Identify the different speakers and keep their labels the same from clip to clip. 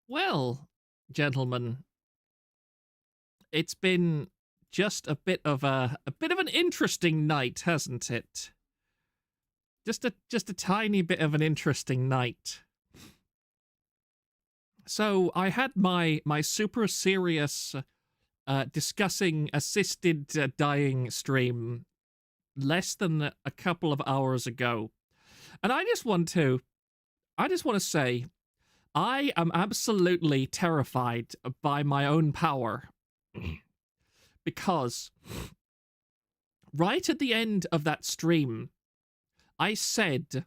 Speaker 1: Well, gentlemen, it's been just a bit of an interesting night, hasn't it? Just a tiny bit of an interesting night. So I had my super serious discussing assisted dying stream less than a couple of hours ago, and I just want to say I am absolutely terrified by my own power because right at the end of that stream, I said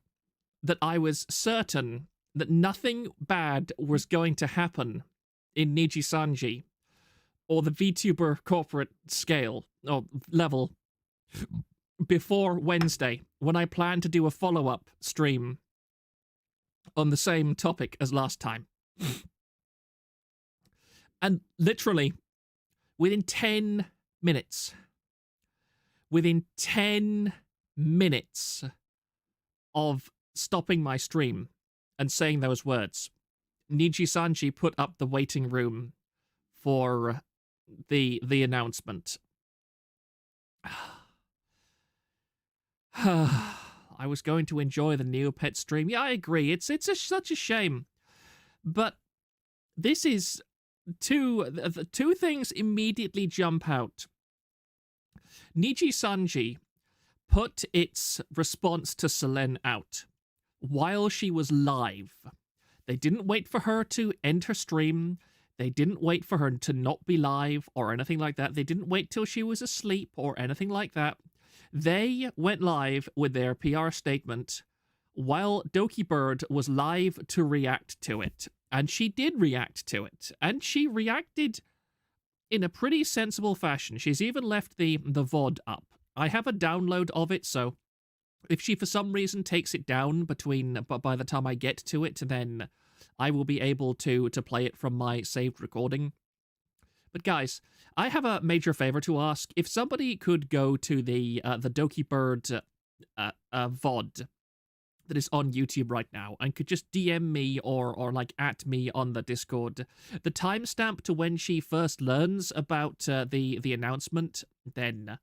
Speaker 1: that I was certain that nothing bad was going to happen in Nijisanji or the VTuber corporate scale or level before Wednesday when I plan to do a follow-up stream on the same topic as last time. And literally within 10 minutes, within 10 minutes of stopping my stream and saying those words, Nijisanji put up the waiting room for the announcement. I was going to enjoy the Neopet stream. Yeah, I agree. It's such a shame. But this is two things immediately jump out. Nijisanji put its response to Selene out while she was live. They didn't wait for her to end her stream. They didn't wait for her to not be live or anything like that. They didn't wait till she was asleep or anything like that. They went live with their PR statement while Doki Bird was live to react to it. And she did react to it. And she reacted in a pretty sensible fashion. She's even left the VOD up. I have a download of it, so if she for some reason takes it down by the time I get to it, then I will be able to play it from my saved recording. But guys, I have a major favor to ask. If somebody could go to the Doki Bird VOD that is on YouTube right now and could just DM me or like at me on the Discord the timestamp to when she first learns about the announcement, then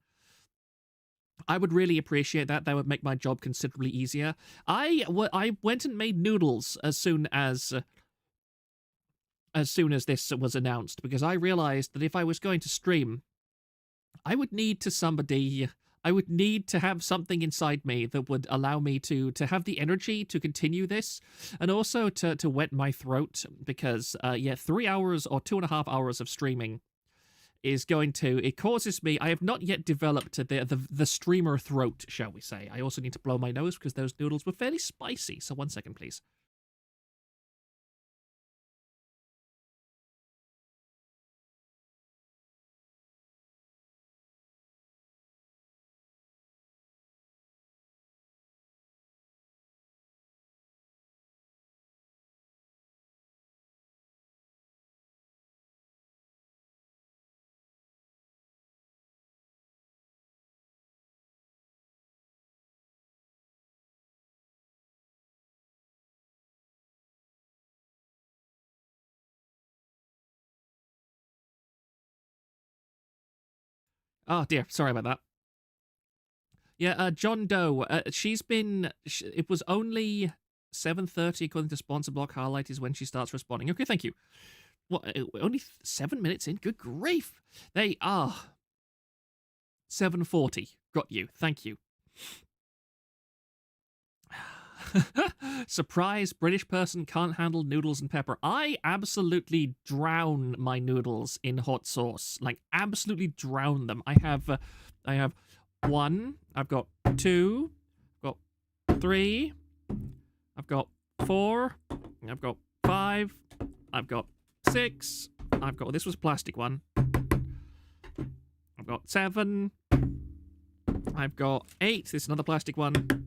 Speaker 1: I would really appreciate that. That would make my job considerably easier. I went and made noodles as soon as this was announced, because I realized that if I was going to stream, I would need to have something inside me that would allow me to have the energy to continue this, and also to wet my throat, because 3 hours or 2.5 hours of streaming it causes me. I have not yet developed the streamer throat, shall we say. I also need to blow my nose because those noodles were fairly spicy. So 1 second, please. Oh dear, sorry about that. Yeah, John Doe. It was only 7:30 according to sponsor block highlight is when she starts responding. Okay, thank you. What? Only 7 minutes in? Good grief! They are 7:40. Got you. Thank you. Surprise, British person can't handle noodles and pepper. I absolutely drown my noodles in hot sauce. Like, absolutely drown them. I have one, I've got two, I've got three, I've got four, I've got five, I've got six, this was a plastic one. I've got 7, I've got 8, this is another plastic one.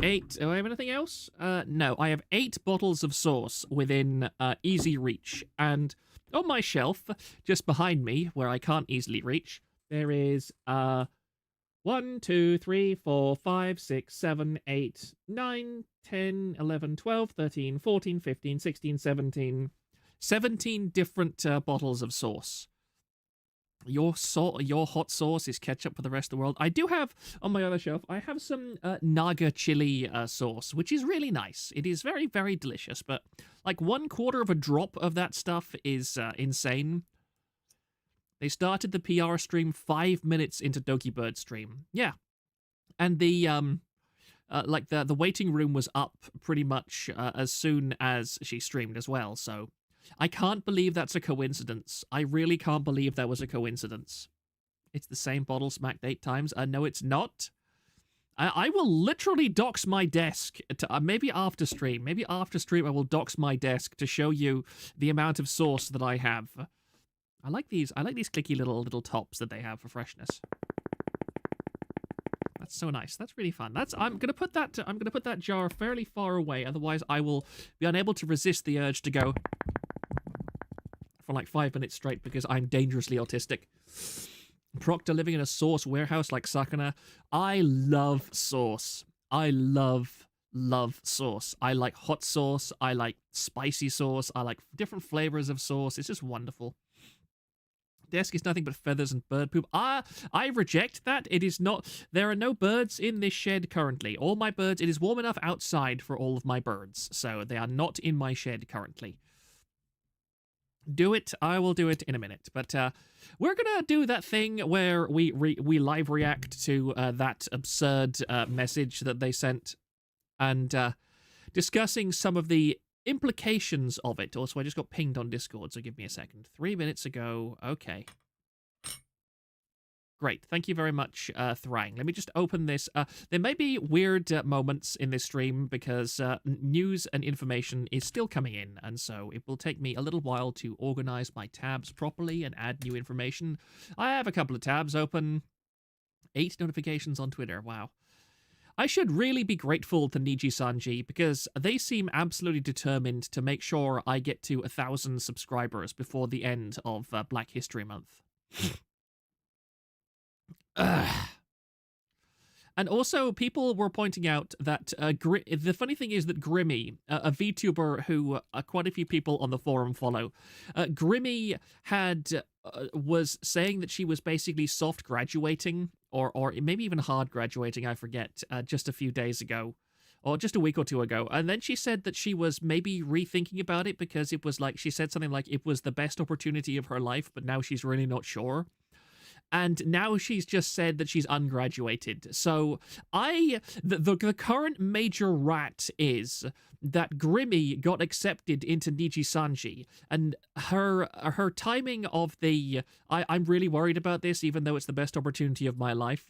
Speaker 1: 8. Do I have anything else? No, I have 8 bottles of sauce within easy reach. And on my shelf, just behind me, where I can't easily reach, there is 1, 2, 3, 4, 5, 6, 7, 8, 9, 10, 11, 12, 13, 14, 15, 16, 17, 17 different bottles of sauce. Your hot sauce is ketchup for the rest of the world. I do have, on my other shelf, I have some Naga chili sauce, which is really nice. It is very, very delicious, but like 1/4 of a drop of that stuff is insane. They started the PR stream 5 minutes into Doki Bird stream. Yeah. And the like the waiting room was up pretty much as soon as she streamed as well, so I can't believe that's a coincidence. I really can't believe that was a coincidence. It's the same bottle smacked 8 times. No, it's not. I will literally dox my desk. Maybe after stream. Maybe after stream I will dox my desk to show you the amount of sauce that I have. I like these clicky little tops that they have for freshness. That's so nice. That's really fun. I'm gonna put that jar fairly far away, otherwise I will be unable to resist the urge to go for like 5 minutes straight because I'm dangerously autistic. Proctor living in a sauce warehouse like Sakana. I love sauce. I love sauce. I like hot sauce. I like spicy sauce. I like different flavors of sauce. It's just wonderful. Desk is nothing but feathers and bird poop. I reject that. It is not. There are no birds in this shed currently. All my birds, it is warm enough outside for all of my birds, so they are not in my shed currently. Do it. I will do it in a minute. But we're gonna do that thing where we live react to that absurd message that they sent, and discussing some of the implications of it. Also, I just got pinged on Discord, so give me a second. 3 minutes ago. Okay. Great. Thank you very much, Thrang. Let me just open this. There may be weird moments in this stream because news and information is still coming in, and so it will take me a little while to organize my tabs properly and add new information. I have a couple of tabs open. 8 notifications on Twitter. Wow. I should really be grateful to Nijisanji because they seem absolutely determined to make sure I get to 1,000 subscribers before the end of Black History Month. And also, people were pointing out that the funny thing is that Grimmy, a VTuber who quite a few people on the forum follow, Grimmy was saying that she was basically soft graduating, or maybe even hard graduating, I forget, just a few days ago, or just a week or two ago. And then she said that she was maybe rethinking about it because it was like, she said something like it was the best opportunity of her life, but now she's really not sure. And now she's just said that she's ungraduated. So the current major rat is that Grimmy got accepted into Nijisanji, and her timing of the I'm really worried about this, even though it's the best opportunity of my life.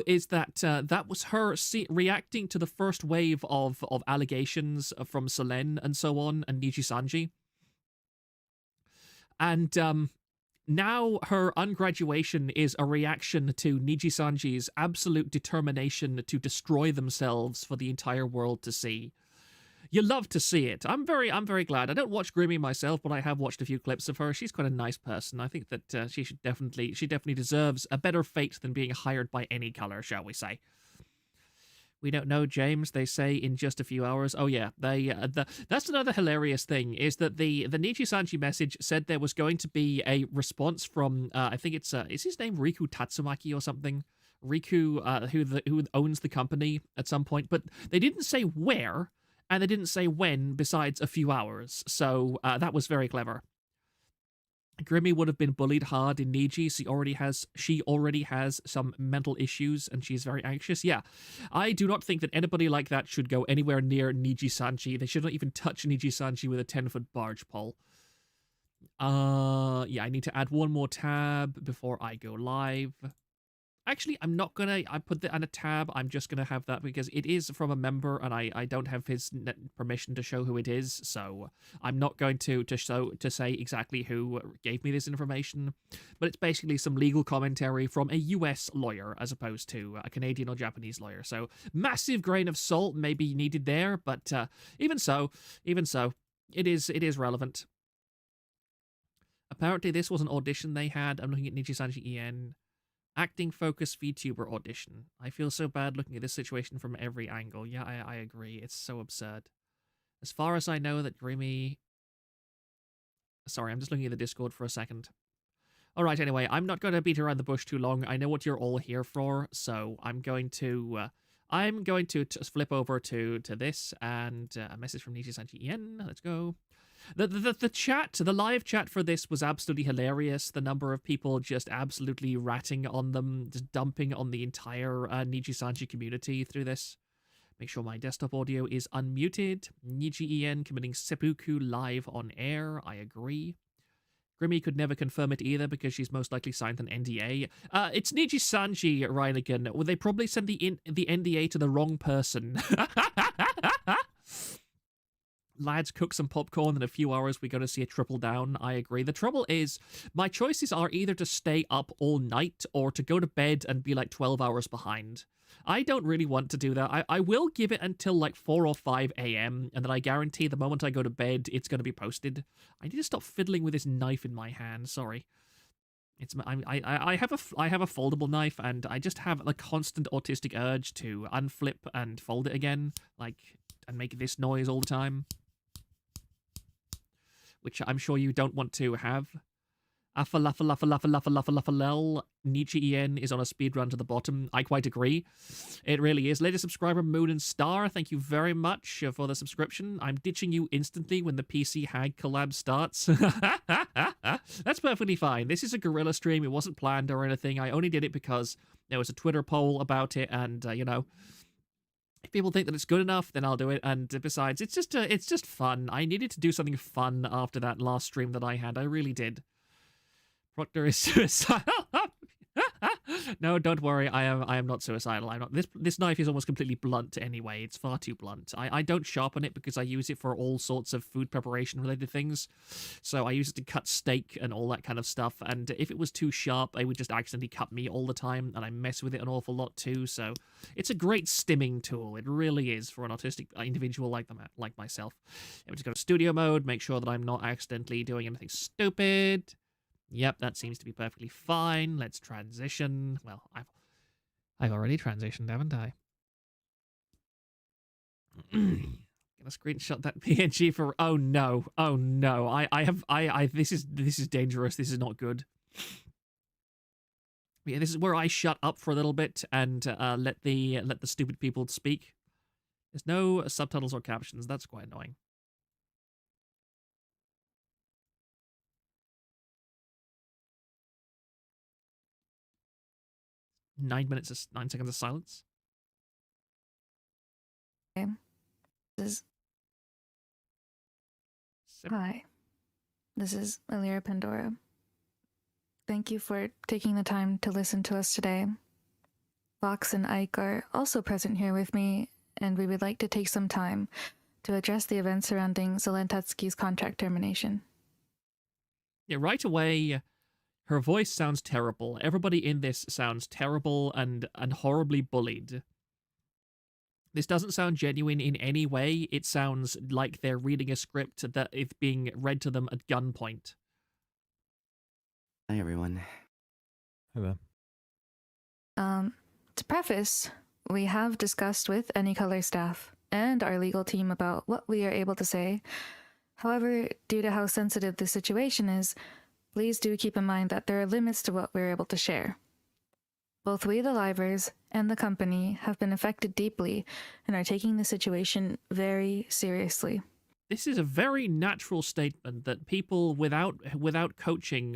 Speaker 1: Is that that was her reacting to the first wave of allegations from Selene and so on, and Nijisanji. And now her ungraduation is a reaction to Nijisanji's absolute determination to destroy themselves for the entire world to see. You love to see it. I'm very glad. I don't watch Grimmy myself, but I have watched a few clips of her. She's quite a nice person. I think that she definitely deserves a better fate than being hired by any color, shall we say. We don't know, James. They say in just a few hours. Oh yeah, that's another hilarious thing is that the Nijisanji message said there was going to be a response from I think it's is his name Riku Tatsumaki or something? Riku, who owns the company at some point, but they didn't say where and they didn't say when. Besides a few hours, so that was very clever. Grimmy would have been bullied hard in Niji. She already has some mental issues, and she's very anxious. Yeah, I do not think that anybody like that should go anywhere near Nijisanji. They should not even touch Nijisanji with a 10-foot barge pole. Yeah, I need to add one more tab before I go live. Actually, I'm not gonna. I put that on a tab. I'm just gonna have that because it is from a member, and I don't have his permission to show who it is. So I'm not going to say exactly who gave me this information. But it's basically some legal commentary from a U.S. lawyer as opposed to a Canadian or Japanese lawyer. So massive grain of salt may be needed there, but even so, it is relevant. Apparently, this was an audition they had. I'm looking at Nijisanji En. Acting focus VTuber audition. I feel so bad looking at this situation from every angle. Yeah, I agree. It's so absurd. As far as I know that Grimmy Sorry, I'm just looking at the Discord for a second. All right, anyway, I'm not going to beat around the bush too long. I know what you're all here for, so I'm going to flip over to this and a message from Nijisanji Ien. Let's go. The chat, the live chat for this was absolutely hilarious. The number of people just absolutely ratting on them, just dumping on the entire Nijisanji community through this. Make sure my desktop audio is unmuted. Niji En committing seppuku live on air. I agree. Grimmy could never confirm it either because she's most likely signed an NDA. It's Nijisanji, Reinigan. Well, they probably sent the NDA to the wrong person. Lads, cook some popcorn. In a few hours, we're going to see a triple down. I agree. The trouble is, my choices are either to stay up all night or to go to bed and be like 12 hours behind. I don't really want to do that. I will give it until like 4 or 5 a.m. and then I guarantee the moment I go to bed, it's going to be posted. I need to stop fiddling with this knife in my hand. Sorry. I have a foldable knife and I just have a constant autistic urge to unflip and fold it again, and make this noise all the time, which I'm sure you don't want to have. Afalafalafalafalafalafalafalel. Nietzsche En is on a speedrun to the bottom. I quite agree. It really is. Latest subscriber, Moon and Star, thank you very much for the subscription. I'm ditching you instantly when the PC Hag collab starts. That's perfectly fine. This is a guerrilla stream. It wasn't planned or anything. I only did it because there was a Twitter poll about it, and, you know, if people think that it's good enough, then I'll do it. And besides, it's just fun. I needed to do something fun after that last stream that I had. I really did. Proctor is suicidal. No, don't worry. I am not suicidal. I'm not. This knife is almost completely blunt anyway. It's far too blunt. I don't sharpen it because I use it for all sorts of food preparation related things. So I use it to cut steak and all that kind of stuff. And if it was too sharp, I would just accidentally cut meat all the time. And I mess with it an awful lot too. So it's a great stimming tool. It really is for an autistic individual like myself. I'm just go to studio mode. Make sure that I'm not accidentally doing anything stupid. Yep, that seems to be perfectly fine. Let's transition. Well, I've already transitioned, haven't I? Gonna screenshot that PNG for. Oh no! Oh no! This is dangerous. This is not good. Yeah, this is where I shut up for a little bit and let the stupid people speak. There's no subtitles or captions. That's quite annoying. 9 seconds of silence.
Speaker 2: Okay. Hi. This is Alira Pandora. Thank you for taking the time to listen to us today. Vox and Ike are also present here with me, and we would like to take some time to address the events surrounding Zelentatsuki's contract termination.
Speaker 1: Yeah, right away, her voice sounds terrible. Everybody in this sounds terrible and horribly bullied. This doesn't sound genuine in any way. It sounds like they're reading a script that is being read to them at gunpoint.
Speaker 3: Hi, everyone.
Speaker 4: Hello.
Speaker 2: To preface, we have discussed with Any Color staff and our legal team about what we are able to say. However, due to how sensitive the situation is, please do keep in mind that there are limits to what we're able to share. Both we, the livers, and the company have been affected deeply and are taking the situation very seriously.
Speaker 1: This is a very natural statement that people without coaching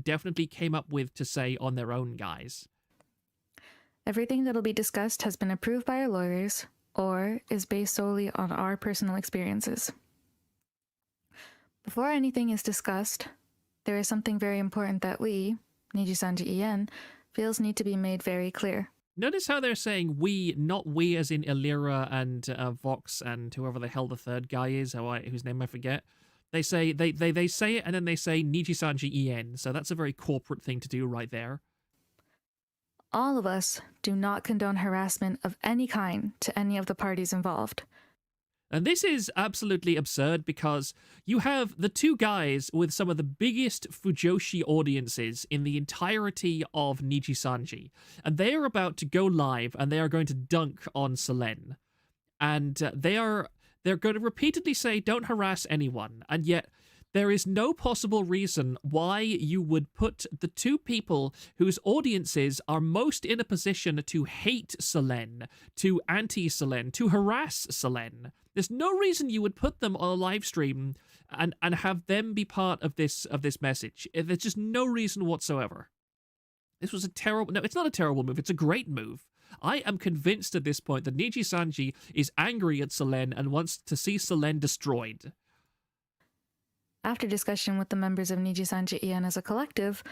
Speaker 1: definitely came up with to say on their own, guys.
Speaker 2: Everything that'll be discussed has been approved by our lawyers or is based solely on our personal experiences. Before anything is discussed, there is something very important that we, Nijisanji Ien, feels need to be made very clear.
Speaker 1: Notice how they're saying we, not we as in Alira and Vox and whoever the hell the third guy is, whose name I forget. They say they say it and then they say Nijisanji Ien, so that's a very corporate thing to do right there.
Speaker 2: All of us do not condone harassment of any kind to any of the parties involved.
Speaker 1: And this is absolutely absurd because you have the two guys with some of the biggest fujoshi audiences in the entirety of Nijisanji. And they are about to go live and they are going to dunk on Selene. And they're going to repeatedly say, don't harass anyone. And yet There is no possible reason why you would put the two people whose audiences are most in a position to hate Selene, to anti-Selene, to harass Selene. There's no reason you would put them on a live stream and have them be part of this message. There's just no reason whatsoever. This was a terrible... No, it's not a terrible move. It's a great move. I am convinced at this point that Nijisanji is angry at Selene and wants to see Selene destroyed.
Speaker 2: After discussion with the members of Nijisanji EN as a collective,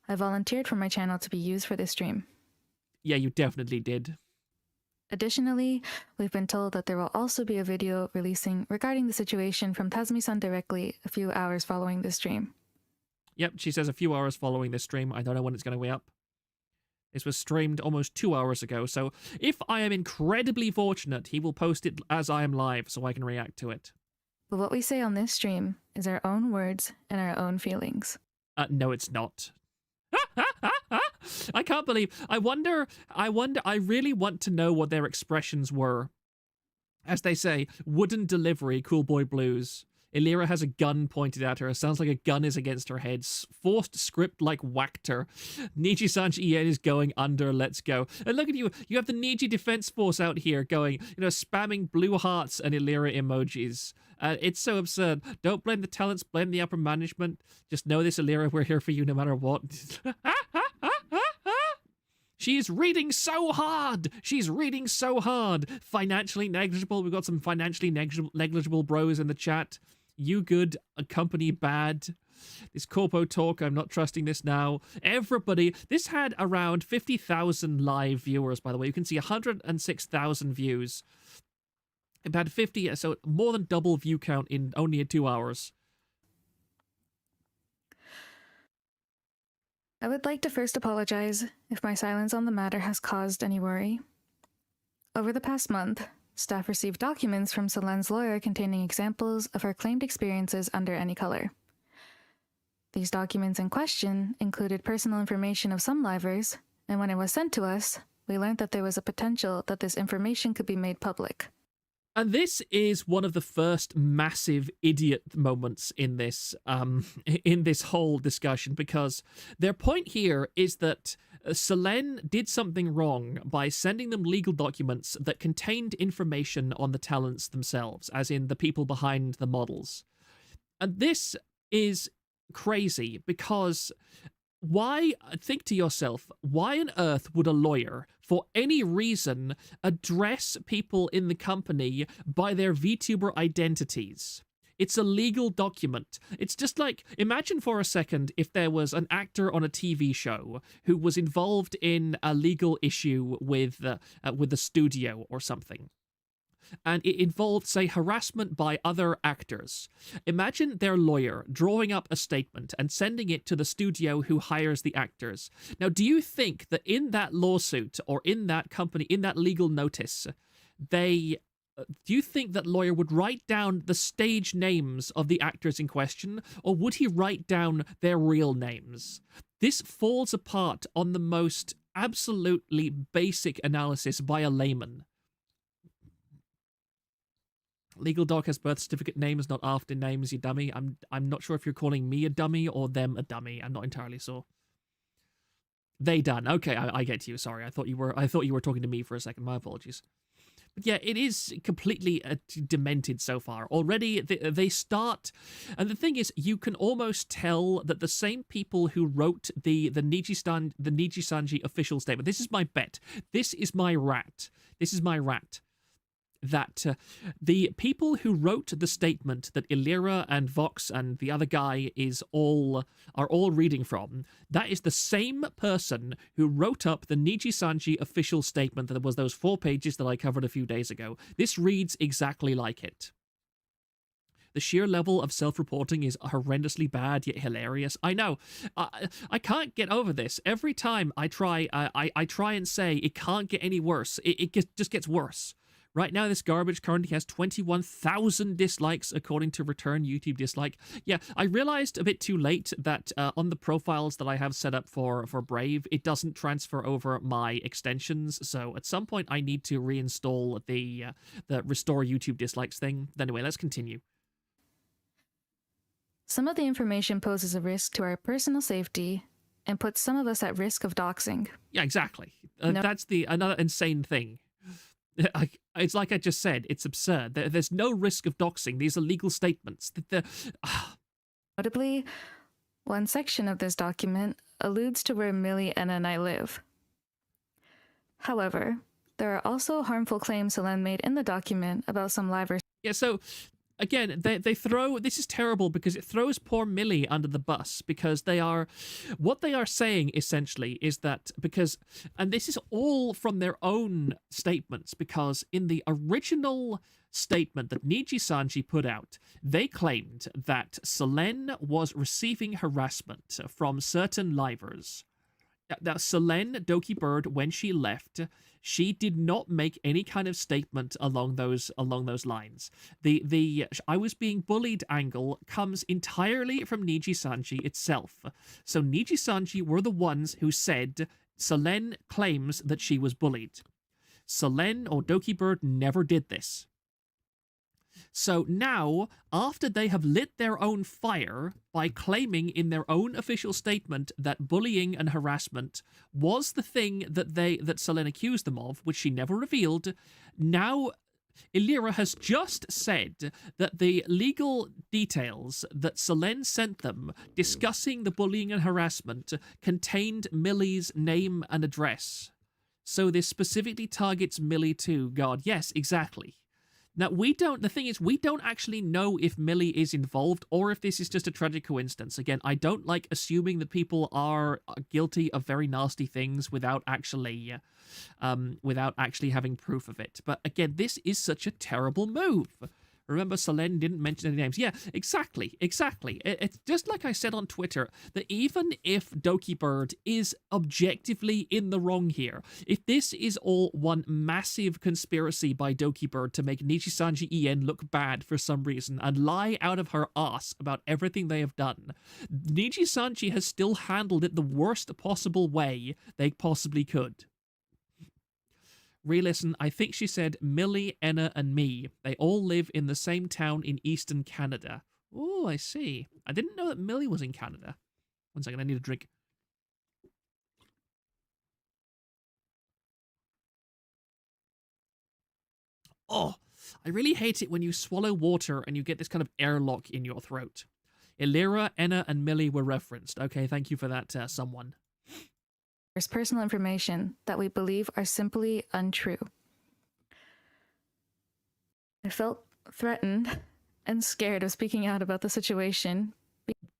Speaker 2: I volunteered for my channel to be used for this stream.
Speaker 1: Yeah, you definitely did.
Speaker 2: Additionally, we've been told that there will also be a video releasing regarding the situation from Tazumi-san directly a few hours following this stream.
Speaker 1: Yep, she says a few hours following this stream. I don't know when it's going to be up. This was streamed almost 2 hours ago, so if I am incredibly fortunate, he will post it as I am live so I can react to it.
Speaker 2: But what we say on this stream is our own words and our own feelings.
Speaker 1: No, it's not. I can't believe... I really want to know what their expressions were. As they say, wooden delivery, cool boy blues. Illyria has a gun pointed at her. It sounds like a gun is against her head. Forced script like whacked her. Nijisanji EN is going under. Let's go. And look at you. You have the Niji Defense Force out here going, spamming blue hearts and Illyria emojis. It's so absurd. Don't blame the talents. Blame the upper management. Just know this, Illyria. We're here for you no matter what. She's reading so hard. She's reading so hard. Financially negligible. We've got some financially negligible bros in the chat. You good, a company bad. This corpo talk, I'm not trusting this now. Everybody, this had around 50,000 live viewers, by the way. You can see 106,000 views. It had 50, so more than double view count in only 2 hours.
Speaker 2: I would like to first apologize if my silence on the matter has caused any worry. Over the past month, staff received documents from Selene's lawyer containing examples of her claimed experiences under any color. These documents in question included personal information of some livers, and when it was sent to us, we learned that there was a potential that this information could be made public.
Speaker 1: And this is one of the first massive idiot moments in this whole discussion, because their point here is that Selene did something wrong by sending them legal documents that contained information on the talents themselves, as in the people behind the models. And this is crazy, because think to yourself, why on earth would a lawyer, for any reason, address people in the company by their VTuber identities? It's a legal document. It's just like, imagine for a second if there was an actor on a TV show who was involved in a legal issue with the studio or something. And it involved, say, harassment by other actors. Imagine their lawyer drawing up a statement and sending it to the studio who hires the actors. Now, do you think that in that lawsuit or in that company, in that legal notice, do you think that lawyer would write down the stage names of the actors in question, or would he write down their real names? This falls apart on the most absolutely basic analysis by a layman. Legal doc has birth certificate names, not after names, you dummy. I'm not sure if you're calling me a dummy or them a dummy. I'm not entirely sure. They done. Okay, I get you. Sorry, I thought you were talking to me for a second. My apologies. But yeah, it is completely demented so far. Already, they start... And the thing is, you can almost tell that the same people who wrote the Nijisanji official statement... This is my bet. This is my rat. That the people who wrote the statement that Illyria and Vox and the other guy are all reading from, that is the same person who wrote up the Nijisanji official statement that was those 4 pages that I covered a few days ago. This reads exactly like it. The sheer level of self-reporting is horrendously bad yet hilarious. I know. I can't get over this. Every time I try and say it can't get any worse, it just gets worse. Right now, this garbage currently has 21,000 dislikes, according to Return YouTube Dislike. Yeah, I realized a bit too late that on the profiles that I have set up for Brave, it doesn't transfer over my extensions. So at some point, I need to reinstall the Restore YouTube Dislikes thing. Anyway, let's continue.
Speaker 2: Some of the information poses a risk to our personal safety and puts some of us at risk of doxing.
Speaker 1: Yeah, exactly.
Speaker 2: No.
Speaker 1: That's another insane thing. It's like I just said, it's absurd. There's no risk of doxing. These are legal statements.
Speaker 2: Notably, one section of this document alludes to where Millie, Anna, and I live. However, there are also harmful claims Selene made in the document about some livers.
Speaker 1: Yeah, so again, they throw, this is terrible because it throws poor Millie under the bus, because what they are saying essentially is that and this is all from their own statements, because in the original statement that Nijisanji put out, they claimed that Selene was receiving harassment from certain livers. That Selene Doki Bird, when she left, she did not make any kind of statement along those lines. The I was being bullied angle comes entirely from Nijisanji itself. So Nijisanji were the ones who said Selene claims that she was bullied. Selene or Doki Bird never did this. So now, after they have lit their own fire by claiming in their own official statement that bullying and harassment was the thing that Selene accused them of, which she never revealed, now Illyra has just said that the legal details that Selene sent them discussing the bullying and harassment contained Millie's name and address. So this specifically targets Millie too. God, yes, exactly. Now, the thing is, we don't actually know if Millie is involved or if this is just a tragic coincidence. Again, I don't like assuming that people are guilty of very nasty things without actually having proof of it. But again, this is such a terrible move. Remember, Selene didn't mention any names. Yeah, exactly. It's just like I said on Twitter, that even if Doki Bird is objectively in the wrong here, if this is all one massive conspiracy by Doki Bird to make Nijisanji En look bad for some reason and lie out of her ass about everything they have done, Nijisanji has still handled it the worst possible way they possibly could. Re-listen, I think she said Millie, Enna, and me. They all live in the same town in eastern Canada. Oh, I see. I didn't know that Millie was in Canada. One second, I need a drink. Oh, I really hate it when you swallow water and you get this kind of airlock in your throat. Illyra, Enna, and Millie were referenced. Okay, thank you for that, someone.
Speaker 2: There's personal information that we believe are simply untrue. I felt threatened and scared of speaking out about the situation.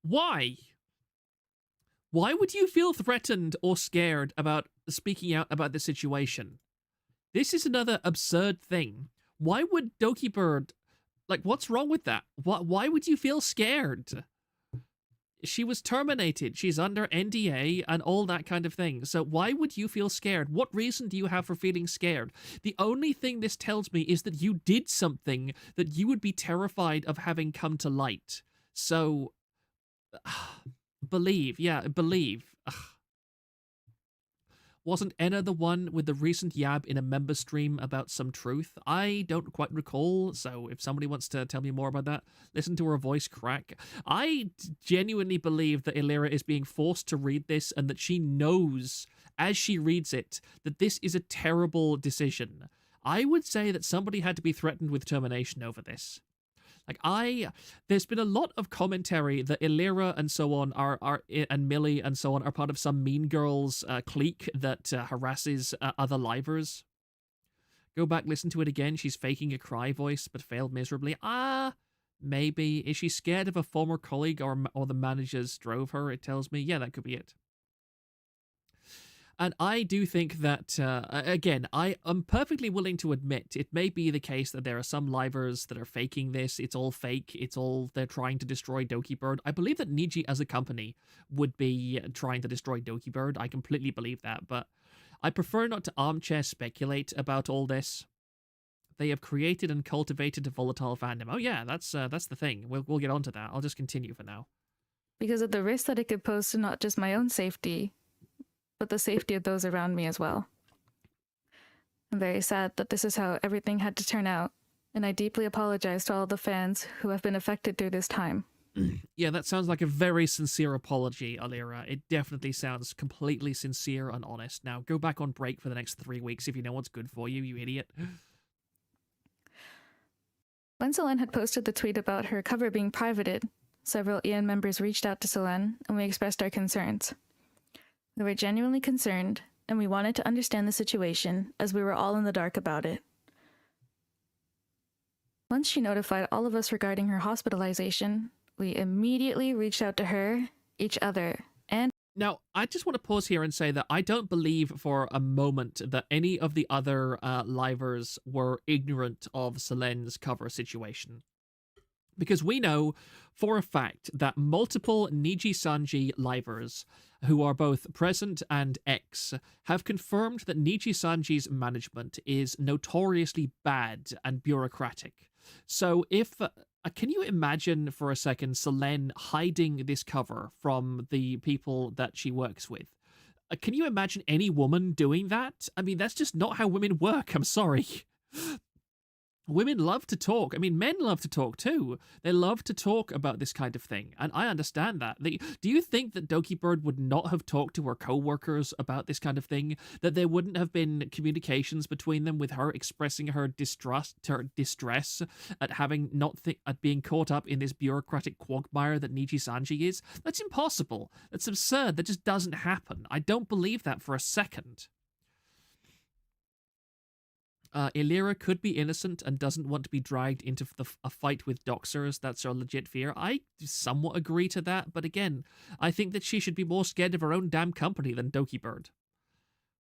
Speaker 1: Why? Why would you feel threatened or scared about speaking out about the situation? This is another absurd thing. Why would Doki Bird... what's wrong with that? Why would you feel scared? She was terminated. She's under NDA and all that kind of thing. So why would you feel scared? What reason do you have for feeling scared? The only thing this tells me is that you did something that you would be terrified of having come to light. So, believe. Ugh. Wasn't Enna the one with the recent yab in a member stream about some truth? I don't quite recall, so if somebody wants to tell me more about that, listen to her voice crack. I genuinely believe that Illyra is being forced to read this and that she knows, as she reads it, that this is a terrible decision. I would say that somebody had to be threatened with termination over this. There's been a lot of commentary that Illyra and so on and Millie and so on are part of some Mean Girls clique that harasses other livers. Go back, listen to it again. She's faking a cry voice, but failed miserably. Maybe. Is she scared of a former colleague or the managers drove her? It tells me. Yeah, that could be it. And I do think that, again, I am perfectly willing to admit it may be the case that there are some livers that are faking this. It's all fake. They're trying to destroy Doki Bird. I believe that Niji as a company would be trying to destroy Doki Bird. I completely believe that, but I prefer not to armchair speculate about all this. They have created and cultivated a volatile fandom. Oh yeah, that's the thing. We'll get onto that. I'll just continue for now.
Speaker 2: Because of the risk that it could pose to not just my own safety, but the safety of those around me as well. I'm very sad that this is how everything had to turn out, and I deeply apologize to all the fans who have been affected through this time.
Speaker 1: Yeah, that sounds like a very sincere apology, Alira. It definitely sounds completely sincere and honest. Now, go back on break for the next 3 weeks if you know what's good for you, you idiot.
Speaker 2: When Selene had posted the tweet about her cover being privated, several EN members reached out to Selene, and we expressed our concerns. We were genuinely concerned, and we wanted to understand the situation, as we were all in the dark about it. Once she notified all of us regarding her hospitalization, we immediately reached out to her, each other, and...
Speaker 1: Now, I just want to pause here and say that I don't believe for a moment that any of the other livers were ignorant of Selene's cover situation. Because we know for a fact that multiple Nijisanji livers, who are both present and ex, have confirmed that Nijisanji's management is notoriously bad and bureaucratic. So if... can you imagine for a second Selene hiding this cover from the people that she works with? Can you imagine any woman doing that? I mean, that's just not how women work, I'm sorry. Women love to talk. I mean, men love to talk too. They love to talk about this kind of thing, and I understand that. Do you think that Doki Bird would not have talked to her co-workers about this kind of thing? That there wouldn't have been communications between them with her expressing her distress at having at being caught up in this bureaucratic quagmire that Nijisanji is? That's impossible. That's absurd. That just doesn't happen. I don't believe that for a second. Illyra could be innocent and doesn't want to be dragged into a fight with doxers. That's her legit fear. I somewhat agree to that, but again, I think that she should be more scared of her own damn company than Doki Bird.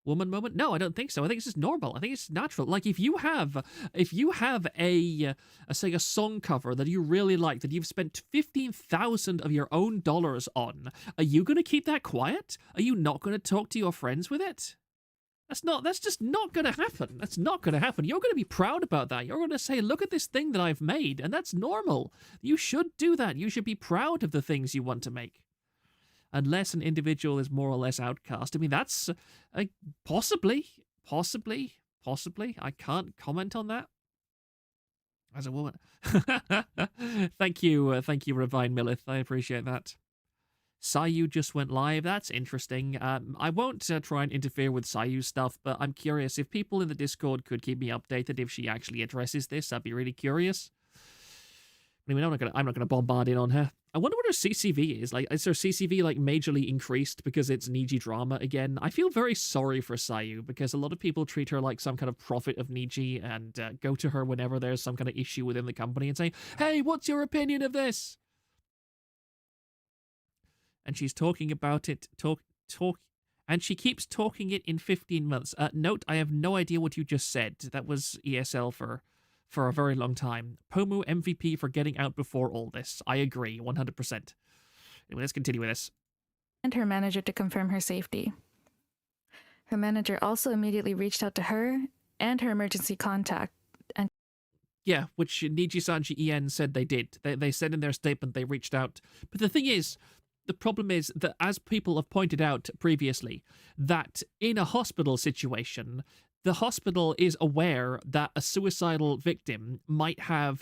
Speaker 1: Woman moment? No, I don't think so. I think it's just normal. I think it's natural. Like if you have a say a song cover that you really like, that you've spent 15,000 of your own dollars on, are you going to keep that quiet? Are you not going to talk to your friends with it? That's just not going to happen. That's not going to happen. You're going to be proud about that. You're going to say, look at this thing that I've made, and that's normal. You should do that. You should be proud of the things you want to make. Unless an individual is more or less outcast. I mean, that's possibly. I can't comment on that. As a woman. Thank you, Ravine Millith. I appreciate that. Sayu just went live. That's interesting. I won't try and interfere with Sayu's stuff, but I'm curious if people in the Discord could keep me updated if she actually addresses this. I'd be really curious. I mean, I'm not gonna bombard in on her. I wonder what her CCV is. Like, is her CCV like majorly increased because it's Niji drama again? I feel very sorry for Sayu because a lot of people treat her like some kind of prophet of Niji and go to her whenever there's some kind of issue within the company and say, "Hey, what's your opinion of this?" And she's talking about it, and she keeps talking it in 15 months. Note, I have no idea what you just said. That was ESL for a very long time. Pomu MVP for getting out before all this. I agree, 100%. Anyway, let's continue with this.
Speaker 2: And her manager to confirm her safety. Her manager also immediately reached out to her and her emergency contact. And
Speaker 1: yeah, which Nijisanji EN said they did. They said in their statement they reached out. But the thing is, the problem is that, as people have pointed out previously, that in a hospital situation, the hospital is aware that a suicidal victim might have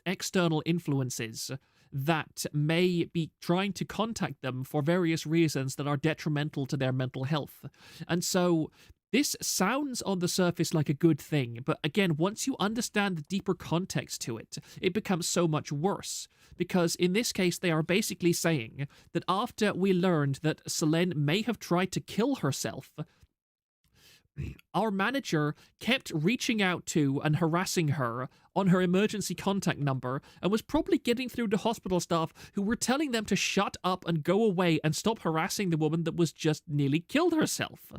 Speaker 1: external influences that may be trying to contact them for various reasons that are detrimental to their mental health. And so this sounds on the surface like a good thing, but again, once you understand the deeper context to it, it becomes so much worse. Because in this case, they are basically saying that after we learned that Selene may have tried to kill herself, our manager kept reaching out to and harassing her on her emergency contact number and was probably getting through to hospital staff who were telling them to shut up and go away and stop harassing the woman that was just nearly killed herself.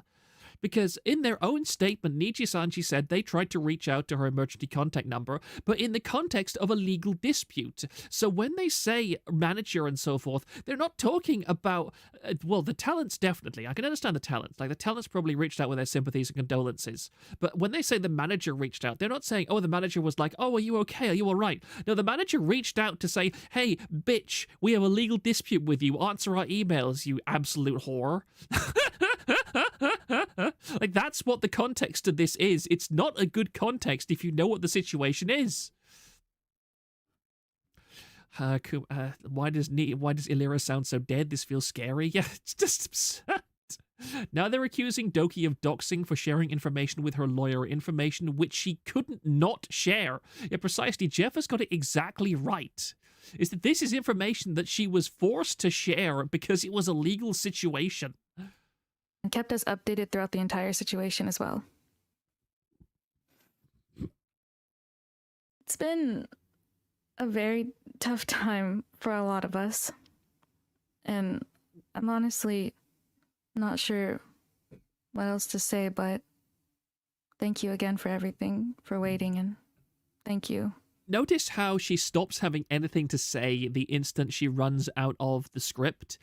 Speaker 1: Because in their own statement, Nijisanji said they tried to reach out to her emergency contact number, but in the context of a legal dispute. So when they say manager and so forth, they're not talking about, well, the talents definitely. I can understand the talents. Like, the talents probably reached out with their sympathies and condolences. But when they say the manager reached out, they're not saying, oh, the manager was like, oh, are you okay? Are you all right? No, the manager reached out to say, hey, bitch, we have a legal dispute with you. Answer our emails, you absolute whore. Like, that's what the context of this is. It's not a good context if you know what the situation is. Why does Illyra sound so dead? This feels scary. Yeah, it's just absurd. Now they're accusing Doki of doxing for sharing information with her lawyer, information which she couldn't not share. Yeah, precisely. Jeff has got it exactly right. Is that this is information that she was forced to share because it was a legal situation.
Speaker 2: And kept us updated throughout the entire situation as well. It's been a very tough time for a lot of us. And I'm honestly not sure what else to say, but thank you again for everything, for waiting, and thank you.
Speaker 1: Notice how she stops having anything to say the instant she runs out of the script.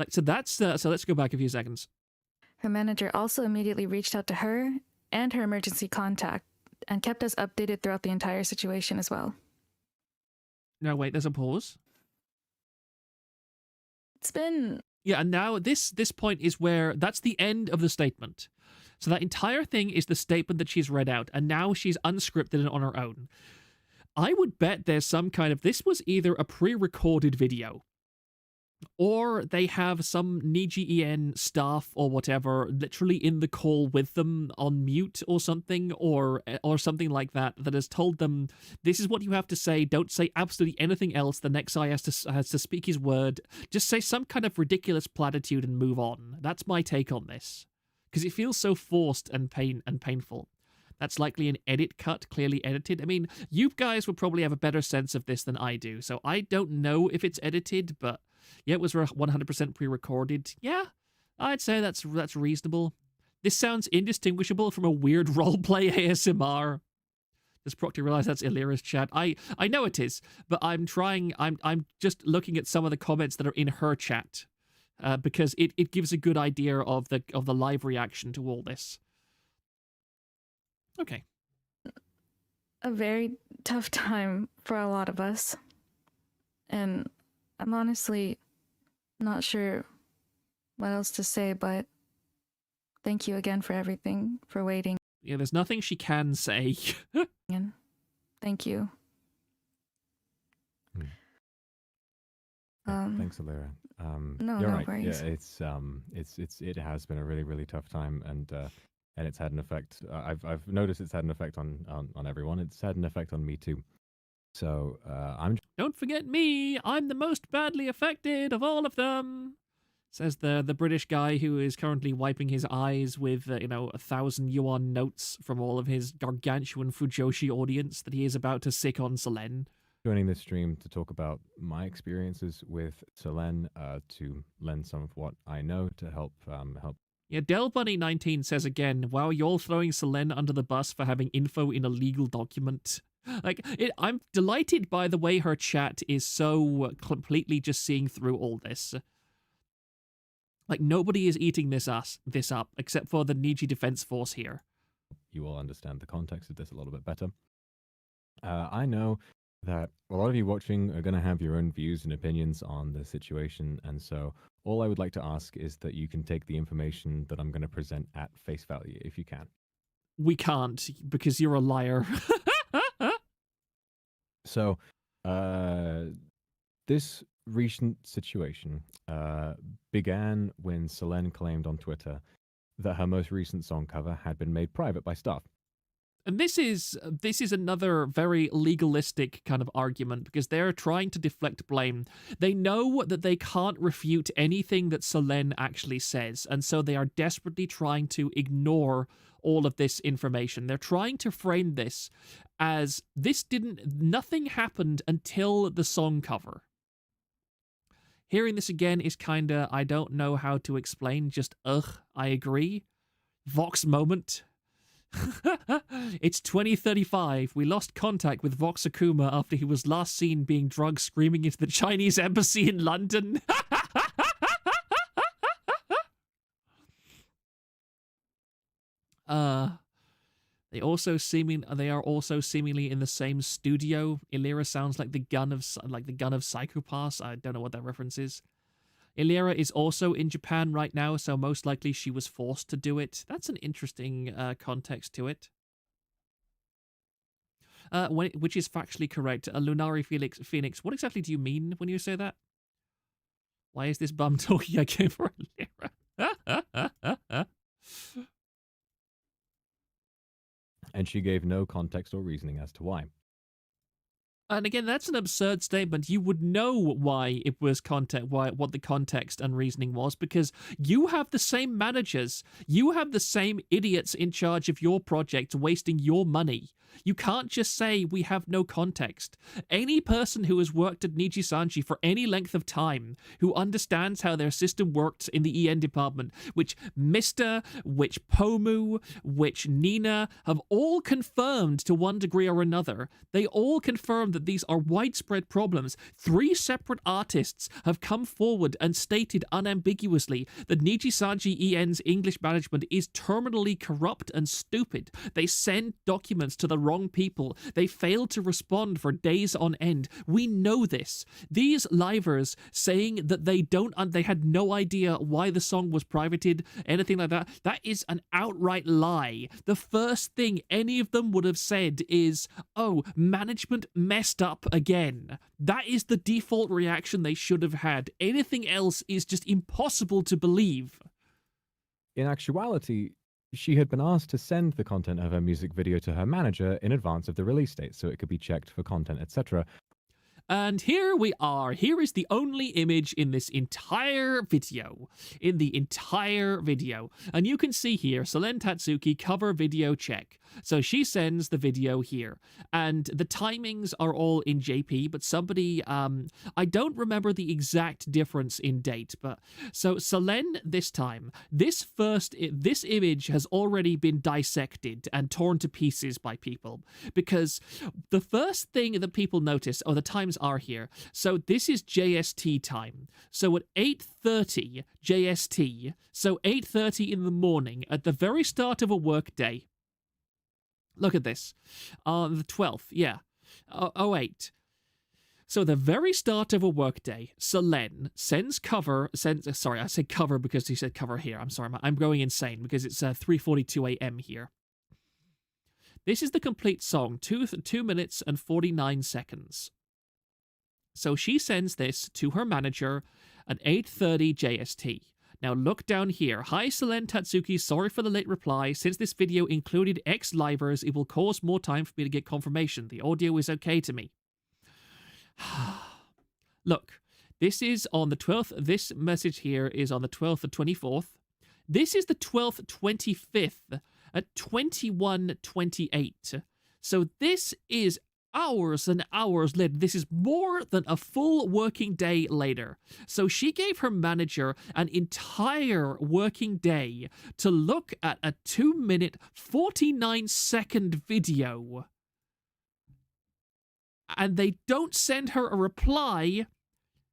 Speaker 1: So let's go back a few seconds.
Speaker 2: Her manager also immediately reached out to her and her emergency contact and kept us updated throughout the entire situation as well.
Speaker 1: Now wait, there's a pause.
Speaker 2: It's been...
Speaker 1: Yeah, and now this point is where that's the end of the statement. So that entire thing is the statement that she's read out, and now she's unscripted and on her own. I would bet there's some kind of... This was either a pre-recorded video, or they have some Niji staff or whatever literally in the call with them on mute or something, or something like that has told them, this is what you have to say, don't say absolutely anything else, the next guy has to speak his word, just say some kind of ridiculous platitude and move on. That's my take on this, because it feels so forced and painful. That's likely an edit cut, clearly edited. I mean, you guys would probably have a better sense of this than I do, so I don't know if it's edited, but yeah, it was 100% pre-recorded. Yeah, I'd say that's reasonable. This sounds indistinguishable from a weird roleplay ASMR. Does Proctor realize that's Illyra's chat? I know it is, but I'm just looking at some of the comments that are in her chat, because it gives a good idea of the live reaction to all this. Okay.
Speaker 2: A very tough time for a lot of us. And I'm honestly not sure what else to say, but thank you again for everything, for waiting.
Speaker 1: Yeah, there's nothing she can say.
Speaker 2: And thank you.
Speaker 4: Thanks, Illyra.
Speaker 2: No,
Speaker 4: you're
Speaker 2: no
Speaker 4: right.
Speaker 2: worries.
Speaker 4: Yeah, it has been a really, really tough time, and it's had an effect. I've noticed it's had an effect on everyone. It's had an effect on me too. So
Speaker 1: Don't forget me. I'm the most badly affected of all of them. Says the British guy who is currently wiping his eyes with 1,000 yuan notes from all of his gargantuan fujoshi audience that he is about to sick on Selene.
Speaker 4: joining this stream to talk about my experiences with Selene, to lend some of what I know to help help.
Speaker 1: Yeah, DellBunny19 says again, wow, you're throwing Selene under the bus for having info in a legal document. I'm delighted by the way her chat is so completely just seeing through all this. Like, nobody is eating this up, except for the Niji Defense Force here.
Speaker 4: You will understand the context of this a little bit better. I know that a lot of you watching are going to have your own views and opinions on the situation, and so all I would like to ask is that you can take the information that I'm going to present at face value, if you can.
Speaker 1: We can't, because you're a liar.
Speaker 4: So, this recent situation began when Selene claimed on Twitter that her most recent song cover had been made private by staff.
Speaker 1: And this is another very legalistic kind of argument, because they're trying to deflect blame. They know that they can't refute anything that Selene actually says, and so they are desperately trying to ignore all of this information. They're trying to frame this as nothing happened until the song cover. Hearing this again is kinda, I don't know how to explain, just I agree. Vox moment. It's 2035. We lost contact with Vox Akuma after he was last seen being drugged screaming into the Chinese embassy in London. They are also seemingly in the same studio. Illyra sounds like the gun of Psychopaths. I don't know what that reference is. Illyra is also in Japan right now, so most likely she was forced to do it. That's an interesting context to it. which is factually correct. Lunari Phoenix, what exactly do you mean when you say that? Why is this bum talking? I gave her a lira.
Speaker 4: And she gave no context or reasoning as to why.
Speaker 1: And again, that's an absurd statement. You would know why it was what the context and reasoning was, because you have the same managers, you have the same idiots in charge of your project wasting your money. You can't just say we have no context. Any person who has worked at Nijisanji for any length of time, who understands how their system works in the EN department, which Mr., which Pomu, which Nina, have all confirmed to one degree or another. They all confirmed that these are widespread problems. 3 separate artists have come forward and stated unambiguously that Nijisanji EN's English management is terminally corrupt and stupid. They send documents to the wrong people. They fail to respond for days on end. We know this. These livers saying that they had no idea why the song was privated, anything like that, that is an outright lie. The first thing any of them would have said is, oh, management messed up again. That is the default reaction they should have had. Anything else is just impossible to believe.
Speaker 4: In actuality, she had been asked to send the content of her music video to her manager in advance of the release date so it could be checked for content, etc.
Speaker 1: And here we are. Here is the only image in this entire video. And you can see here, Selene Tatsuki cover video check. So she sends the video here. And the timings are all in JP, but somebody, I don't remember the exact difference in date, but so Selene this time, this image has already been dissected and torn to pieces by people, because the first thing that people notice, the times are here. So this is JST time. So at 8:30 JST, so 8:30 in the morning, at the very start of a work day. Look at this. The 12th, yeah. 08. So the very start of a workday, Selene sends cover, sorry, I said cover because he said cover here. I'm sorry, I'm going insane because it's 3:42 a.m. here. This is the complete song, 2 minutes and 49 seconds. So she sends this to her manager at 8:30 JST. Now look down here. Hi Selene Tatsuki, sorry for the late reply. Since this video included X-livers, it will cause more time for me to get confirmation. The audio is okay to me. Look, this is on the 12th. This message here is on the 12th and 24th. This is the 12th, 25th at 21:28. So this is hours and hours later. This is more than a full working day later. So she gave her manager an entire working day to look at a 2-minute, 49-second video. And they don't send her a reply.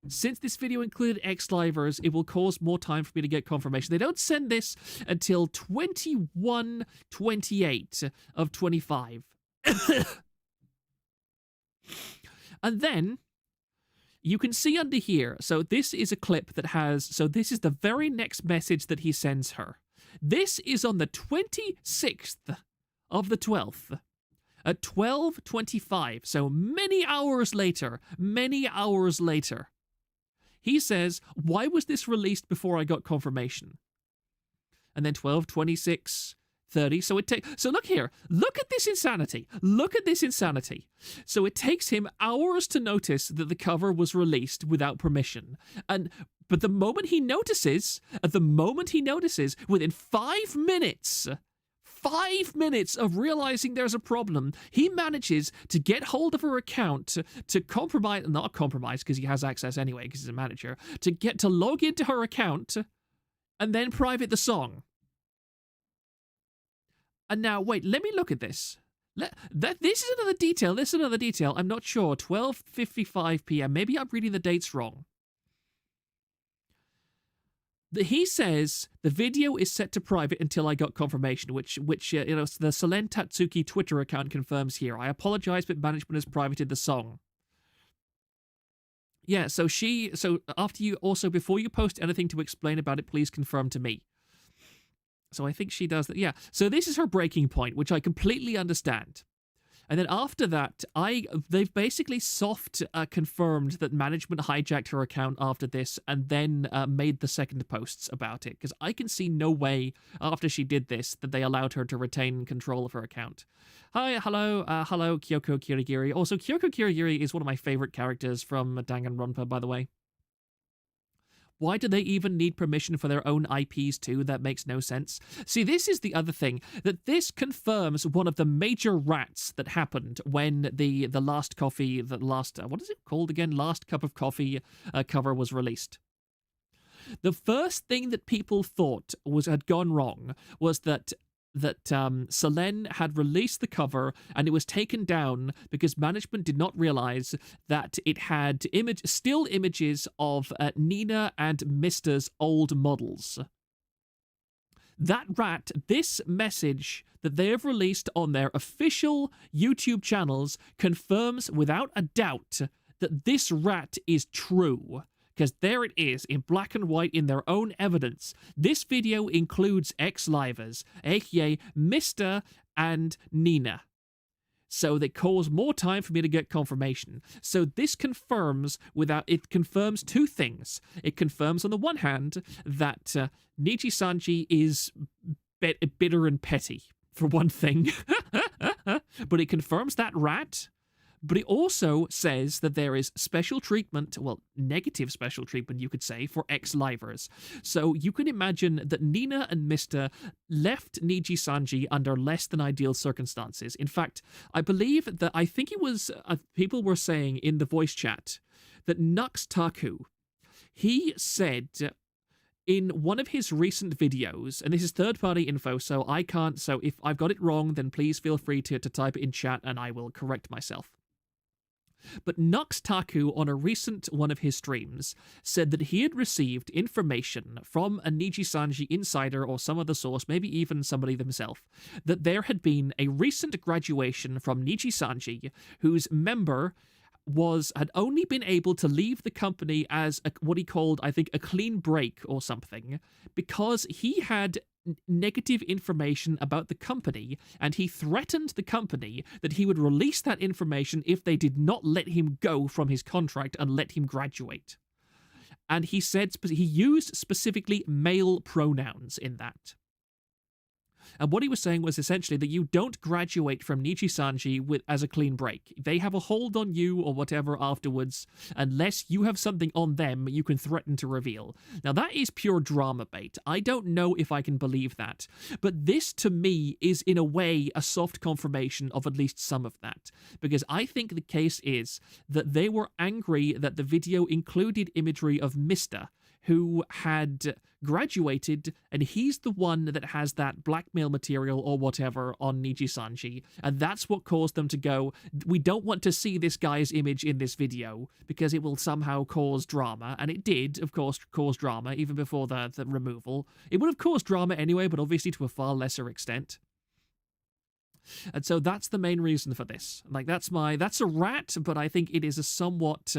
Speaker 1: Since this video included X-livers, it will cause more time for me to get confirmation. They don't send this until 21:28 of 25. And then you can see under here, so this is a clip that has, so this is the very next message that he sends her. This is on the 26th of the 12th at 12:25, so many hours later. He says, why was this released before I got confirmation? And then 12:26:30. So look here. Look at this insanity. So it takes him hours to notice that the cover was released without permission. But the moment he notices, within 5 minutes of realizing there's a problem, he manages to get hold of her account to compromise, not compromise because he has access anyway because he's a manager, to log into her account and then private the song. And now, wait, let me look at this. This is another detail. I'm not sure. 12:55 p.m. Maybe I'm reading the dates wrong. He says the video is set to private until I got confirmation, which the Selene Tatsuki Twitter account confirms here. I apologize, but management has privated the song. Yeah, so before you post anything to explain about it, please confirm to me. So I think she does that. Yeah. So this is her breaking point, which I completely understand. And then after that, they've basically soft confirmed that management hijacked her account after this and then made the second posts about it. Because I can see no way after she did this that they allowed her to retain control of her account. Hi, hello, Kyoko Kirigiri. Also, Kyoko Kirigiri is one of my favorite characters from Danganronpa, by the way. Why do they even need permission for their own IPs too? That makes no sense. See, this is the other thing, that this confirms one of the major rats that happened when the last coffee, what is it called again? Last Cup of Coffee cover was released. The first thing that people thought had gone wrong was that Selene had released the cover and it was taken down because management did not realize that it had still images of Nina and Mista's old models. That rat, this message that they have released on their official YouTube channels confirms without a doubt that this rat is true. Because there it is, in black and white in their own evidence. This video includes ex-livers, aka Mr. and Nina. So they cause more time for me to get confirmation. So this confirms two things. It confirms on the one hand that Nijisanji is bitter and petty, for one thing. But it confirms that rat. But it also says that there is special treatment, well, negative special treatment, you could say, for ex-livers. So you can imagine that Nina and Mr. left Nijisanji under less than ideal circumstances. In fact, I think it was, people were saying in the voice chat that Nux Taku, he said in one of his recent videos, and this is third-party info, so if I've got it wrong, then please feel free to type it in chat and I will correct myself. But Nux Taku, on a recent one of his streams, said that he had received information from a Nijisanji insider or some other source, maybe even somebody themselves, that there had been a recent graduation from Nijisanji whose member had only been able to leave the company as what he called, I think, a clean break or something, because he had negative information about the company, and he threatened the company that he would release that information if they did not let him go from his contract and let him graduate. And he said he used specifically male pronouns in that. And what he was saying was essentially that you don't graduate from Nijisanji as a clean break. They have a hold on you or whatever afterwards, unless you have something on them you can threaten to reveal. Now that is pure drama bait. I don't know if I can believe that. But this, to me, is in a way a soft confirmation of at least some of that. Because I think the case is that they were angry that the video included imagery of Mr., who had graduated, and he's the one that has that blackmail material or whatever on Nijisanji, and that's what caused them to go, we don't want to see this guy's image in this video, because it will somehow cause drama, and it did, of course, cause drama, even before the removal. It would have caused drama anyway, but obviously to a far lesser extent. And so that's the main reason for this. Like, that's a rat, but I think it is a somewhat...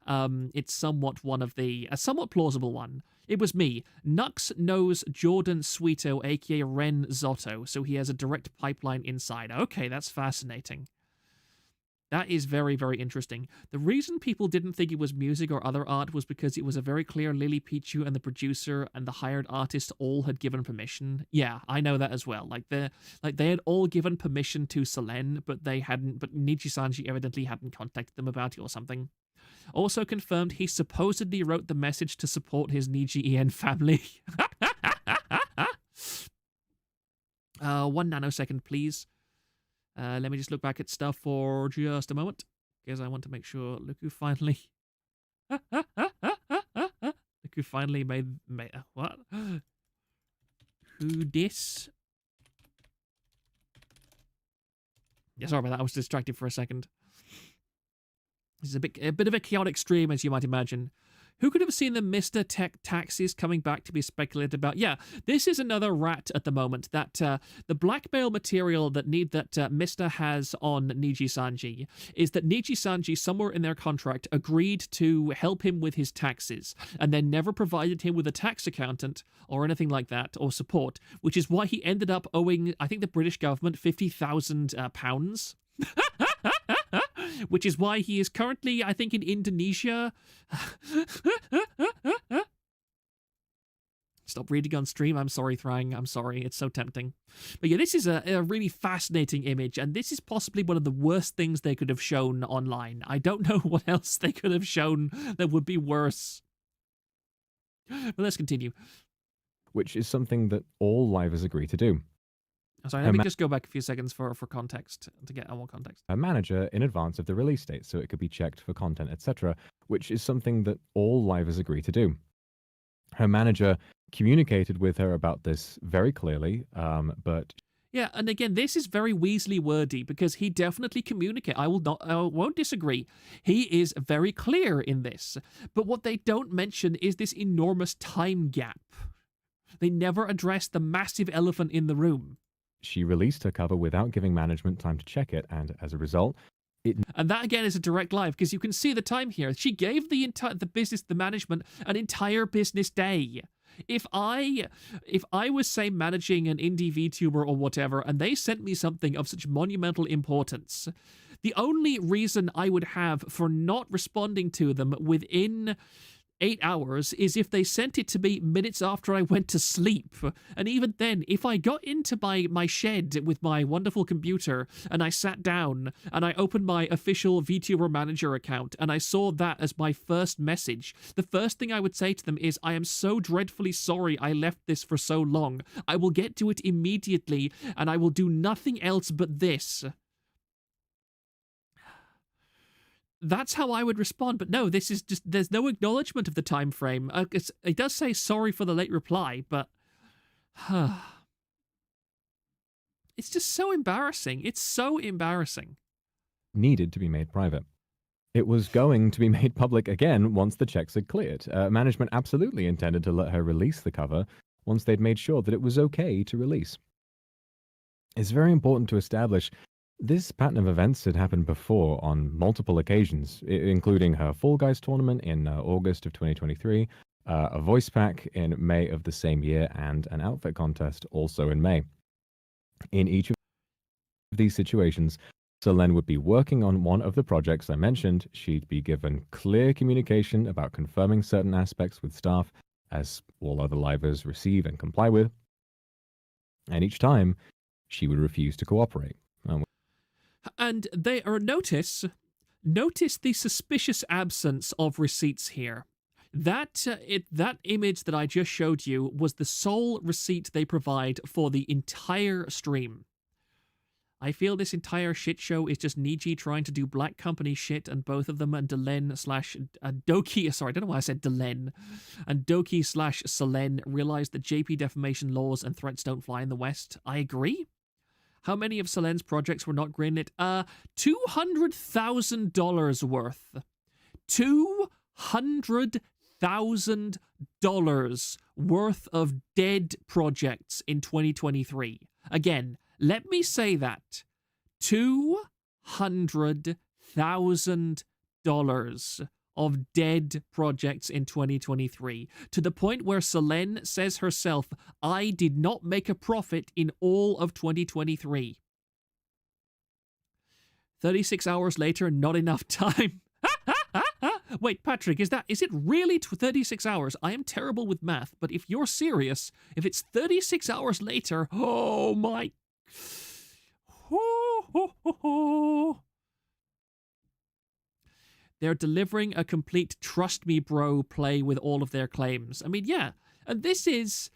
Speaker 1: it's somewhat a somewhat plausible one. It was me. Nux knows Jordan Sweeto, aka Ren Zotto, so he has a direct pipeline inside. Okay, that's fascinating. That is very, very interesting. The reason people didn't think it was music or other art was because it was a very clear Lily Pichu and the producer and the hired artist all had given permission. Yeah, I know that as well. They had all given permission to Selene, but Nijisanji evidently hadn't contacted them about it or something. Also confirmed he supposedly wrote the message to support his Niji-en family. 1 nanosecond, please. Let me just look back at stuff for just a moment, because I want to make sure. Look who finally... Look who finally made what? Who dis? Yeah, sorry about that. I was distracted for a second. This is a bit of a chaotic stream, as you might imagine. Who could have seen the Mr. Tech taxis coming back to be speculated about? Yeah, this is another rat at the moment. That the blackmail material that Mr. has on Nijisanji is that Nijisanji, somewhere in their contract, agreed to help him with his taxes, and then never provided him with a tax accountant or anything like that, or support, which is why he ended up owing, I think, the British government £50,000. Which is why he is currently, I think, in Indonesia. Stop reading on stream. I'm sorry, Thrang. I'm sorry. It's so tempting. But yeah, this is a really fascinating image, and this is possibly one of the worst things they could have shown online. I don't know what else they could have shown that would be worse. But let's continue.
Speaker 4: which is something that all livers agree to do.
Speaker 1: Sorry, let me just go back a few seconds for context, to get more context.
Speaker 4: A manager in advance of the release date so it could be checked for content, etc., which is something that all livers agree to do. Her manager communicated with her about this very clearly, but
Speaker 1: Yeah, and again, this is very Weasley wordy because he definitely communicates. I won't disagree. He is very clear in this. But what they don't mention is this enormous time gap. They never address the massive elephant in the room.
Speaker 4: she released her cover without giving management time to check it, and as a result,
Speaker 1: And that again is a direct live because you can see the time here. She gave the management an entire business day. If I was, say, managing an indie VTuber or whatever, and they sent me something of such monumental importance, the only reason I would have for not responding to them within 8 hours is if they sent it to me minutes after I went to sleep. And even then, if I got into my shed with my wonderful computer and I sat down and I opened my official VTuber manager account and I saw that as my first message, the first thing I would say to them is, I am so dreadfully sorry I left this for so long. I will get to it immediately and I will do nothing else but this. That's how I would respond, but no, this is just, there's no acknowledgement of the time frame. It does say sorry for the late reply, but it's just so embarrassing. It's so embarrassing.
Speaker 4: needed to be made private. It was going to be made public again once the checks had cleared. Management absolutely intended to let her release the cover once they'd made sure that it was okay to release. It's very important to establish this pattern of events had happened before on multiple occasions, including her Fall Guys tournament in August of 2023, a voice pack in May of the same year, and an outfit contest also in May. In each of these situations, Selene would be working on one of the projects I mentioned. She'd be given clear communication about confirming certain aspects with staff, as all other livers receive and comply with. And each time, she would refuse to cooperate.
Speaker 1: And they are notice the suspicious absence of receipts here. That image that I just showed you was the sole receipt they provide for the entire stream. I feel this entire shit show is just Niji trying to do Black Company shit, and both of them and Delen slash Doki, sorry, I don't know why I said Delen, and Doki slash Selene realize that JP defamation laws and threats don't fly in the West. I agree. How many of Selene's projects were not greenlit? $200,000 worth. $200,000 worth of dead projects in 2023. Again, let me say that. $200,000 of dead projects in 2023, to the point where Selene says herself, I did not make a profit in all of 2023. 36 hours later, not enough time. Wait, Patrick, is it really 36 hours? I am terrible with math, but if you're serious, if it's 36 hours later, oh my... They're delivering a complete trust me bro play with all of their claims. I mean, yeah. And this is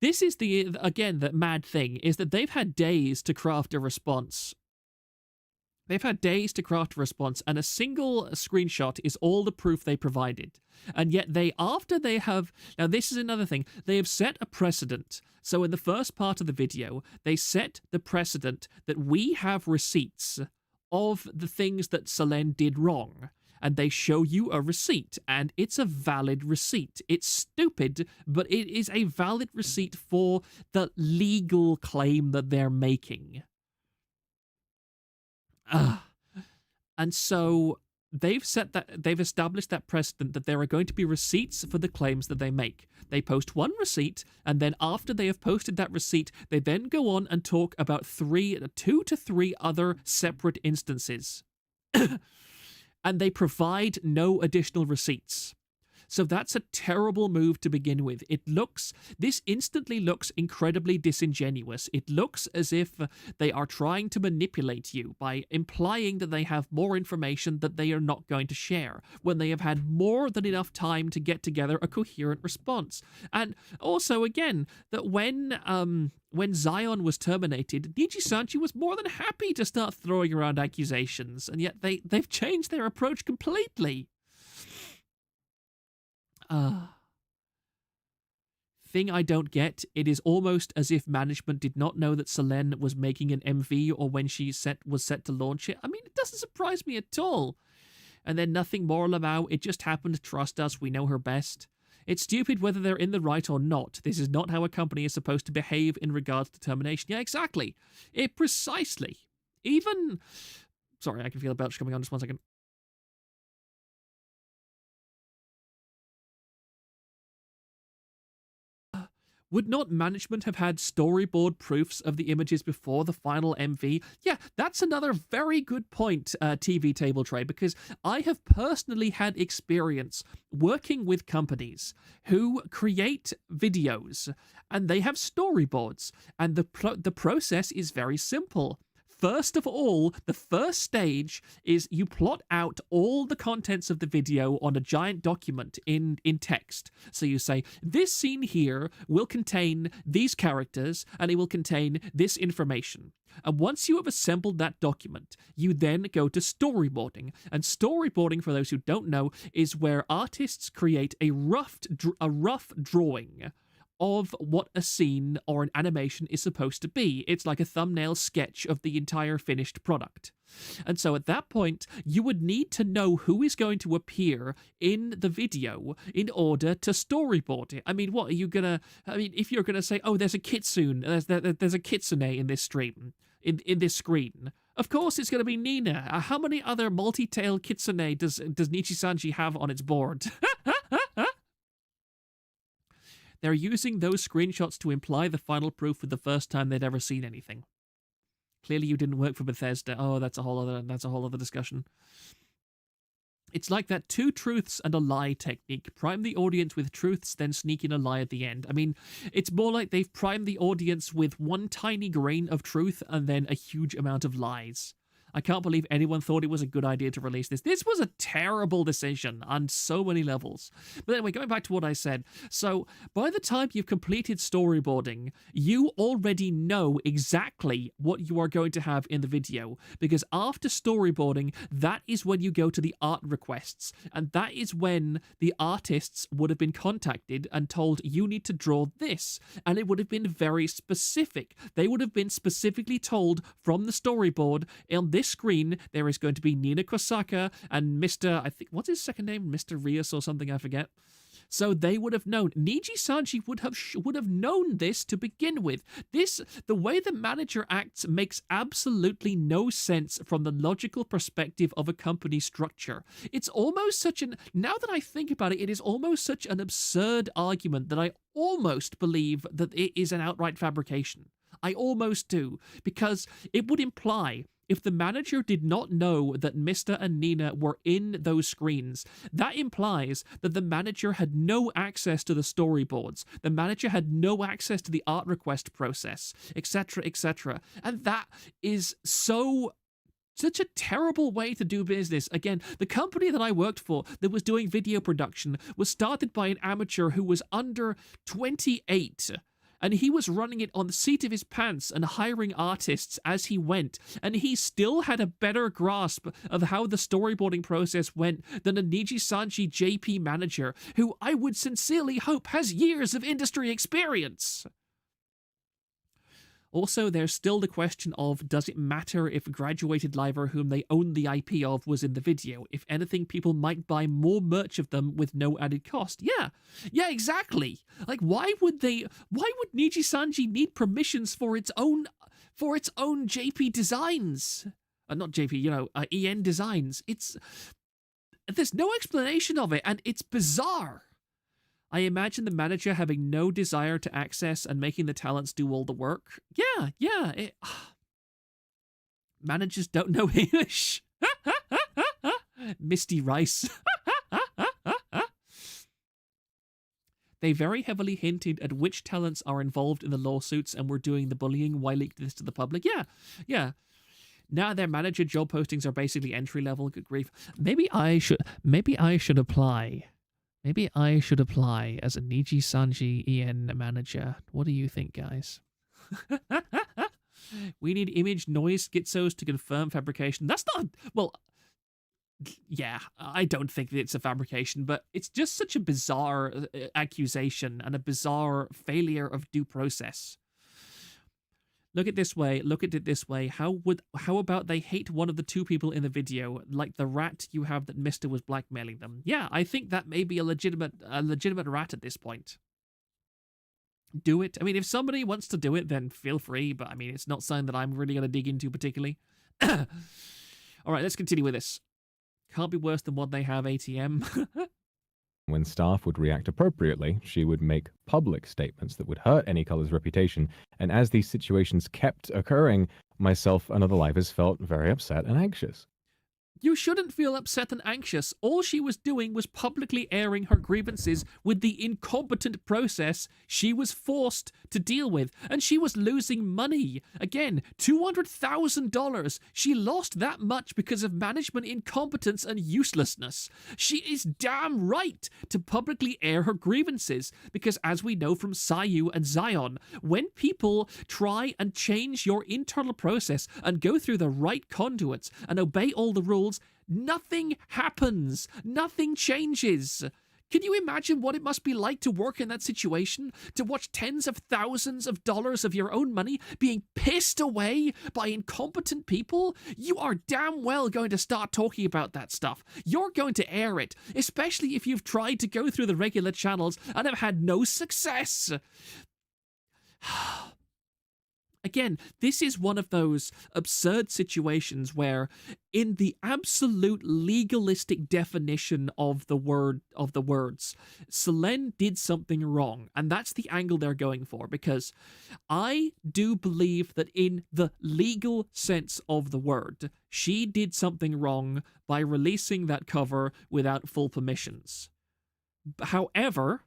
Speaker 1: the, again, the mad thing, is that they've had days to craft a response. They've had days to craft a response, and a single screenshot is all the proof they provided. And yet after they have, now this is another thing, they have set a precedent. So in the first part of the video, they set the precedent that we have receipts of the things that Selene did wrong. And they show you a receipt, and it's a valid receipt. It's stupid, but it is a valid receipt for the legal claim that they're making. And so they've established that precedent that there are going to be receipts for the claims that they make. They post one receipt, and then after they have posted that receipt, they then go on and talk about 2 to 3 other separate instances. And they provide no additional receipts. So that's a terrible move to begin with. This instantly looks incredibly disingenuous. It looks as if they are trying to manipulate you by implying that they have more information that they are not going to share, when they have had more than enough time to get together a coherent response. And also, again, that when Zion was terminated, Nijisanji was more than happy to start throwing around accusations, and yet they've changed their approach completely. Thing I don't get, it is almost as if management did not know that Selene was making an MV or when she was set to launch it. I mean, it doesn't surprise me at all. And then nothing more, Lamau, it just happened. Trust us, we know her best. It's stupid whether they're in the right or not. This is not how a company is supposed to behave in regards to termination. Yeah, exactly. Precisely. Even... Sorry, I can feel a belch coming on. Just 1 second. Would not management have had storyboard proofs of the images before the final MV? Yeah, that's another very good point, TV Table Tray, because I have personally had experience working with companies who create videos, and they have storyboards, and the process is very simple. First of all, the first stage is you plot out all the contents of the video on a giant document in text. So you say, this scene here will contain these characters, and it will contain this information. And once you have assembled that document, you then go to storyboarding. And storyboarding, for those who don't know, is where artists create a rough drawing of what a scene or an animation is supposed to be. It's like a thumbnail sketch of the entire finished product. And so at that point, you would need to know who is going to appear in the video in order to storyboard it. I mean, what are you gonna... I mean, if you're gonna say, oh, there's a kitsune, there's a kitsune in this stream, in this screen, of course it's gonna be Nina. How many other multi-tailed kitsune does Nijisanji have on its board? They're using those screenshots to imply the final proof for the first time they'd ever seen anything. Clearly you didn't work for Bethesda. Oh, that's a whole other discussion. It's like that 2 truths and a lie technique. Prime the audience with truths, then sneak in a lie at the end. I mean, it's more like they've primed the audience with 1 tiny grain of truth and then a huge amount of lies. I can't believe anyone thought it was a good idea to release this. This was a terrible decision on so many levels. But anyway, going back to what I said. So, by the time you've completed storyboarding, you already know exactly what you are going to have in the video. Because after storyboarding, that is when you go to the art requests. And that is when the artists would have been contacted and told, you need to draw this. And it would have been very specific. They would have been specifically told from the storyboard, on this screen, there is going to be Nina Kosaka and Mr. I think, what's his second name? Mr. Rios or something, I forget. So they would have known. Nijisanji would have known this to begin with. The way the manager acts makes absolutely no sense from the logical perspective of a company structure. It's almost now that I think about it, it is almost such an absurd argument that I almost believe that it is an outright fabrication. I almost do, because it would imply, if the manager did not know that Mr. and Nina were in those screens, that implies that the manager had no access to the storyboards, the manager had no access to the art request process, etc., etc. And that is such a terrible way to do business. Again, the company that I worked for that was doing video production was started by an amateur who was under 28. And he was running it on the seat of his pants and hiring artists as he went. And he still had a better grasp of how the storyboarding process went than a Nijisanji JP manager, who I would sincerely hope has years of industry experience. Also, there's still the question of, does it matter if Graduated Liver, whom they own the IP of, was in the video? If anything, people might buy more merch of them with no added cost. Yeah, exactly. Like, why would Nijisanji need permissions for its own JP designs? Not JP, EN designs. There's no explanation of it, and it's bizarre. I imagine the manager having no desire to access and making the talents do all the work. Yeah. Managers don't know English. Misty Rice. They very heavily hinted at which talents are involved in the lawsuits and were doing the bullying. Why leak this to the public? Yeah. Now their manager job postings are basically entry level. Good grief. Maybe I should apply. Maybe I should apply as a Nijisanji EN manager. What do you think, guys? We need image noise schizos to confirm fabrication. That's not... Well, yeah, I don't think that it's a fabrication, but it's just such a bizarre accusation and a bizarre failure of due process. Look at it this way. How about they hate one of the two people in the video, like the rat you have that Mister was blackmailing them? Yeah, I think that may be a legitimate rat at this point. Do it. I mean, if somebody wants to do it, then feel free, but I mean, it's not something that I'm really going to dig into particularly. All right, let's continue with this. Can't be worse than what they have, ATM.
Speaker 4: When staff would react appropriately, she would make public statements that would hurt Anycolor's reputation, and as these situations kept occurring, myself and other lifers felt very upset and anxious.
Speaker 1: You shouldn't feel upset and anxious. All she was doing was publicly airing her grievances with the incompetent process she was forced to deal with. And she was losing money. Again, $200,000. She lost that much because of management incompetence and uselessness. She is damn right to publicly air her grievances. Because as we know from Sayu and Zion, when people try and change your internal process and go through the right conduits and obey all the rules, nothing happens. Nothing changes. Can you imagine what it must be like to work in that situation? To watch tens of thousands of dollars of your own money being pissed away by incompetent people? You are damn well going to start talking about that stuff. You're going to air it, especially if you've tried to go through the regular channels and have had no success. Again, this is one of those absurd situations where, in the absolute legalistic definition of the words, Selene did something wrong, and that's the angle they're going for, because I do believe that in the legal sense of the word, she did something wrong by releasing that cover without full permissions. However,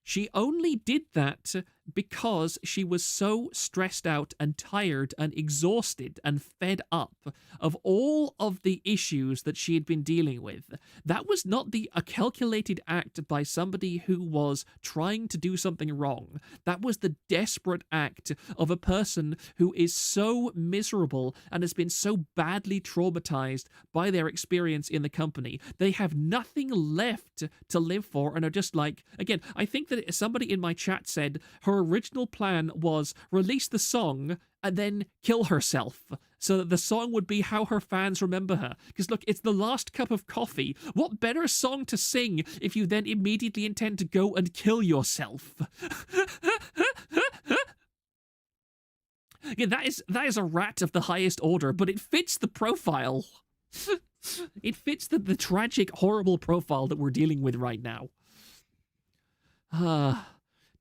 Speaker 1: she only did that because she was so stressed out and tired and exhausted and fed up of all of the issues that she had been dealing with. That was not a calculated act by somebody who was trying to do something wrong. That was the desperate act of a person who is so miserable and has been so badly traumatized by their experience in the company. They have nothing left to live for and are just like, again, I think that somebody in my chat said her original plan was release the song and then kill herself so that the song would be how her fans remember her. Because look, it's the last cup of coffee. What better song to sing if you then immediately intend to go and kill yourself? Yeah, that is a rat of the highest order, but it fits the profile. It fits the tragic, horrible profile that we're dealing with right now.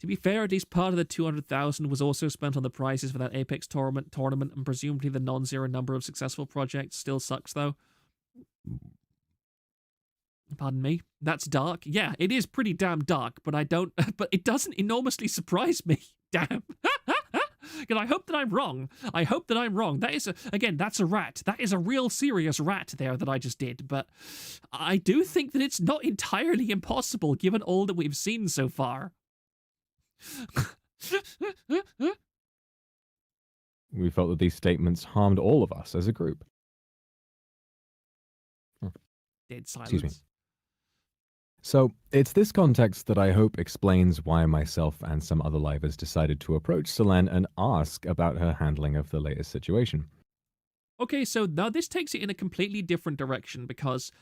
Speaker 1: To be fair, at least part of the 200,000 was also spent on the prizes for that Apex tournament, and presumably the non-zero number of successful projects. Still sucks, though. Pardon me? That's dark. Yeah, it is pretty damn dark, but but it doesn't enormously surprise me. Damn. And I hope that I'm wrong. I hope that I'm wrong. That is, again, that's a rat. That is a real serious rat there that I just did. But I do think that it's not entirely impossible given all that we've seen so far.
Speaker 4: We felt that these statements harmed all of us as a group.
Speaker 1: Dead silence.
Speaker 4: Excuse me. So, it's this context that I hope explains why myself and some other livers decided to approach Selene and ask about her handling of the latest situation.
Speaker 1: Okay, so now this takes it in a completely different direction, because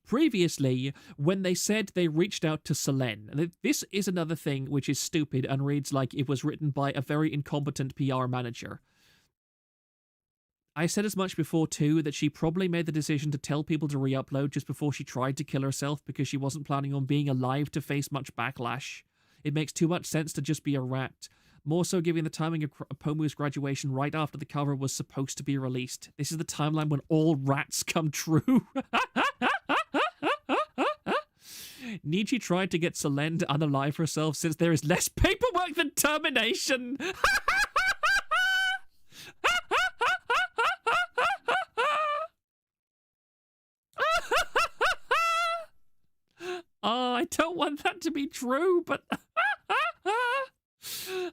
Speaker 1: previously, when they said they reached out to Selene, and this is another thing which is stupid and reads like it was written by a very incompetent PR manager. I said as much before too, that she probably made the decision to tell people to re-upload just before she tried to kill herself because she wasn't planning on being alive to face much backlash. It makes too much sense to just be a rat. More so given the timing of Pomu's graduation right after the cover was supposed to be released. This is the timeline when all rats come true. Niji tried to get Selene to unalive herself since there is less paperwork than termination. Oh, I don't want that to be true, but...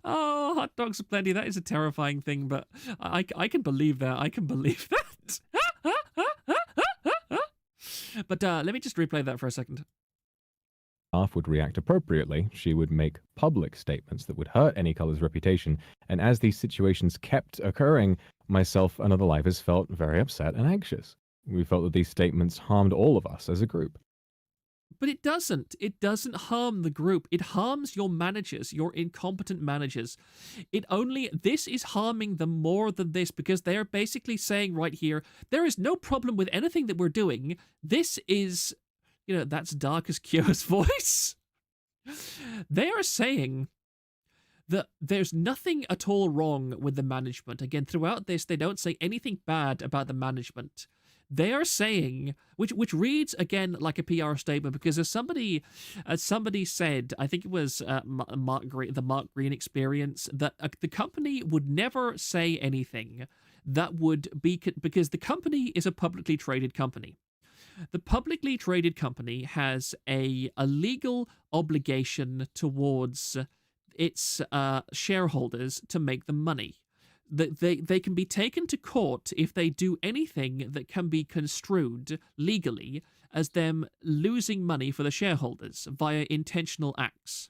Speaker 1: Oh, hot dogs aplenty. That is a terrifying thing, but I can believe that. I can believe that. But let me just replay that for a second.
Speaker 4: Staff would react appropriately. She would make public statements that would hurt Any Color's reputation. And as these situations kept occurring, myself and other lifers felt very upset and anxious. We felt that these statements harmed all of us as a group.
Speaker 1: But it doesn't. It doesn't harm the group. It harms your managers, your incompetent managers. This is harming them more than this because they're basically saying right here, there is no problem with anything that we're doing. This is, that's dark as Kyo's voice. They are saying that there's nothing at all wrong with the management. Again, throughout this, they don't say anything bad about the management. They are saying, which reads again like a PR statement, because as somebody said, I think it was the Mark Green experience, that the company would never say anything that would be, because the company is a publicly traded company. The publicly traded company has a legal obligation towards its shareholders to make them money. That they can be taken to court if they do anything that can be construed legally as them losing money for the shareholders via intentional acts.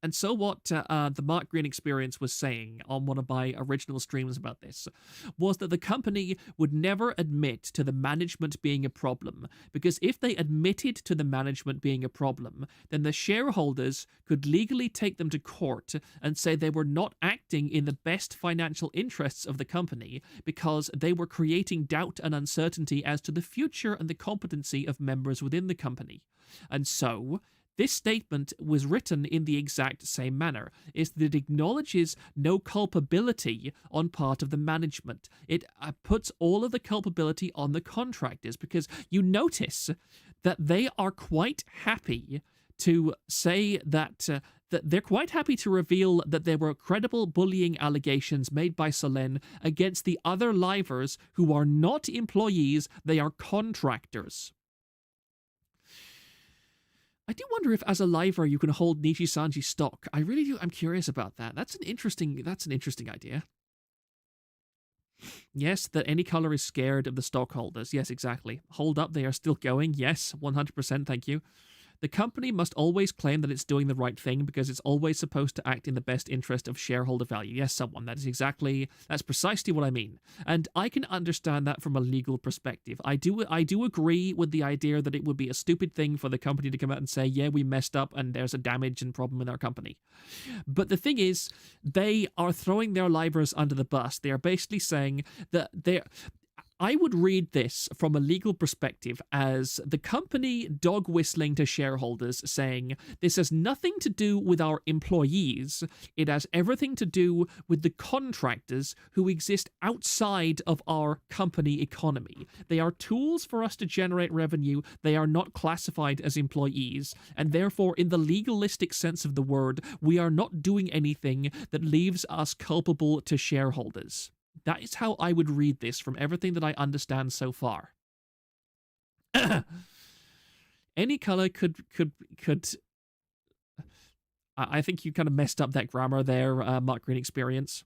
Speaker 1: And so what the Mark Green experience was saying on one of my original streams about this was that the company would never admit to the management being a problem, because if they admitted to the management being a problem, then the shareholders could legally take them to court and say they were not acting in the best financial interests of the company because they were creating doubt and uncertainty as to the future and the competency of members within the company. And so this statement was written in the exact same manner, is that it acknowledges no culpability on part of the management. It puts all of the culpability on the contractors, because you notice that they are quite happy to say that they're quite happy to reveal that there were credible bullying allegations made by Selene against the other livers who are not employees, they are contractors. I do wonder if, as a liver, you can hold Nijisanji stock. I really do. I'm curious about that. That's an interesting idea. Yes, that Any Color is scared of the stockholders. Yes, exactly. Hold up, they are still going. Yes, 100%. Thank you. The company must always claim that it's doing the right thing because it's always supposed to act in the best interest of shareholder value. Yes, someone. That's precisely what I mean. And I can understand that from a legal perspective. I do agree with the idea that it would be a stupid thing for the company to come out and say, yeah, we messed up and there's a damage and problem in our company. But the thing is, they are throwing their livers under the bus. They are basically saying that I would read this from a legal perspective as the company dog whistling to shareholders saying, this has nothing to do with our employees. It has everything to do with the contractors who exist outside of our company economy. They are tools for us to generate revenue. They are not classified as employees. And therefore, in the legalistic sense of the word, we are not doing anything that leaves us culpable to shareholders. That is how I would read this from everything that I understand so far. Any Color could I think you kind of messed up that grammar there, Mark Green experience.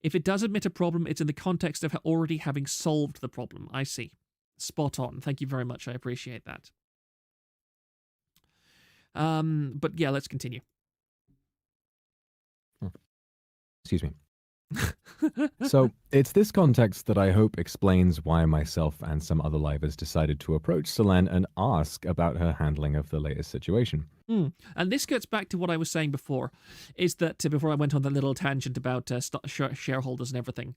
Speaker 1: If it does admit a problem, it's in the context of already having solved the problem. I see. Spot on. Thank you very much. I appreciate that. But yeah, let's continue.
Speaker 4: Excuse me. So it's this context that I hope explains why myself and some other livers decided to approach Selene and ask about her handling of the latest situation.
Speaker 1: And this gets back to what I was saying before, is that before I went on the little tangent about shareholders and everything,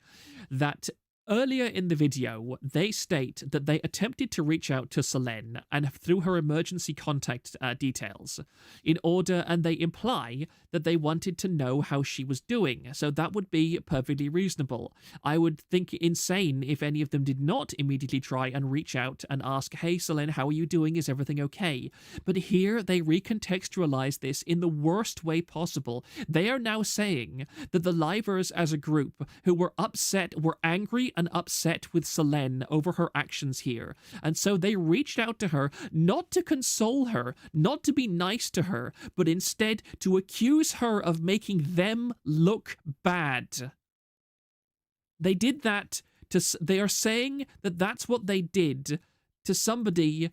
Speaker 1: that earlier in the video, they state that they attempted to reach out to Selene and through her emergency contact details and they imply that they wanted to know how she was doing. So that would be perfectly reasonable. I would think insane if any of them did not immediately try and reach out and ask, hey, Selene, how are you doing? Is everything okay? But here they recontextualize this in the worst way possible. They are now saying that the Livers as a group who were angry and upset with Selene over her actions here. And so they reached out to her not to console her, not to be nice to her, but instead to accuse her of making them look bad. They did that they are saying that that's what they did to somebody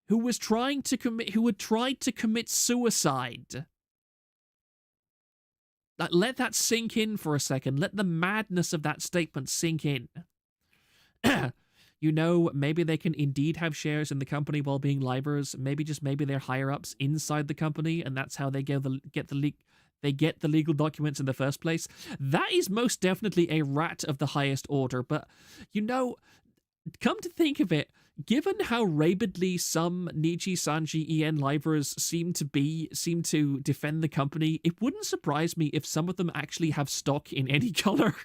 Speaker 1: who had tried to commit suicide. Let that sink in for a second. Let the madness of that statement sink in. Maybe they can indeed have shares in the company while being livers. Maybe they're higher ups inside the company, and that's how they get the legal documents in the first place. That is most definitely a rat of the highest order. But come to think of it, given how rabidly some Nijisanji EN livers seem to defend the company, it wouldn't surprise me if some of them actually have stock in any color.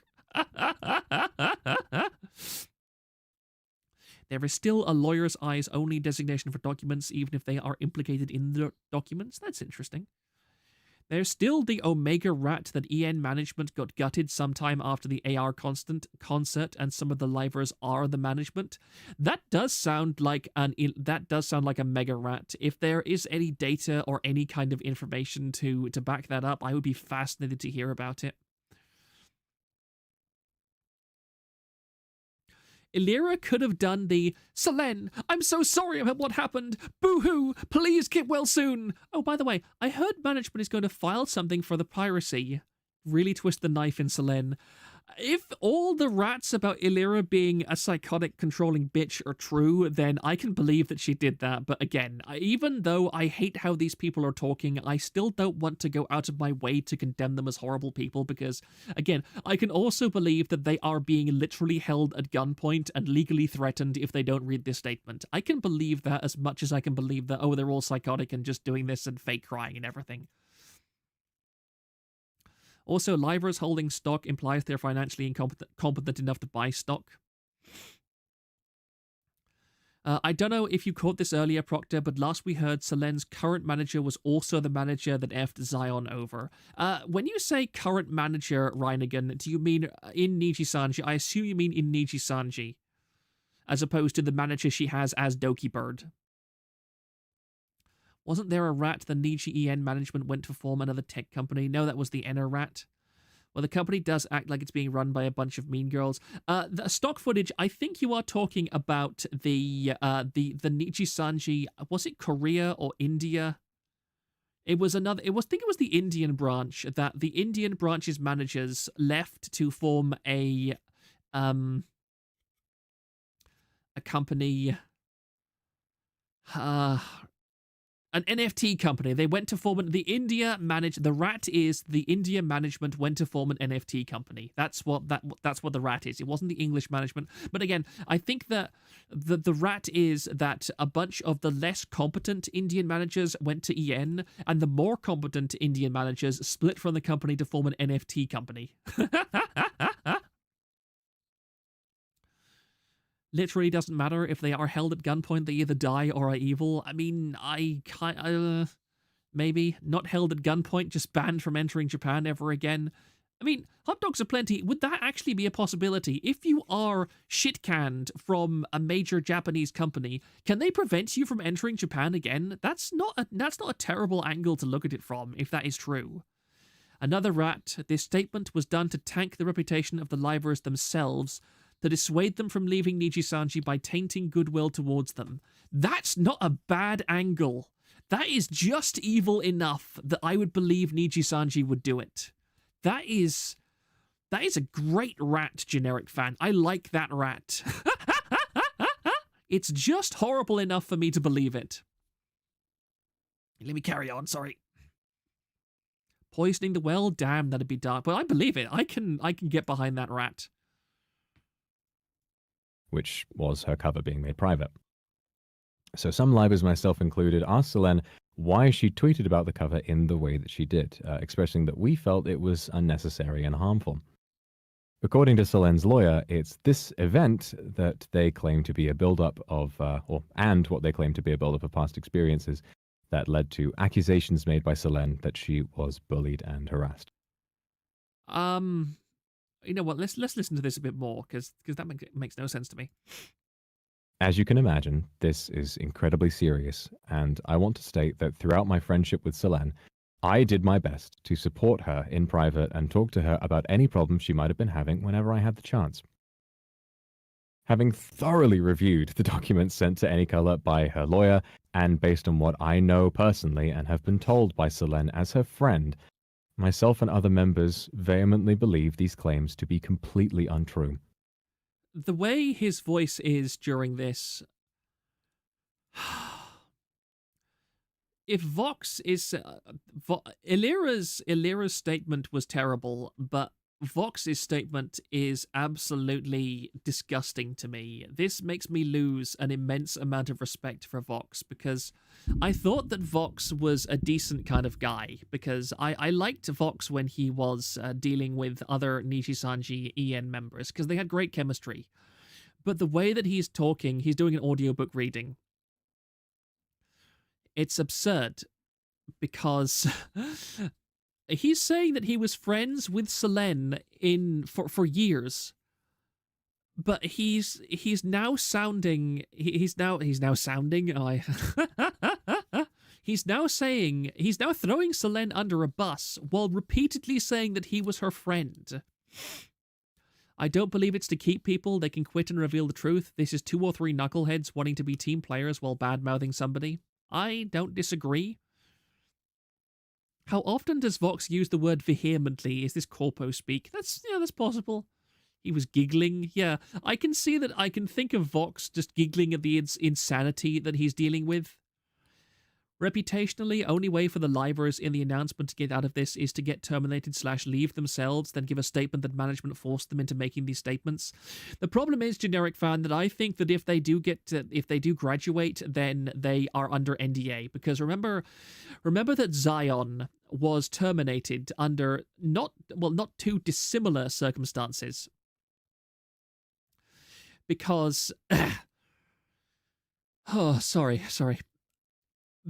Speaker 1: There is still a lawyer's eyes only designation for documents, even if they are implicated in the documents. That's interesting. There's still the Omega Rat that EN management got gutted sometime after the AR concert, and some of the livers are the management. That does sound like a Mega Rat. If there is any data or any kind of information to back that up, I would be fascinated to hear about it. Illyra could have done the, Selene, I'm so sorry about what happened. Boo-hoo, please get well soon. Oh, by the way, I heard management is going to file something for the piracy. Really twist the knife in Selene. If all the rats about Illyra being a psychotic controlling bitch are true, then I can believe that she did that. But again, even though I hate how these people are talking, I still don't want to go out of my way to condemn them as horrible people because, again, I can also believe that they are being literally held at gunpoint and legally threatened if they don't read this statement. I can believe that as much as I can believe that, oh, they're all psychotic and just doing this and fake crying and everything. Also, livers holding stock implies they're financially competent enough to buy stock. I don't know if you caught this earlier, Proctor, but last we heard Selene's current manager was also the manager that effed Zion over. When you say current manager, Reinigan, do you mean in Nijisanji? I assume you mean in Nijisanji, as opposed to the manager she has as Doki Bird. Wasn't there a rat the Niji EN management went to form another tech company? No, that was the Enner rat. Well, the company does act like it's being run by a bunch of mean girls. The stock footage, I think you are talking about the Nijisanji, was it Korea or India? I think it was the Indian branch, that the Indian branch's managers left to form a company, an NFT company. They went to form the India management went to form an NFT company. That's what the rat is. It wasn't the English management. But again, I think that the rat is that a bunch of the less competent Indian managers went to EN, and the more competent Indian managers split from the company to form an NFT company. Literally doesn't matter if they are held at gunpoint, they either die or are evil. I mean, maybe not held at gunpoint, just banned from entering Japan ever again. I mean, hot dogs are plenty. Would that actually be a possibility? If you are shit-canned from a major Japanese company, can they prevent you from entering Japan again? That's not a terrible angle to look at it from, if that is true. Another rat, this statement was done to tank the reputation of the livers themselves, to dissuade them from leaving Nijisanji by tainting goodwill towards them. That's not a bad angle. That is just evil enough that I would believe Nijisanji would do it. That is That is a great rat, generic fan. I like that rat. It's just horrible enough for me to believe it. Let me carry on, sorry. Poisoning the well? Damn, that'd be dark. But I believe it. I can get behind that rat.
Speaker 4: Which was her cover being made private. So some libers, myself included, asked Selene why she tweeted about the cover in the way that she did, expressing that we felt it was unnecessary and harmful. According to Selene's lawyer, it's this event that they claim to be a build-up of, and what they claim to be a build-up of past experiences that led to accusations made by Selene that she was bullied and harassed.
Speaker 1: You know what? Let's listen to this a bit more because that makes no sense to me.
Speaker 4: As you can imagine, this is incredibly serious, and I want to state that throughout my friendship with Selene, I did my best to support her in private and talk to her about any problems she might have been having whenever I had the chance. Having thoroughly reviewed the documents sent to Anycolor by her lawyer, and based on what I know personally and have been told by Selene as her friend, myself and other members vehemently believe these claims to be completely untrue.
Speaker 1: The way his voice is during this... If Vox is... Illyra's statement was terrible, but Vox's statement is absolutely disgusting to me. This makes me lose an immense amount of respect for Vox, because I thought that Vox was a decent kind of guy, because I liked Vox when he was dealing with other Nijisanji EN members, because they had great chemistry. But the way that he's talking, he's doing an audiobook reading. It's absurd, because he's saying that he was friends with Selene for years, but he's now saying he's now throwing Selene under a bus while repeatedly saying that he was her friend. I don't believe it's to keep people. They can quit and reveal the truth. This is 2 or 3 knuckleheads wanting to be team players while bad-mouthing somebody. I don't disagree. How often does Vox use the word vehemently? Is this corpo speak? That's possible. He was giggling. Yeah, I can see that. I can think of Vox just giggling at the insanity that he's dealing with. Reputationally, only way for the livers in the announcement to get out of this is to get terminated / leave themselves, then give a statement that management forced them into making these statements. The problem is, generic fan, that I think that if they do graduate, then they are under NDA, because remember that Zion was terminated under not too dissimilar circumstances. Because sorry.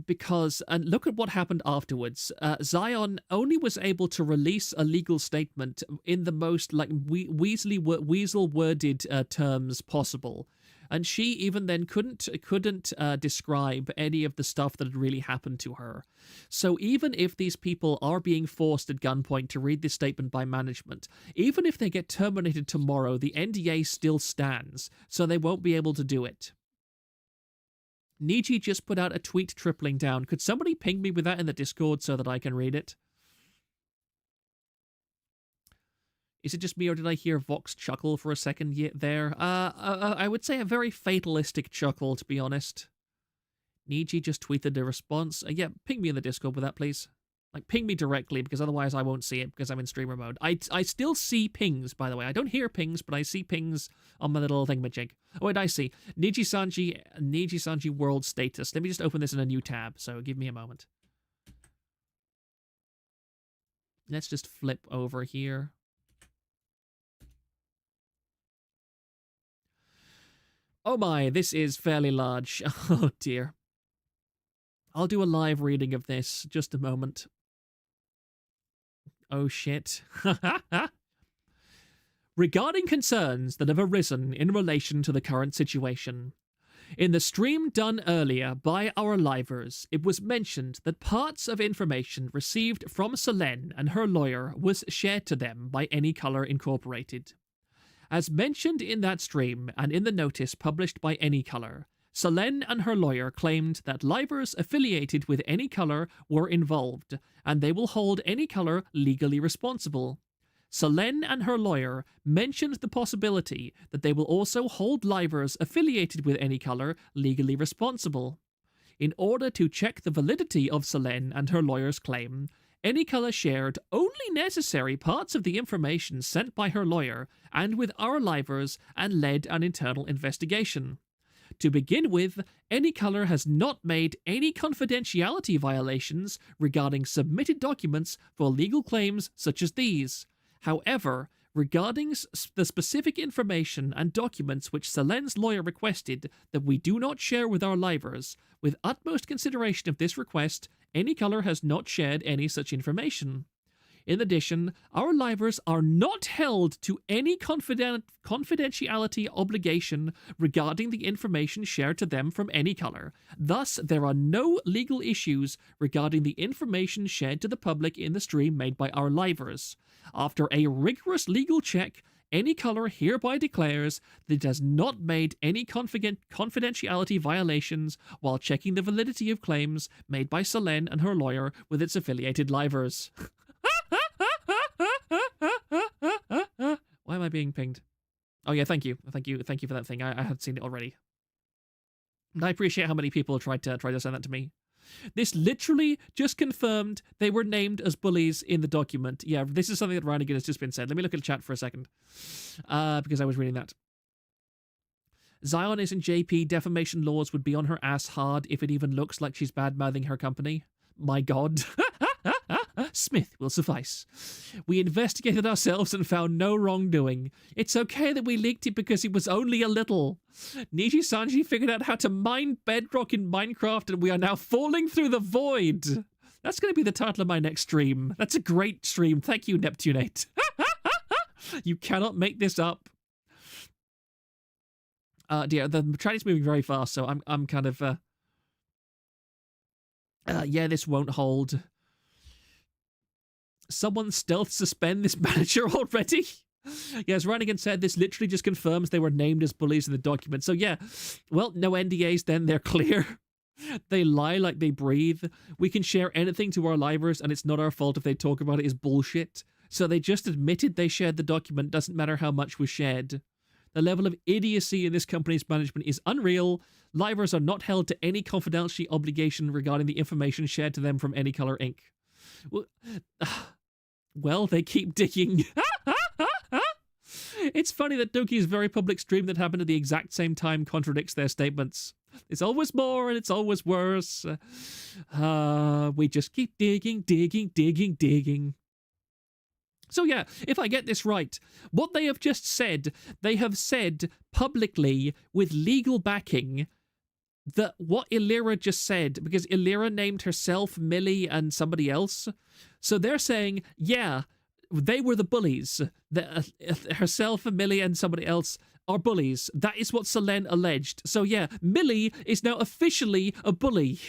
Speaker 1: Because, and look at what happened afterwards. Zion only was able to release a legal statement in the most weasel-worded terms possible, and she even then couldn't describe any of the stuff that had really happened to her. So even if these people are being forced at gunpoint to read this statement by management, even if they get terminated tomorrow, the NDA still stands, so they won't be able to do it. Niji just put out a tweet tripling down. Could somebody ping me with that in the Discord so that I can read it? Is it just me, or did I hear Vox chuckle for a second there? I would say a very fatalistic chuckle, to be honest. Niji just tweeted a response. Yeah, ping me in the Discord with that, please. Like, ping me directly, because otherwise I won't see it, because I'm in streamer mode. I still see pings, by the way. I don't hear pings, but I see pings on my little thingamajig. Oh, wait, I see. Nijisanji world status. Let me just open this in a new tab, so give me a moment. Let's just flip over here. Oh my, this is fairly large. Oh dear. I'll do a live reading of this. Just a moment. Oh shit. Regarding concerns that have arisen in relation to the current situation, in the stream done earlier by our livers, it was mentioned that parts of information received from Selene and her lawyer was shared to them by Anycolor Incorporated. As mentioned in that stream and in the notice published by Anycolor, Selene and her lawyer claimed that livers affiliated with Anycolor were involved, and they will hold Anycolor legally responsible. Selene and her lawyer mentioned the possibility that they will also hold livers affiliated with Any Color legally responsible. In order to check the validity of Selene and her lawyer's claim, Any Color shared only necessary parts of the information sent by her lawyer and with our livers and led an internal investigation. To begin with, Any Color has not made any confidentiality violations regarding submitted documents for legal claims such as these. However, regarding the specific information and documents which Selene's lawyer requested that we do not share with our livers, with utmost consideration of this request, Any Color has not shared any such information. In addition, our livers are not held to any confidentiality obligation regarding the information shared to them from Any Color. Thus, there are no legal issues regarding the information shared to the public in the stream made by our livers. After a rigorous legal check, Any Color hereby declares that it has not made any confidentiality violations while checking the validity of claims made by Selene and her lawyer with its affiliated livers. Why am I being pinged? Oh yeah, thank you for that thing. I had seen it already. And I appreciate how many people tried to send that to me. This literally just confirmed they were named as bullies in the document. Yeah, this is something that Reinigen has just been said. Let me look at the chat for a second, because I was reading that. Zion isn't JP. Defamation laws would be on her ass hard if it even looks like she's bad-mouthing her company. My God. Smith will suffice. We investigated ourselves and found no wrongdoing. It's okay that we leaked it because it was only a little. Nijisanji figured out how to mine bedrock in Minecraft and we are now falling through the void. That's going to be the title of my next stream. That's a great stream. Thank you, Neptunate. You cannot make this up. Dear, the train is moving very fast, so I'm kind of... yeah, this won't hold. Someone stealth suspend this manager already? Yes, Reinigen said this literally just confirms they were named as bullies in the document. So yeah, well, no NDAs then, they're clear. They lie like they breathe. We can share anything to our livers and it's not our fault if they talk about it is bullshit. So they just admitted they shared the document, doesn't matter how much was shared. The level of idiocy in this company's management is unreal. Livers are not held to any confidentiality obligation regarding the information shared to them from Any Color Inc. Well, they keep digging. It's funny that Doki's very public stream that happened at the exact same time contradicts their statements. It's always more and it's always worse. We just keep digging. So yeah, if I get this right, what they have just said, they have said publicly with legal backing that what Illyra just said, because Illyra named herself, Millie, and somebody else. So they're saying, yeah, they were the bullies. Herself, Millie, and somebody else are bullies. That is what Selene alleged. So yeah, Millie is now officially a bully.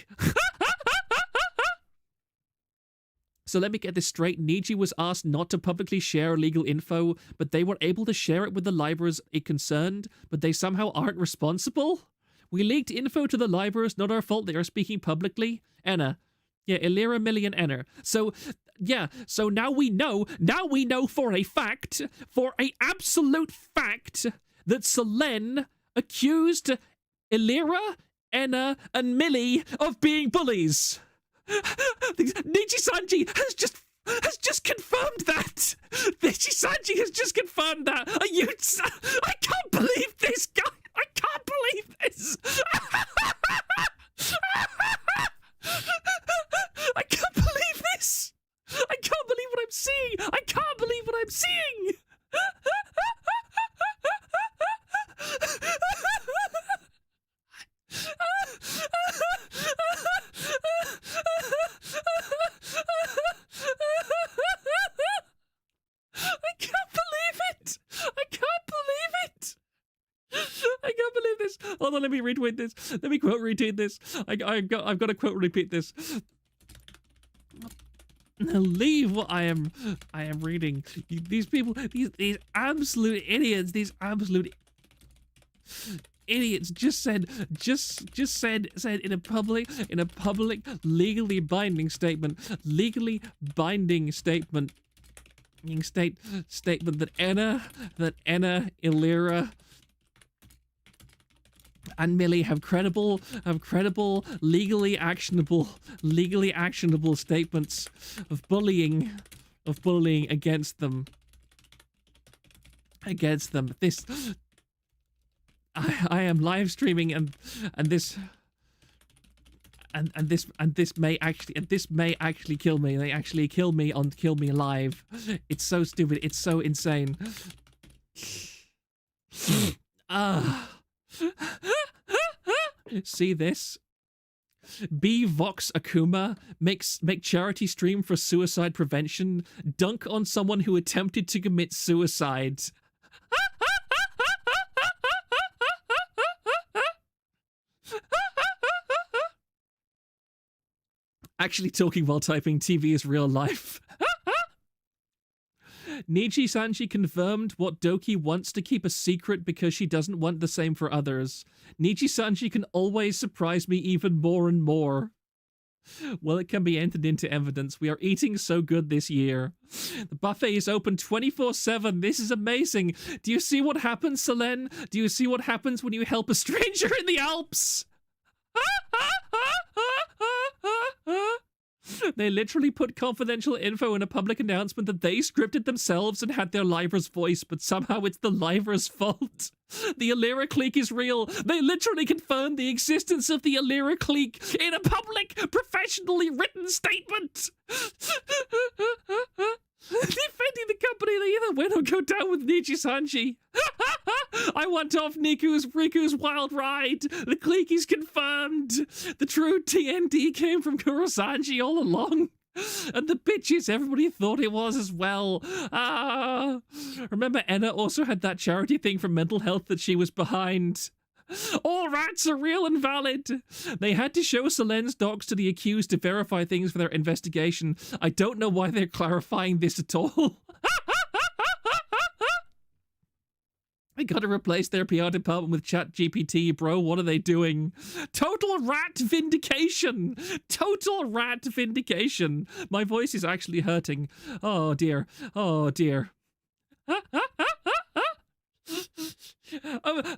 Speaker 1: So let me get this straight. Niji was asked not to publicly share legal info, but they were able to share it with the livers it concerned, but they somehow aren't responsible? We leaked info to the livers, not our fault they are speaking publicly. Enna. Yeah, Illyra, Millie, and Enna. So, yeah, so now we know for a absolute fact, that Selene accused Illyra, Enna, and Millie of being bullies. Nijisanji has just confirmed that. Nijisanji has just confirmed that. I can't believe this guy. I can't believe this. I can't believe this. I can't believe what I'm seeing. I can't believe what I'm seeing. I can't believe it. I can't believe it. I can't believe this. Hold on, let me retweet this. Let me quote retweet this. I've got to quote repeat this. Leave what I am reading. These people, these absolute idiots, these absolute idiots just said in a public legally binding statement statement that Enna, Illyra, and Millie have credible, legally actionable statements of bullying against them. This, I am live streaming and this may actually kill me. They actually kill me live. It's so stupid. It's so insane. See this? B Vox Akuma make charity stream for suicide prevention. Dunk on someone who attempted to commit suicide. Actually talking while typing, TV is real life. Nijisanji confirmed what Doki wants to keep a secret because she doesn't want the same for others. Nijisanji can always surprise me even more and more. Well, it can be entered into evidence. We are eating so good this year. The buffet is open 24/7. This is amazing. Do you see what happens, Selene? Do you see what happens when you help a stranger in the Alps? They literally put confidential info in a public announcement that they scripted themselves and had their liver's voice, but somehow it's the liver's fault. The Illyra clique is real. They literally confirmed the existence of the Illyra clique in a public, professionally written statement. Defending the company, they either win or go down with Nijisanji. I want off Riku's wild ride. The clique is confirmed. The true TND came from Kurosanji all along. And the bitches, everybody thought it was as well. Remember Enna also had that charity thing for mental health that she was behind. All rats are real and valid. They had to show Selene's docs to the accused to verify things for their investigation. I don't know why they're clarifying this at all. They gotta replace their PR department with ChatGPT, bro. What are they doing? Total rat vindication. Total rat vindication. My voice is actually hurting. Oh dear. Oh dear.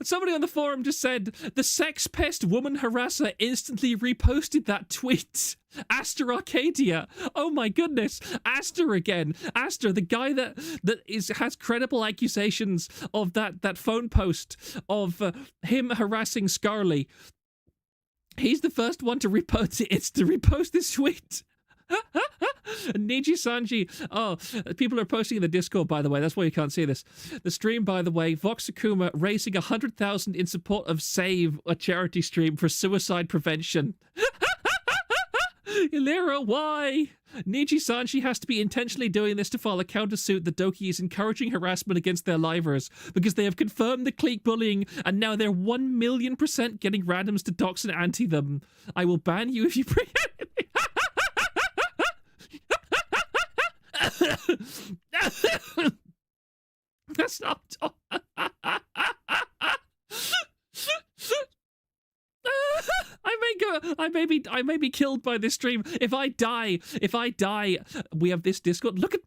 Speaker 1: Somebody on the forum just said the sex pest woman harasser instantly reposted that tweet. Aster Arcadia. Oh my goodness. Aster again. Aster, the guy that has credible accusations of that phone post of him harassing Scarly. He's the first one to repost this tweet. Nijisanji. Oh, people are posting in the Discord, by the way. That's why you can't see this. The stream, by the way, Vox Akuma raising 100,000 in support of Save, a charity stream for suicide prevention. Illyra, why? Nijisanji has to be intentionally doing this to file a countersuit that Doki is encouraging harassment against their livers because they have confirmed the clique bullying and now they're 1,000,000% getting randoms to dox and anti them. I will ban you if you bring anything. That's not. I may be killed by this stream. If I die, we have this Discord. Look at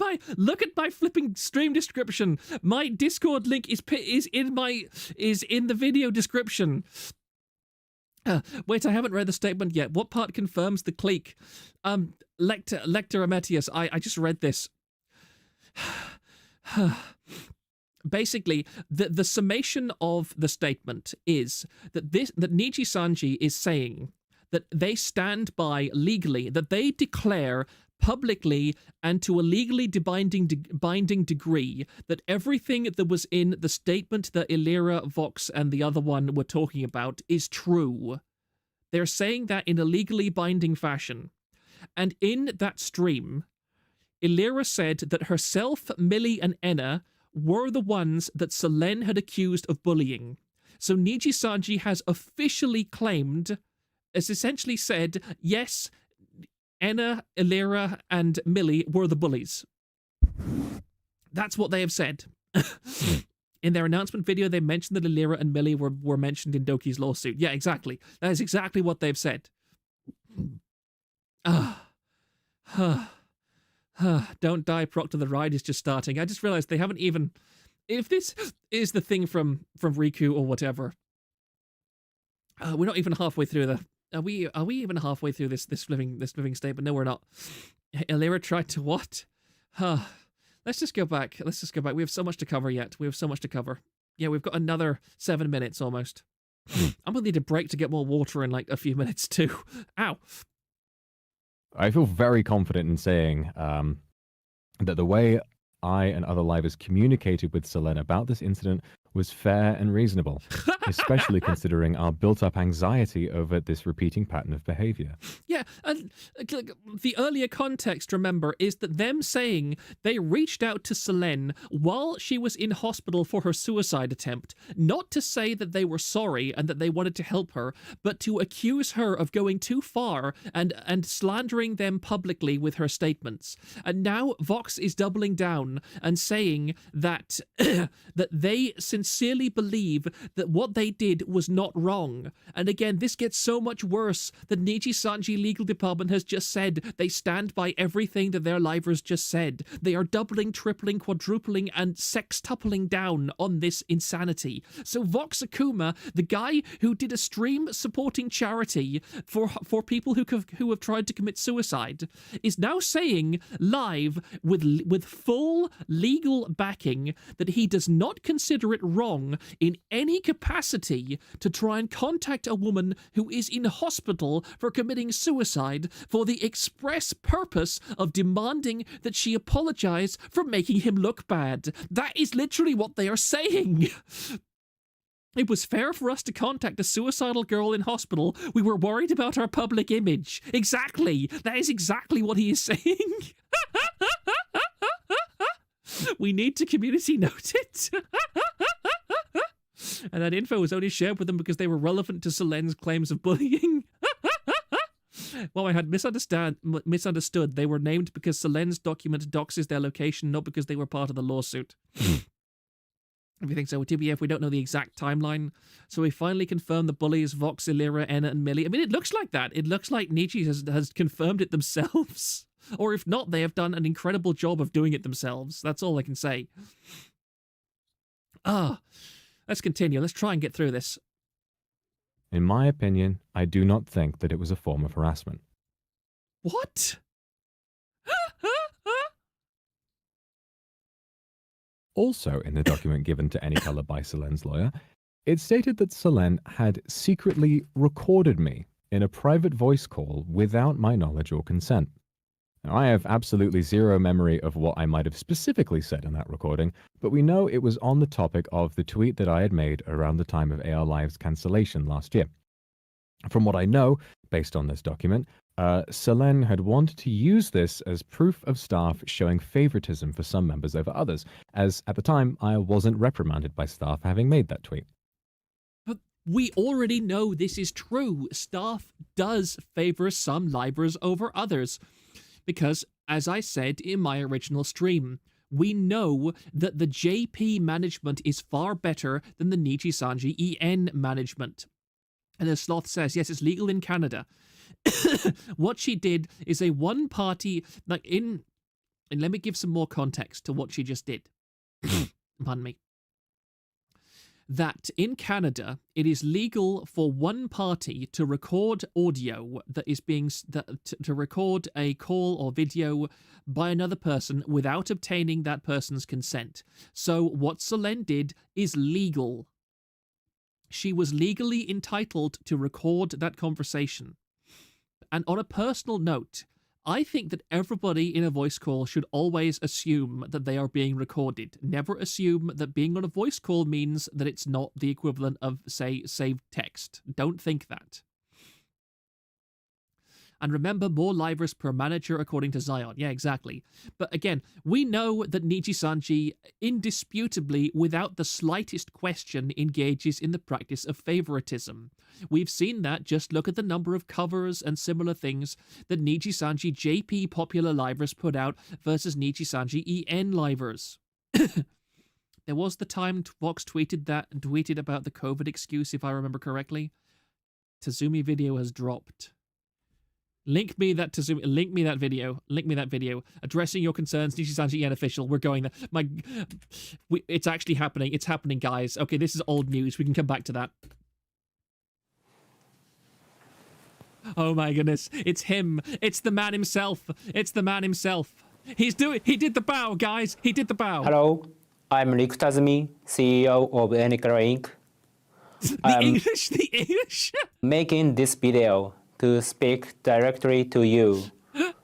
Speaker 1: my flipping stream description. My Discord link is in the video description. Wait, I haven't read the statement yet. What part confirms the clique? Lector Ametius, I just read this. Basically, the summation of the statement is that Nijisanji is saying that they stand by legally, that they declare publicly and to a legally binding degree that everything that was in the statement that Illyra, Vox, and the other one were talking about is true. They're saying that in a legally binding fashion. And in that stream, Illyra said that herself, Millie, and Enna were the ones that Selene had accused of bullying. So Nijisanji has officially claimed, has essentially said, yes, Enna, Illyra, and Millie were the bullies. That's what they have said. In their announcement video, they mentioned that Illyra and Millie were mentioned in Doki's lawsuit. Yeah, exactly. That is exactly what they've said. Don't die, Proctor, the ride is just starting. I just realized they haven't even... If this is the thing from Riku or whatever, we're not even halfway through the... Are we even halfway through this living statement? No, we're not. Illyra tried to what? Let's just go back. We have so much to cover yet. Yeah, we've got another 7 minutes almost. I'm gonna need a break to get more water in like a few minutes too. Ow.
Speaker 4: I feel very confident in saying that the way I and other livers communicated with Selene about this incident was fair and reasonable, especially considering our built-up anxiety over this repeating pattern of behavior.
Speaker 1: Yeah, and the earlier context, remember, is that them saying they reached out to Selene while she was in hospital for her suicide attempt, not to say that they were sorry and that they wanted to help her, but to accuse her of going too far and slandering them publicly with her statements. And now Vox is doubling down and saying that that they sincerely believe that what they did was not wrong. And again, this gets so much worse. The Nijisanji legal department has just said they stand by everything that their livers just said. They are doubling, tripling, quadrupling, and sextupling down on this insanity. So Vox Akuma, the guy who did a stream supporting charity for people who have tried to commit suicide, is now saying live with full legal backing that he does not consider it wrong in any capacity to try and contact a woman who is in hospital for committing suicide for the express purpose of demanding that she apologize for making him look bad. That is literally what they are saying. It was fair for us to contact a suicidal girl in hospital. We were worried about our public image. Exactly. That is exactly what he is saying. We need to community note it. And that info was only shared with them because they were relevant to Selene's claims of bullying. Well, I had misunderstood. They were named because Selene's document doxes their location, not because they were part of the lawsuit. If you think so, TBF, we don't know the exact timeline. So we finally confirmed the bullies, Vox, Illyra, Enna, and Millie. I mean, it looks like that. It looks like Nietzsche has confirmed it themselves. Or if not, they have done an incredible job of doing it themselves. That's all I can say. Let's continue. Let's try and get through this.
Speaker 4: In my opinion, I do not think that it was a form of harassment.
Speaker 1: What?
Speaker 4: Also, in the document given to Any Color by Selene's lawyer, it stated that Selene had secretly recorded me in a private voice call without my knowledge or consent. Now, I have absolutely zero memory of what I might have specifically said in that recording, but we know it was on the topic of the tweet that I had made around the time of AR Live's cancellation last year. From what I know, based on this document, Selene had wanted to use this as proof of staff showing favoritism for some members over others, as at the time I wasn't reprimanded by staff having made that tweet.
Speaker 1: But we already know this is true. Staff does favor some livers over others. Because, as I said in my original stream, we know that the JP management is far better than the Nijisanji EN management. And as Sloth says, yes, it's legal in Canada. What she did is a one-party, and let me give some more context to what she just did. Pardon me. That in Canada, it is legal for one party to record audio that is to record a call or video by another person without obtaining that person's consent. So what Selene did is legal. She was legally entitled to record that conversation. And on a personal note, I think that everybody in a voice call should always assume that they are being recorded. Never assume that being on a voice call means that it's not the equivalent of, say, saved text. Don't think that. And remember, more livers per manager according to Zion. Yeah, exactly. But again, we know that Nijisanji indisputably, without the slightest question, engages in the practice of favoritism. We've seen that. Just look at the number of covers and similar things that Nijisanji JP popular livers put out versus Nijisanji EN livers. There was the time Vox tweeted about the COVID excuse, if I remember correctly. Tazumi video has dropped. Link me that to Zoom. Link me that video. Link me that video. Addressing your concerns, Nijisanji and official. We're going there. It's actually happening. It's happening, guys. Okay, this is old news. We can come back to that. Oh my goodness. It's him. It's the man himself. It's the man himself. He did the bow, guys. He did the bow.
Speaker 5: Hello, I'm Rick Tazumi, CEO of Anycolor Inc.
Speaker 1: The English.
Speaker 5: Making this video to speak directly to you,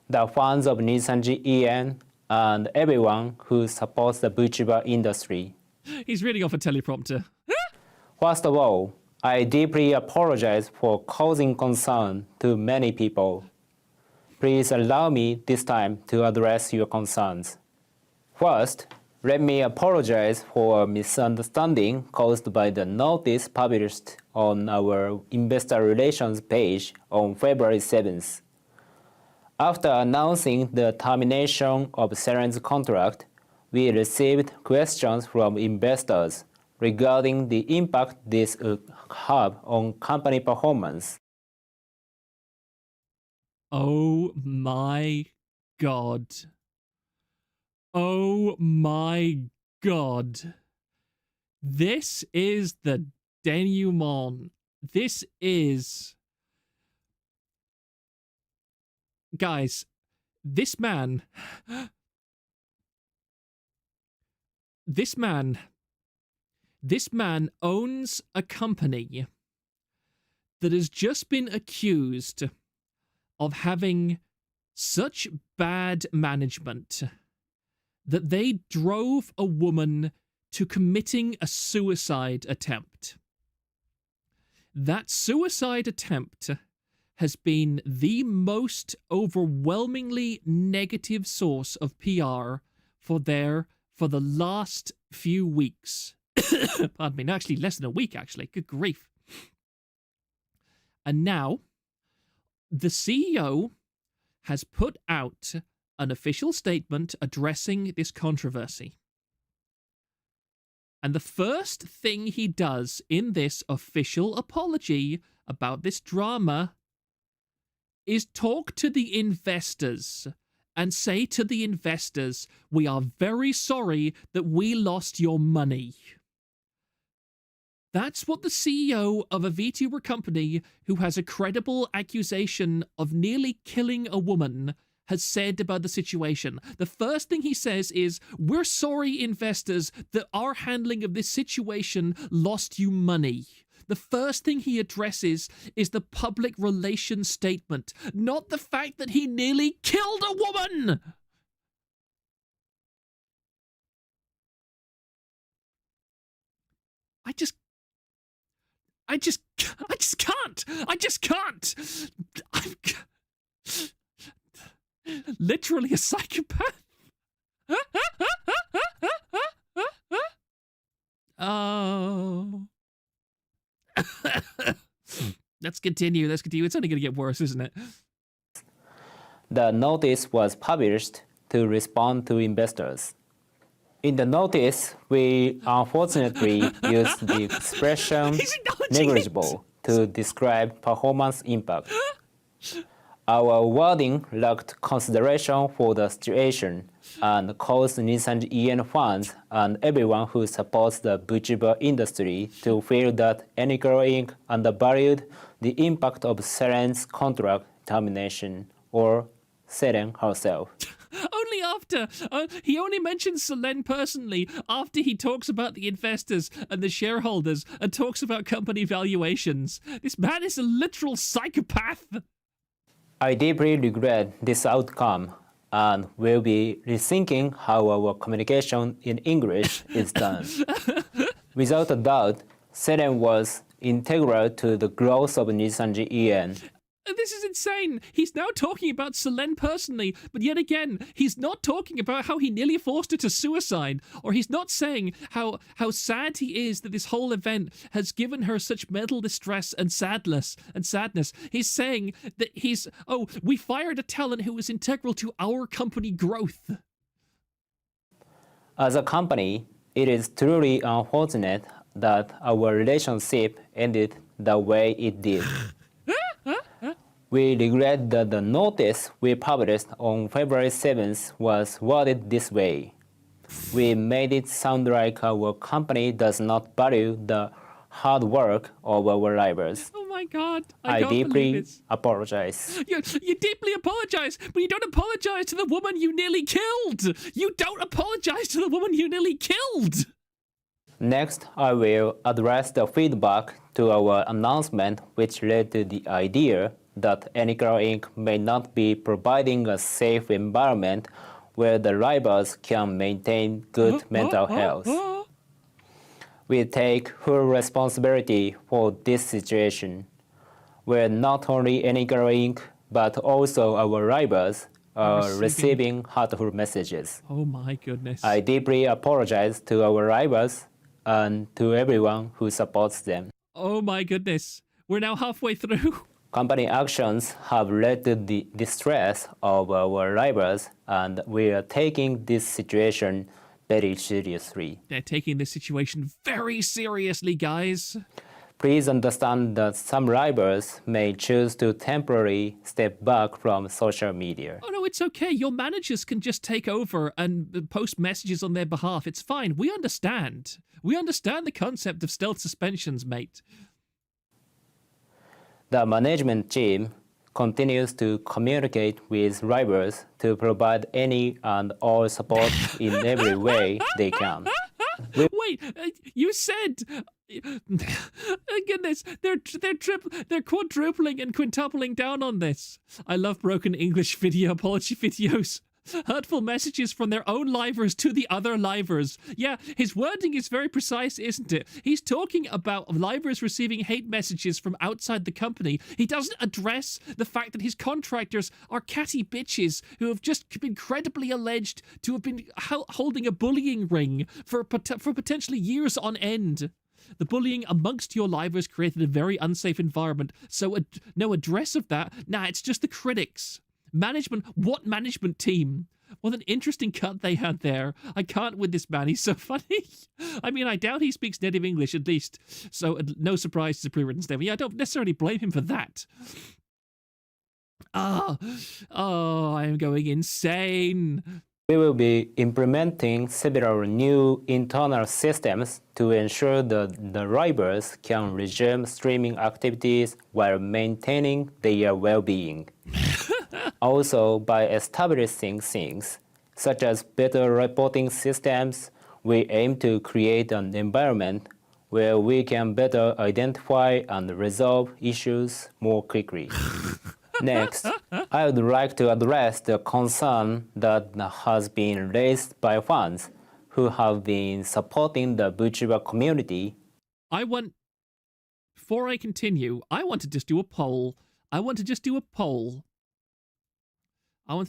Speaker 5: the fans of Nijisanji EN, and everyone who supports the VTuber industry.
Speaker 1: He's reading off a teleprompter.
Speaker 5: First of all, I deeply apologize for causing concern to many people. Please allow me this time to address your concerns. First, let me apologize for a misunderstanding caused by the notice published on our investor relations page on February 7th. After announcing the termination of Seren's contract, we received questions from investors regarding the impact this would have on company performance.
Speaker 1: Oh my god. Oh my god. This is the denouement. This is... Guys, this man... This man owns a company that has just been accused of having such bad management that they drove a woman to committing a suicide attempt. That suicide attempt has been the most overwhelmingly negative source of PR for the last few weeks. Pardon me, no, actually less than a week, actually. Good grief. And now, the CEO has put out an official statement addressing this controversy. And the first thing he does in this official apology about this drama is talk to the investors and say to the investors, we are very sorry that we lost your money. That's what the CEO of a VTuber company who has a credible accusation of nearly killing a woman has said about the situation. The first thing he says is, we're sorry, investors, that our handling of this situation lost you money. The first thing he addresses is the public relations statement, not the fact that he nearly killed a woman! I just can't! I'm literally a psychopath. Oh. Let's continue. It's only going to get worse, isn't it?
Speaker 5: The notice was published to respond to investors. In the notice, we unfortunately used the expression negligible to describe performance impact. Our wording lacked consideration for the situation and caused Nijisanji EN fans and everyone who supports the VTuber industry to feel that Anycolor Inc. undervalued the impact of Seren's contract termination, or Seren herself.
Speaker 1: Only after. He only mentions Selen personally after he talks about the investors and the shareholders and talks about company valuations. This man is a literal psychopath.
Speaker 5: I deeply regret this outcome and will be rethinking how our communication in English is done. Without a doubt, Seren was integral to the growth of Nijisanji EN.
Speaker 1: This is insane. He's now talking about Selen personally, but yet again, he's not talking about how he nearly forced her to suicide, or he's not saying how sad he is that this whole event has given her such mental distress and sadness. He's saying that we fired a talent who was integral to our company growth.
Speaker 5: As a company, it is truly unfortunate that our relationship ended the way it did. We regret that the notice we published on February 7th was worded this way. We made it sound like our company does not value the hard work of our drivers.
Speaker 1: Oh my god,
Speaker 5: I
Speaker 1: can't believe
Speaker 5: deeply
Speaker 1: it.
Speaker 5: apologize.
Speaker 1: You deeply apologize, but you don't apologize to the woman you nearly killed. You don't apologize to the woman you nearly killed.
Speaker 5: Next, I will address the feedback to our announcement which led to the idea that Anycaro Inc. may not be providing a safe environment where the drivers can maintain good mental health. We take full responsibility for this situation, where not only Anycaro Inc., but also our drivers are receiving hurtful messages.
Speaker 1: Oh my goodness.
Speaker 5: I deeply apologize to our drivers and to everyone who supports them.
Speaker 1: Oh my goodness. We're now halfway through.
Speaker 5: Company actions have led to the distress of our drivers, and we are taking this situation very seriously.
Speaker 1: They're taking this situation very seriously, guys.
Speaker 5: Please understand that some drivers may choose to temporarily step back from social media.
Speaker 1: Oh no, it's okay. Your managers can just take over and post messages on their behalf. It's fine. We understand. We understand the concept of stealth suspensions, mate.
Speaker 5: The management team continues to communicate with drivers to provide any and all support in every way they can.
Speaker 1: Wait, you said... Goodness, they're quadrupling and quintupling down on this. I love broken English video apology videos. Hurtful messages from their own livers to the other livers. Yeah, his wording is very precise, isn't it? He's talking about livers receiving hate messages from outside the company. He doesn't address the fact that his contractors are catty bitches who have just been credibly alleged to have been holding a bullying ring for potentially years on end. The bullying amongst your livers created a very unsafe environment, so no address of that. Nah, it's just the critics. Management, what management team? What an interesting cut they had there. I can't with this man, he's so funny. I mean, I doubt he speaks native English at least, so no surprise it's a pre-written statement. Yeah, I don't necessarily blame him for that. Oh, I am going insane.
Speaker 5: We will be implementing several new internal systems to ensure that the drivers can resume streaming activities while maintaining their well-being. Also, by establishing things such as better reporting systems, we aim to create an environment where we can better identify and resolve issues more quickly. Next, I would like to address the concern that has been raised by fans who have been supporting the VTuber community.
Speaker 1: Before I continue, I want to just do a poll. Now,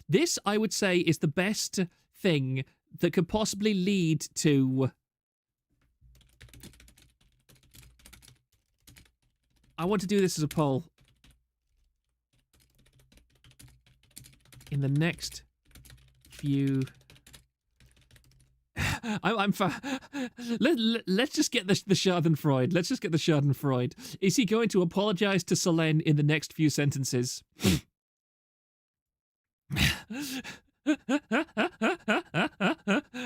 Speaker 1: this, I would say, is the best thing that could possibly lead to... I want to do this as a poll. In the next few... Let's just get the Schadenfreude. Let's just get the Schadenfreude. Is he going to apologize to Selene in the next few sentences?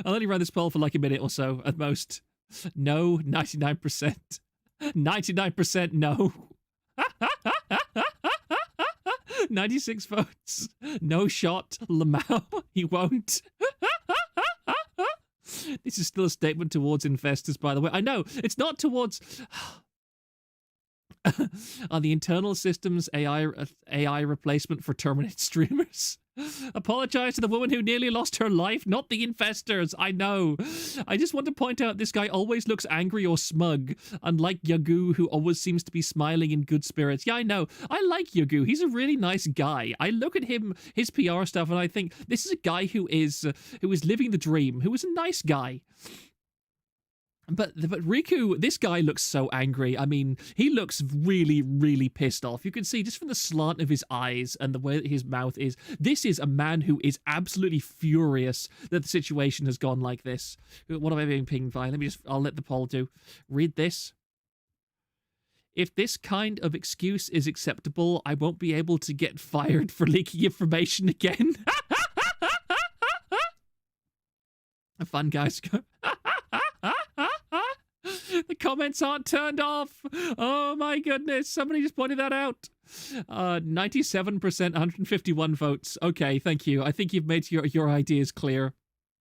Speaker 1: I'll only run this poll for like a minute or so at most. No, 99%. 99% no. 96 votes. No shot. Lamau. He won't. This is still a statement towards investors, by the way. I know, it's not towards... Are the internal systems AI replacement for Terminate streamers? Apologize to the woman who nearly lost her life, not the investors. I know. I just want to point out this guy always looks angry or smug, unlike Yagu, who always seems to be smiling in good spirits. Yeah, I know. I like Yagu. He's a really nice guy. I look at him, his PR stuff, and I think this is a guy who is living the dream, who is a nice guy. But Riku, this guy looks so angry. I mean, he looks really, really pissed off. You can see just from the slant of his eyes and the way that his mouth is. This is a man who is absolutely furious that the situation has gone like this. What am I being pinged by? I'll let the poll do. Read this. If this kind of excuse is acceptable, I won't be able to get fired for leaking information again. Fun, guys. The comments aren't turned off. Oh my goodness. Somebody just pointed that out. 97%, 151 votes. Okay, thank you. I think you've made your ideas clear.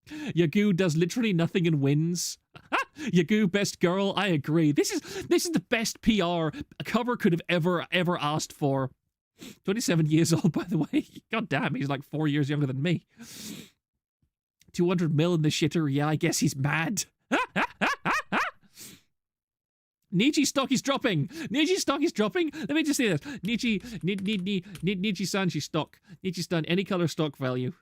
Speaker 1: Yagoo does literally nothing and wins. Yagoo, best girl. I agree. This is the best PR a cover could have ever asked for. 27 years old, by the way. God damn, he's like 4 years younger than me. 200 mil in the shitter. Yeah, I guess he's mad. Niji stock is dropping. Niji stock is dropping. Let me just say this. Nijisanji stock. Niji-san, any color stock value.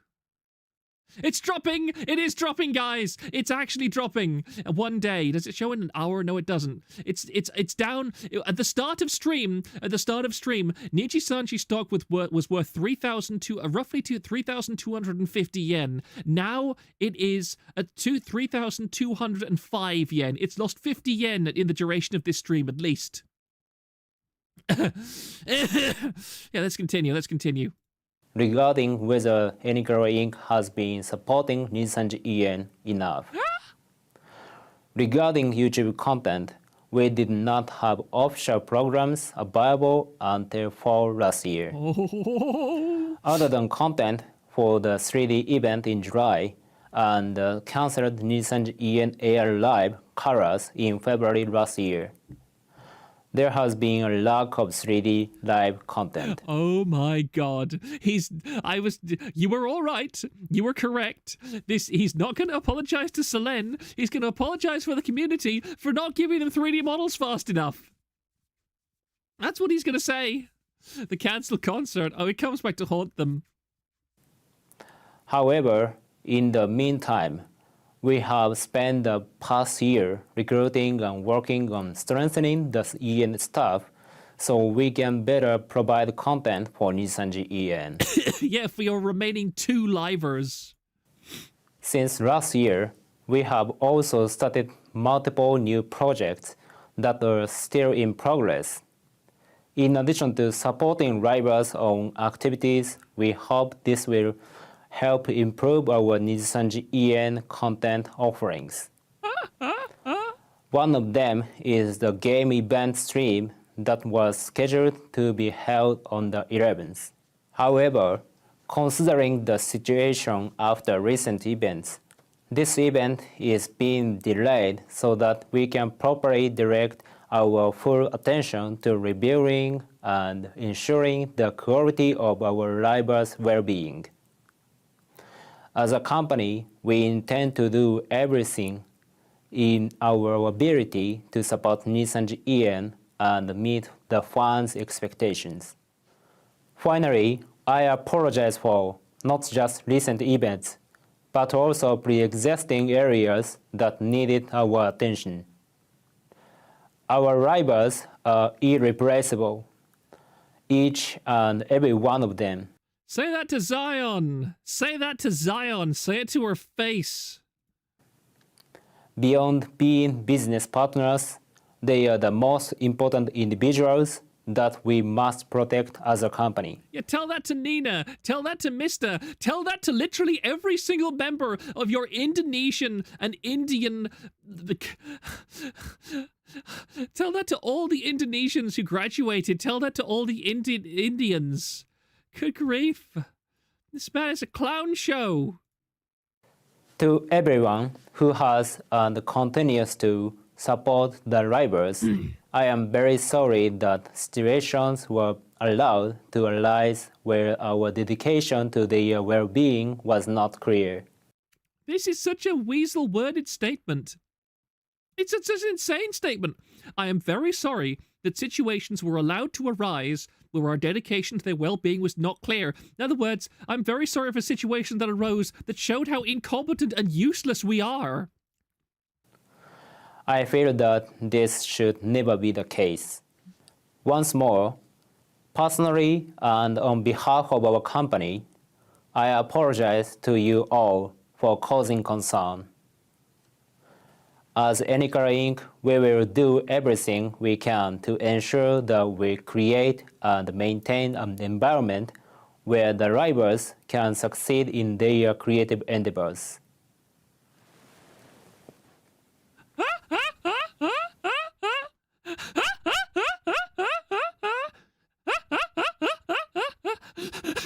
Speaker 1: It's dropping! It is dropping, guys! It's actually dropping. One day. Does it show in an hour? No, it doesn't. It's down. At the start of stream, Nijisanji stock was worth roughly 3,250 yen. Now it is at 3,205 yen. It's lost 50 yen in the duration of this stream, at least. Yeah, let's continue.
Speaker 5: Regarding whether any girl Inc. has been supporting Nijisanji EN enough. Regarding YouTube content, we did not have official programs available until fall last year. Other than content for the 3D event in July and cancelled Nijisanji EN AR Live Colors in February last year, there has been a lack of 3D live content.
Speaker 1: Oh my god. You were all right. You were correct. He's not going to apologize to Selene. He's going to apologize for the community for not giving them 3D models fast enough. That's what he's going to say. The cancelled concert. Oh, it comes back to haunt them.
Speaker 5: However, in the meantime, we have spent the past year recruiting and working on strengthening the EN staff so we can better provide content for Nijisanji EN.
Speaker 1: Yeah, for your remaining 2 livers.
Speaker 5: Since last year, we have also started multiple new projects that are still in progress. In addition to supporting rivals on activities, we hope this will help improve our Nijisanji EN content offerings. One of them is the game event stream that was scheduled to be held on the 11th. However, considering the situation after recent events, this event is being delayed so that we can properly direct our full attention to reviewing and ensuring the quality of our rivals' well-being. As a company, we intend to do everything in our ability to support Nijisanji EN and meet the fans' expectations. Finally, I apologize for not just recent events, but also pre-existing areas that needed our attention. Our rivals are irreplaceable, each and every one of them.
Speaker 1: Say that to Zion. Say that to Zion. Say it to her face.
Speaker 5: Beyond being business partners, they are the most important individuals that we must protect as a company.
Speaker 1: Yeah, tell that to Nina. Tell that to Mr. Tell that to literally every single member of your Indonesian and Indian... Tell that to all the Indonesians who graduated. Tell that to all the Indians. Good grief. This man is a clown show.
Speaker 5: To everyone who has and continues to support the rivals, I am very sorry that situations were allowed to arise where our dedication to their well-being was not clear.
Speaker 1: This is such a weasel-worded statement. It's such an insane statement. I am very sorry that situations were allowed to arise where our dedication to their well-being was not clear. In other words, I'm very sorry for a situation that arose that showed how incompetent and useless we are.
Speaker 5: I feel that this should never be the case. Once more, personally and on behalf of our company, I apologize to you all for causing concern. As Anycolor Inc., we will do everything we can to ensure that we create and maintain an environment where the writers can succeed in their creative endeavors.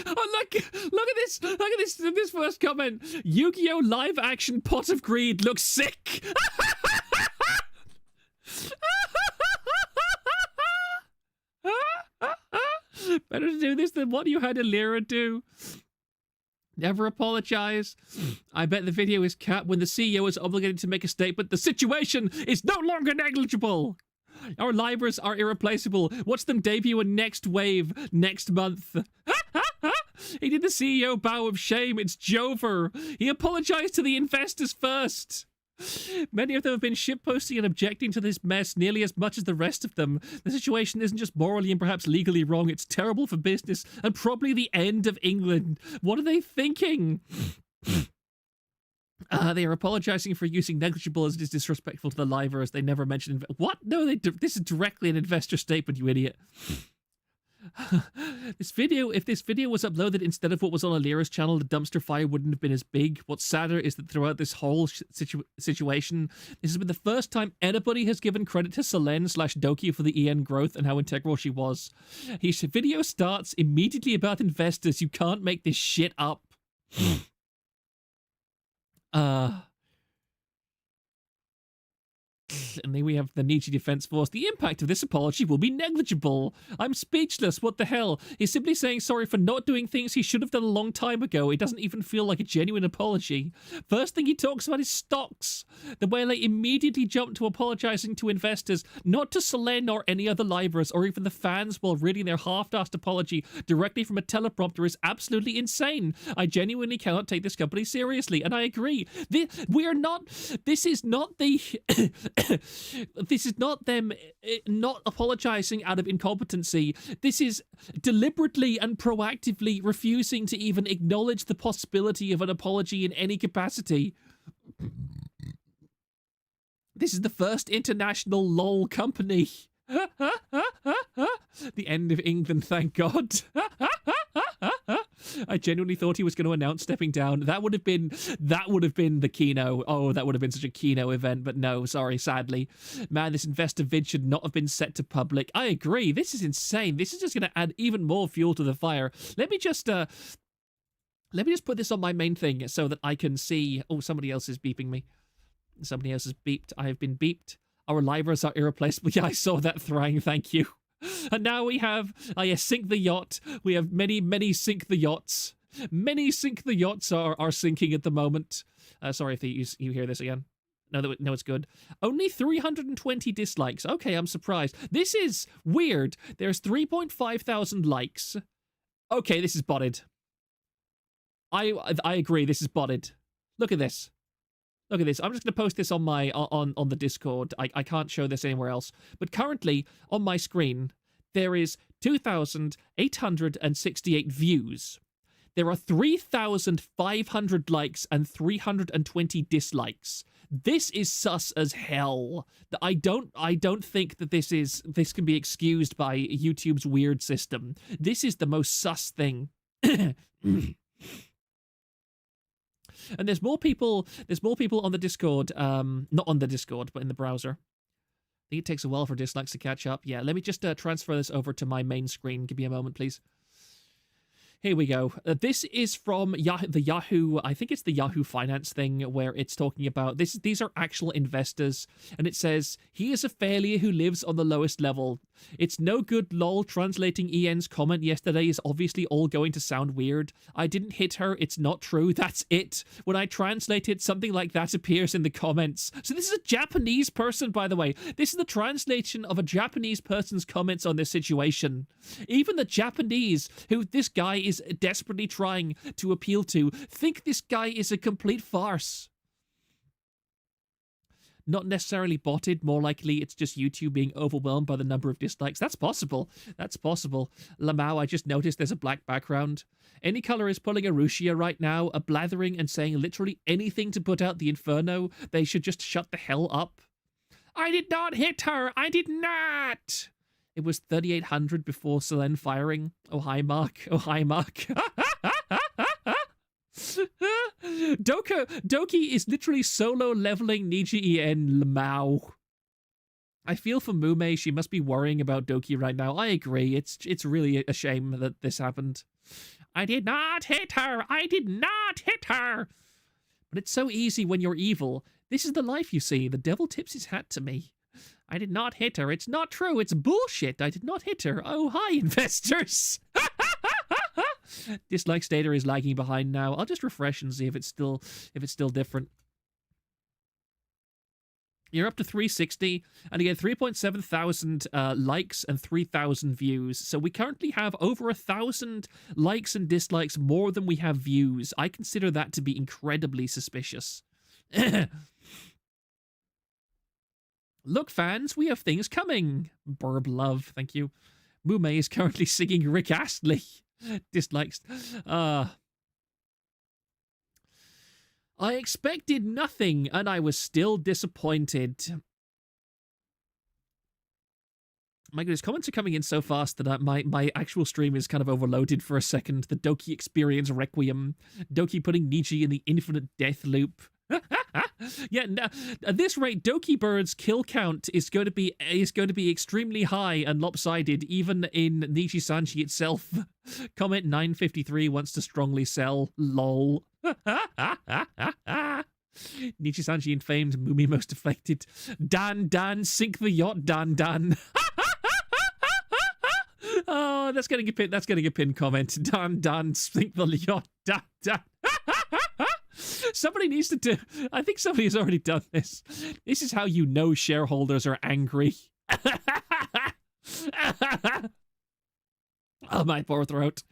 Speaker 1: Oh, look at this first comment. Yu-Gi-Oh! Live action Pot of Greed looks sick. Better to do this than what you had Alira do. Never apologize. I bet the video is cut when the CEO is obligated to make a statement. The situation is no longer negligible. Our libraries are irreplaceable. Watch them debut a next wave next month. He did the CEO bow of shame. It's Jover. He apologized to the investors first. Many of them have been shitposting and objecting to this mess nearly as much as the rest of them. The situation isn't just morally and perhaps legally wrong, it's terrible for business and probably the end of England. What are they thinking? They are apologizing for using negligible as it is disrespectful to the livers. They never mentioned... What? No, this is directly an investor statement, you idiot. If this video was uploaded instead of what was on Alira's channel, the dumpster fire wouldn't have been as big. What's sadder is that throughout this whole situation, this has been the first time anybody has given credit to Selene/Doki for the EN growth and how integral she was. His video starts immediately about investors. You can't make this shit up. And then we have the Nichi Defense Force. The impact of this apology will be negligible. I'm speechless. What the hell? He's simply saying sorry for not doing things he should have done a long time ago. It doesn't even feel like a genuine apology. First thing he talks about is stocks. The whale immediately jumped to apologizing to investors, not to Selene or any other livers or even the fans while reading their half-assed apology directly from a teleprompter is absolutely insane. I genuinely cannot take this company seriously, and I agree. This is not this is not them not apologizing out of incompetency. This is deliberately and proactively refusing to even acknowledge the possibility of an apology in any capacity. This is the first international LOL company. The end of England, thank God. I genuinely thought he was going to announce stepping down. That would have been the Kino. Oh, that would have been such a Kino event, but no, sorry, sadly. Man, this investor vid should not have been set to public. I agree. This is insane. This is just going to add even more fuel to the fire. Let me just put this on my main thing so that I can see. Oh, somebody else is beeping me. Somebody else has beeped. I have been beeped. Our livers are irreplaceable. Yeah, I saw that, Thrang. Thank you. And now we have, sink the yacht. We have many sink the yachts. Many sink the yachts are sinking at the moment. Sorry if you hear this again. No, it's good. Only 320 dislikes. Okay, I'm surprised. This is weird. There's 3.5 thousand likes. Okay, this is botted. I agree, this is botted. Look at this. Look at this. I'm just going to post this on my on the Discord. I can't show this anywhere else. But currently, on my screen, there is 2,868 views. There are 3,500 likes and 320 dislikes. This is sus as hell. I don't think that this can be excused by YouTube's weird system. This is the most sus thing. And there's more people on the Discord, not on the Discord, but in the browser. I think it takes a while for dislikes to catch up. Yeah, let me just transfer this over to my main screen. Give me a moment, please. Here we go. This is from the Yahoo, I think it's the Yahoo Finance thing, where it's talking about, these are actual investors, and it says, he is a failure who lives on the lowest level. It's no good lol translating Ian's comment yesterday is obviously all going to sound weird. I didn't hit her, it's not true, that's it. When I translate it, something like that appears in the comments. So this is a Japanese person, by the way. This is the translation of a Japanese person's comments on this situation. Even the Japanese, who this guy is desperately trying to appeal to, think this guy is a complete farce. not necessarily botted, more likely it's just YouTube being overwhelmed by the number of dislikes. That's possible. That's possible. Lamau, I just noticed there's a black background. Any color is pulling a Rushia right now, a blathering and saying literally anything to put out the inferno. They should just shut the hell up. I did not hit her. I did not. It was 3,800 before Selene firing. Oh, hi, Mark. Oh, hi, Mark. Doki is literally solo leveling Niji en Lamau. I feel for Mume. She must be worrying about Doki right now. I agree. It's really a shame that this happened. I did not hit her. I did not hit her. But it's so easy when you're evil. This is the life you see. The devil tips his hat to me. I did not hit her. It's not true. It's bullshit. I did not hit her. Oh, hi, investors. Dislikes data is lagging behind now. I'll just refresh and see if it's still different. You're up to 360, and again 3.7 thousand likes and 3,000 views. So we currently have over 1,000 likes and dislikes more than we have views. I consider that to be incredibly suspicious. Look, fans, we have things coming. Burb love, thank you. Mume is currently singing Rick Astley. Dislikes. I expected nothing, and I was still disappointed. My goodness, comments are coming in so fast that my actual stream is kind of overloaded for a second. The Doki Experience Requiem. Doki putting Niji in the infinite death loop. Yeah, now, at this rate, Doki Bird's kill count is going to be extremely high and lopsided, even in Nijisanji itself. Comment 953 wants to strongly sell. Lol. Nijisanji infamed, Mumi most affected. Dan, sink the yacht, Dan. Oh, that's getting a pin comment. Dan, sink the yacht, Dan. Somebody needs to do... I think somebody has already done this. This is how you know shareholders are angry. Oh, my poor throat.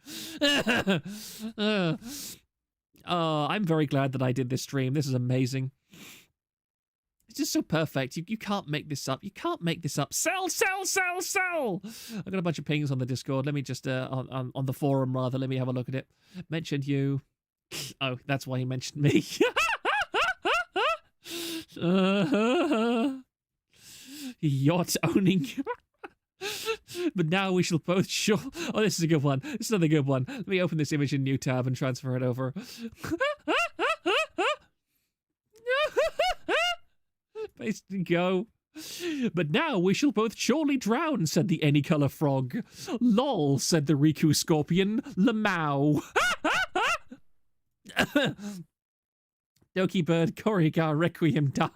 Speaker 1: I'm very glad that I did this stream. This is amazing. It's just so perfect. You can't make this up. You can't make this up. Sell! I've got a bunch of pings on the Discord. Let me just... on the forum, rather. Let me have a look at it. Mentioned you... Oh, that's why he mentioned me. Yacht owning. But now we shall both show... Oh, this is a good one. This is another good one. Let me open this image in new tab and transfer it over. Paste and go. But now we shall both surely drown, said the Any Color Frog. Lol, said the Riku Scorpion. Lamau. Doki Bird Korriga Requiem Da.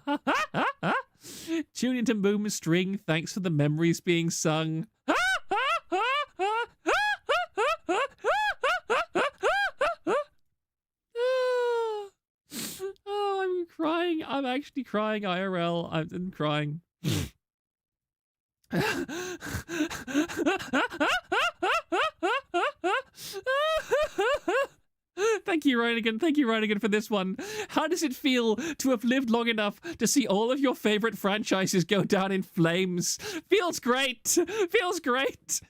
Speaker 1: Tune into Moon String. Thanks for the memories being sung. Oh, I'm crying. I'm actually crying IRL. I'm crying. Thank you, Reinigan, for this one. How does it feel to have lived long enough to see all of your favorite franchises go down in flames? Feels great. Feels great.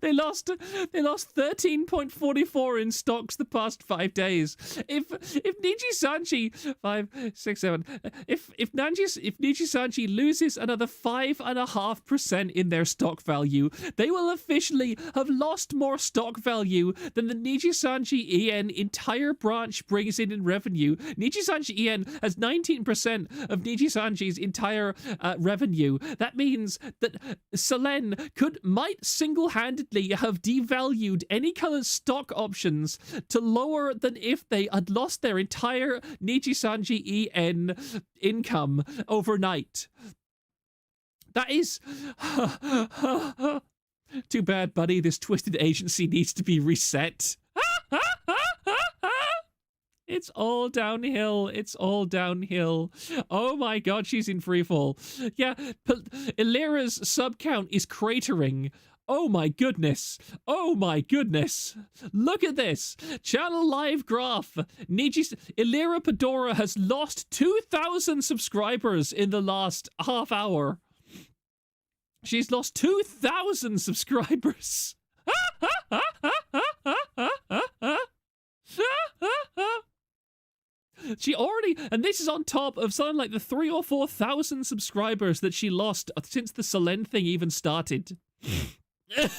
Speaker 1: They lost 13.44 in stocks the past 5 days. If Nijisanji 5, 6, 7 if Nijisanji loses another 5.5% in their stock value, they will officially have lost more stock value than the Nijisanji EN entire branch brings in revenue. Nijisanji EN has 19% of Nijisanji's entire revenue. That means that Selene might single-handedly have devalued Any Color's stock options to lower than if they had lost their entire Nijisanji EN income overnight. That is... Too bad, buddy. This twisted agency needs to be reset. It's all downhill. It's all downhill. Oh my god, she's in freefall. Yeah, Illyra's sub count is cratering. Oh my goodness. Oh my goodness. Look at this. Channel live graph. Illyra Pedora has lost 2,000 subscribers in the last half hour. She's lost 2,000 subscribers. She already, and this is on top of something like the 3,000 or 4,000 subscribers that she lost since the Selene thing even started. It's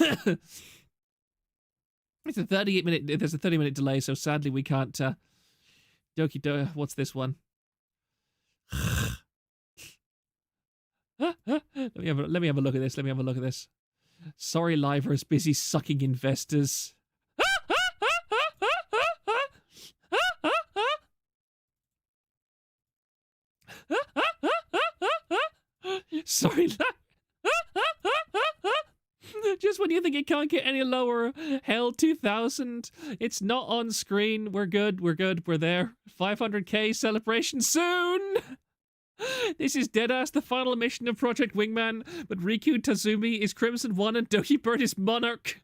Speaker 1: a 38-minute. There's a 30-minute delay, so sadly we can't. What's this one? Let me have a look at this. Let me have a look at this. Sorry, Livers, busy sucking investors. Sorry. Just when you think it can't get any lower, hell, 2,000. It's not on screen. We're good. We're good. We're there. 500k celebration soon. This is Deadass, the final mission of Project Wingman, but Riku Tazumi is Crimson One and Doki Bird is Monarch.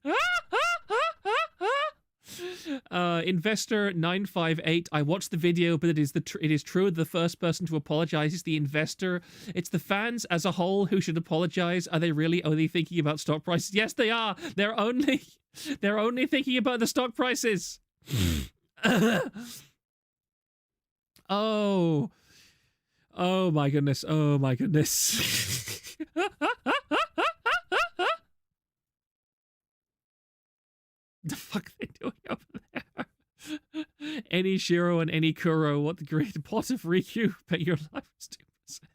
Speaker 1: Investor 958. I watched the video, but it is true. The first person to apologize is the investor. It's the fans as a whole who should apologize. Are they really only thinking about stock prices? Yes, they are. They're only thinking about the stock prices. Oh my goodness. Oh my goodness. The fuck are they doing over there? Any Shiro and any Kuro, what the great pot of Riku, bet your life is 2%.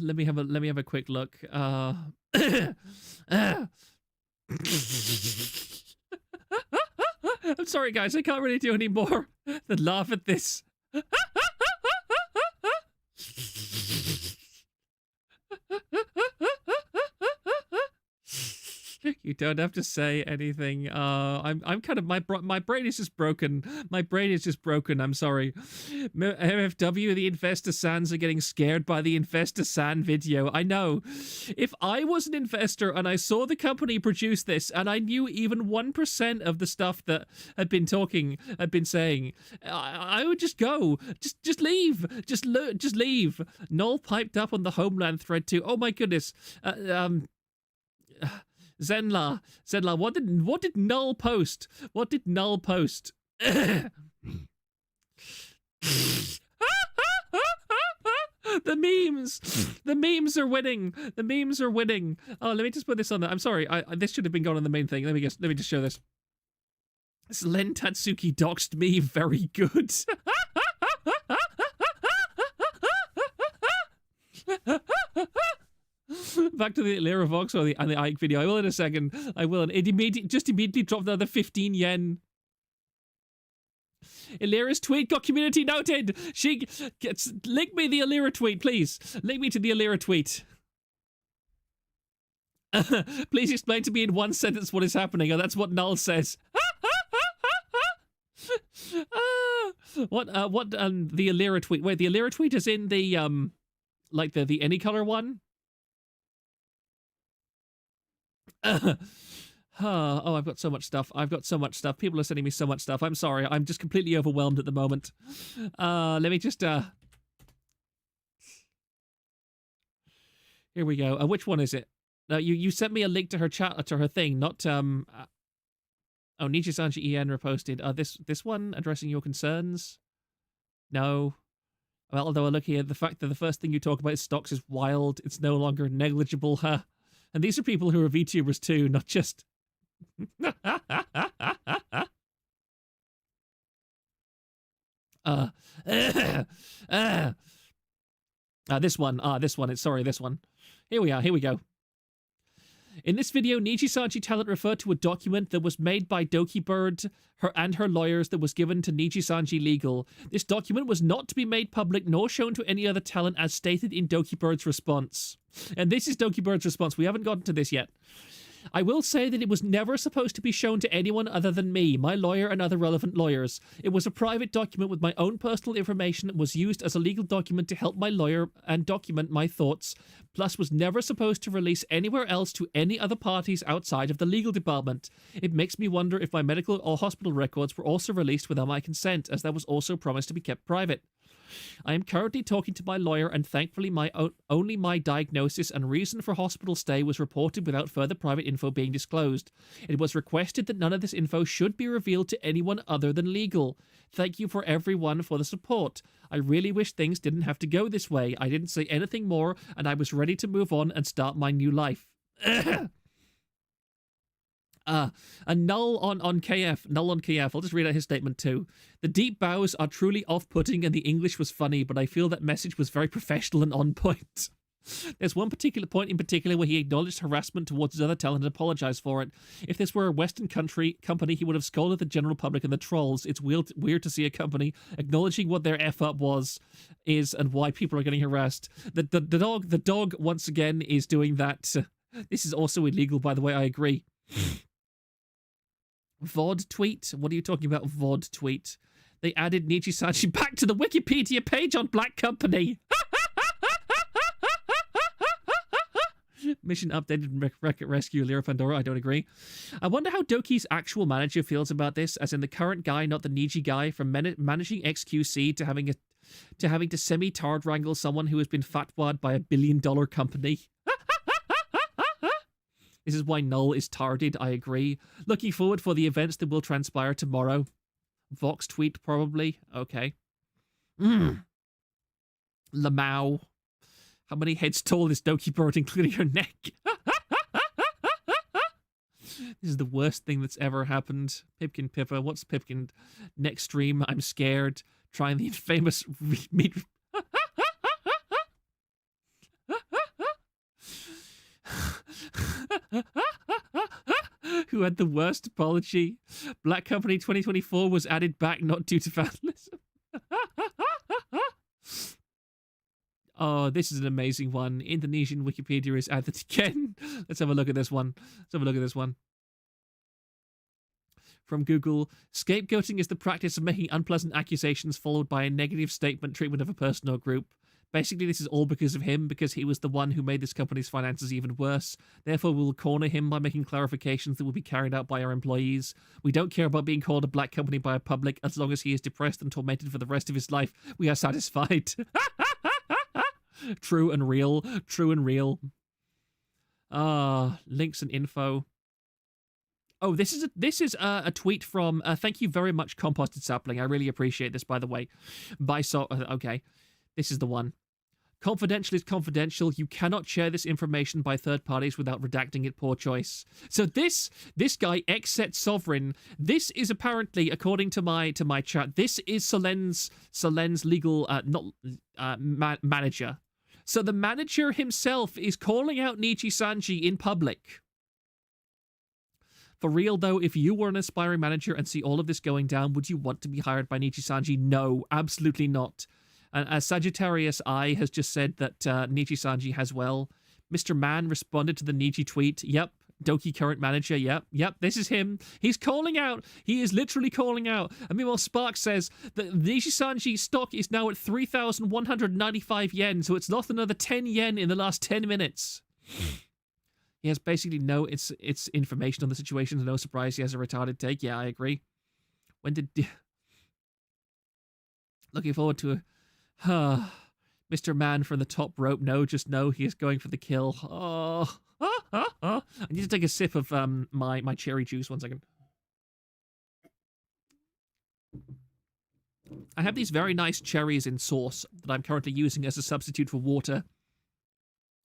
Speaker 1: Let me have a quick look. I'm sorry, guys. I can't really do any more than laugh at this. You don't have to say anything. I'm kind of my brain is just broken. My brain is just broken. I'm sorry. MFW, the Investor Sans are getting scared by the Investor San video. I know. If I was an investor and I saw the company produce this and I knew even 1% of the stuff that had been saying, I would just go. Just leave. Just leave. Null piped up on the Homeland thread too. Oh my goodness. Zenla, what did Null post? What did Null post? The memes are winning. The memes are winning. Oh, let me just put this on there. I'm sorry. This should have been going on the main thing. Let me just show this. This Len Tatsuki doxed me. Very good. Back to the Lyra Vox and the Ike video. I will in a second. I will. And it immediately dropped another 15 yen. Illyra's tweet got community noted. She gets link me the Illyra tweet, please. Link me to the Illyra tweet. Please explain to me in one sentence what is happening. Oh, that's what Null says. What the Illyra tweet? Wait, the Illyra tweet is in the like the any color one. Oh, I've got so much stuff. People are sending me so much stuff. I'm sorry. I'm just completely overwhelmed at the moment. Let me just here we go. Which one is it? You sent me a link to her chat, to her thing, not oh, Nijisanji EN reposted. This one addressing your concerns? No. Well, although I look here, the fact that the first thing you talk about is stocks is wild. It's no longer negligible, huh? And these are people who are VTubers too, not just... This one. Sorry, this one. Here we are. Here we go. In this video, Nijisanji talent referred to a document that was made by Doki Bird and her lawyers that was given to Nijisanji Legal. This document was not to be made public nor shown to any other talent as stated in Doki Bird's response. And this is Doki Bird's response. We haven't gotten to this yet. I will say that it was never supposed to be shown to anyone other than me, my lawyer, and other relevant lawyers. It was a private document with my own personal information that was used as a legal document to help my lawyer and document my thoughts, plus was never supposed to release anywhere else to any other parties outside of the legal department. It makes me wonder if my medical or hospital records were also released without my consent, as that was also promised to be kept private. I am currently talking to my lawyer, and thankfully only my diagnosis and reason for hospital stay was reported without further private info being disclosed. It was requested that none of this info should be revealed to anyone other than legal. Thank you for everyone for the support. I really wish things didn't have to go this way. I didn't say anything more, and I was ready to move on and start my new life. A null on KF. I'll just read out his statement too. The deep bows are truly off-putting and the English was funny, but I feel that message was very professional and on point. There's one particular point in particular where he acknowledged harassment towards his other talent and apologized for it. If this were a Western company, he would have scolded the general public and the trolls. It's weird to see a company acknowledging what their F-up is and why people are getting harassed. The dog once again is doing that. This is also illegal, by the way, I agree. VOD tweet? What are you talking about, VOD tweet? They added Nijisanji back to the Wikipedia page on Black Company. Mission updated rescue Lyra Pandora. I don't agree. I wonder how Doki's actual manager feels about this, as in the current guy, not the Niji guy, from managing XQC to having to semi-tard wrangle someone who has been fatwad by $1 billion company. This is why Null is tarded, I agree. Looking forward for the events that will transpire tomorrow. Vox tweet, probably. Okay. Lamau. How many heads tall is Doki Bird, including her neck? This is the worst thing that's ever happened. Pipkin Pippa. What's Pipkin? Next stream, I'm scared. Trying the infamous meat... Who had the worst apology? Black Company 2024 was added back not due to vandalism. Oh, this is an amazing one. Indonesian Wikipedia is added again. Let's have a look at this one. From Google, scapegoating is the practice of making unpleasant accusations followed by a negative statement treatment of a person or group. Basically, this is all because of him, because he was the one who made this company's finances even worse. Therefore, we will corner him by making clarifications that will be carried out by our employees. We don't care about being called a black company by a public. As long as he is depressed and tormented for the rest of his life, we are satisfied. True and real. Links and info. Oh, this is a tweet from, thank you very much, Composted Sapling. I really appreciate this, by the way. Okay. This is the one. Confidential is confidential. You cannot share this information by third parties without redacting it. Poor choice. So this guy, Xset Sovereign, this is apparently, according to my chat, this is Solen's legal manager. So the manager himself is calling out Nijisanji in public. For real though, if you were an aspiring manager and see all of this going down, would you want to be hired by Nijisanji? No, absolutely not. And Sagittarius I has just said that Nijisanji has well. Mr. Man responded to the Niji tweet. Yep. Doki current manager. Yep. This is him. He's calling out. He is literally calling out. And meanwhile, Spark says that Nijisanji stock is now at 3,195 yen. So it's lost another 10 yen in the last 10 minutes. He has basically no it's information on the situation. No surprise he has a retarded take. Yeah, I agree. When did... Looking forward to Mr. Man from the top rope. No, just no. He is going for the kill. Oh. I need to take a sip of my cherry juice. 1 second. I have these very nice cherries in sauce that I'm currently using as a substitute for water.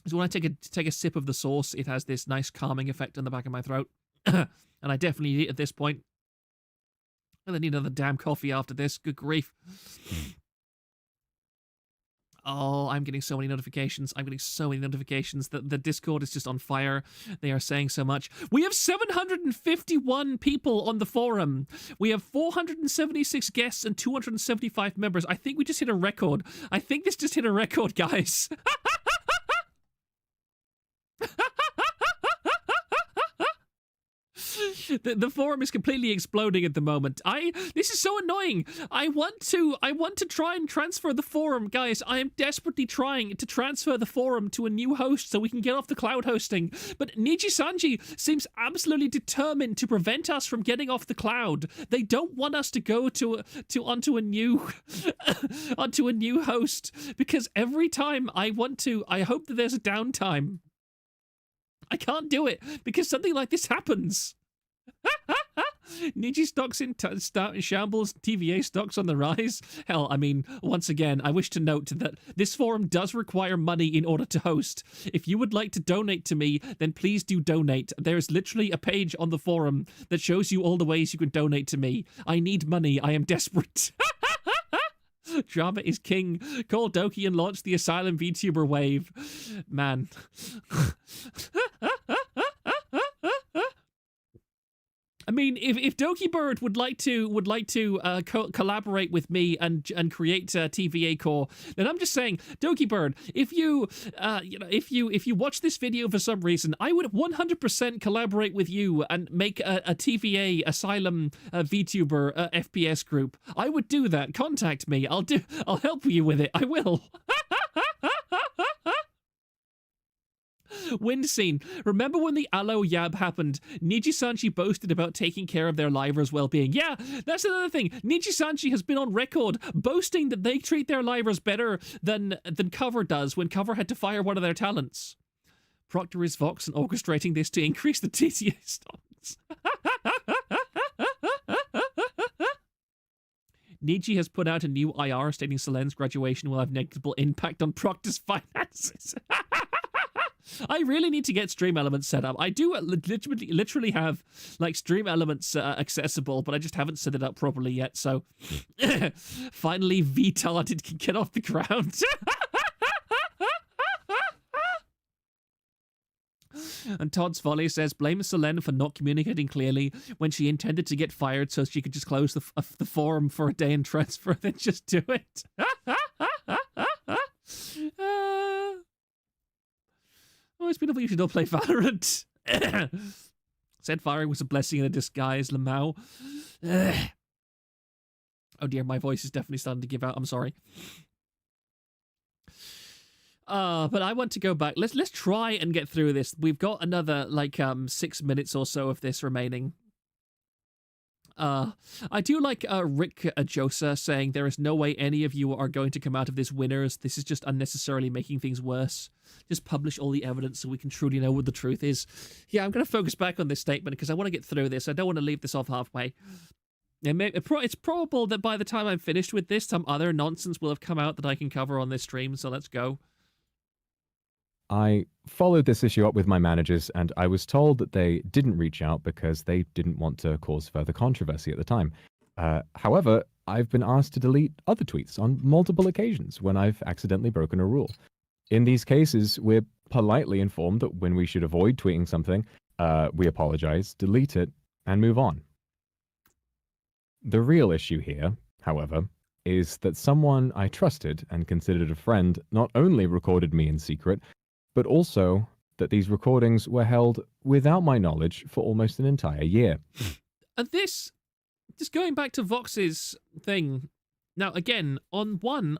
Speaker 1: So when I take a sip of the sauce, it has this nice calming effect on the back of my throat. And I definitely need it at this point. I need another damn coffee after this. Good grief. Oh, I'm getting so many notifications. The Discord is just on fire. They are saying so much. We have 751 people on the forum. We have 476 guests and 275 members. I think we just hit a record. I think this just hit a record, guys. The forum is completely exploding at the moment. This is so annoying. I want to try and transfer the forum, guys. I am desperately trying to transfer the forum to a new host so we can get off the cloud hosting. But Nijisanji seems absolutely determined to prevent us from getting off the cloud. They don't want us to go onto a new onto a new host, because every time I hope that there's a downtime. I can't do it because something like this happens. Niji stocks in shambles, TVA stocks on the rise. Hell, I mean, once again, I wish to note that this forum does require money in order to host. If you would like to donate to me, then please do donate. There is literally a page on the forum that shows you all the ways you can donate to me. I need money. I am desperate. Drama is king. Call Doki and launch the Asylum VTuber wave. Man. I mean, if Doki Bird would like to collaborate with me and create TVA Core, then I'm just saying, Doki Bird, if you watch this video for some reason, I would 100% collaborate with you and make a TVA Asylum VTuber FPS group. I would do that. Contact me. I'll help you with it. I will. Wind scene. Remember when the Aloe Yab happened? Nijisanji boasted about taking care of their livers' well-being. Yeah, that's another thing. Nijisanji has been on record boasting that they treat their livers better than Cover does when Cover had to fire one of their talents. Proctor is Vox and orchestrating this to increase the TTA stocks. Niji has put out a new IR stating Selen's graduation will have negligible impact on Proctor's finances. I really need to get Stream Elements set up. I do literally have like Stream Elements accessible, but I just haven't set it up properly yet. So finally, VTarded can get off the ground. And Todd's Folly says, blame Selene for not communicating clearly when she intended to get fired so she could just close the forum for a day and transfer, then just do it. Oh, it's beautiful you should not play Valorant. Said firing was a blessing in a disguise, Lamau. Oh dear, my voice is definitely starting to give out. I'm sorry. But I want to go back. Let's try and get through this. We've got another 6 minutes or so of this remaining. I do like Rick Josa saying there is no way any of you are going to come out of this winners. This is just unnecessarily making things worse. Just publish all the evidence so we can truly know what the truth is. Yeah, I'm going to focus back on this statement because I want to get through this. I don't want to leave this off halfway. It's probable that by the time I'm finished with this, some other nonsense will have come out that I can cover on this stream, so let's go.
Speaker 4: I followed this issue up with my managers, and I was told that they didn't reach out because they didn't want to cause further controversy at the time. However, I've been asked to delete other tweets on multiple occasions when I've accidentally broken a rule. In these cases, we're politely informed that when we should avoid tweeting something, we apologize, delete it, and move on. The real issue here, however, is that someone I trusted and considered a friend not only recorded me in secret, but also that these recordings were held without my knowledge for almost an entire year.
Speaker 1: And this, just going back to Vox's thing, now again, on one,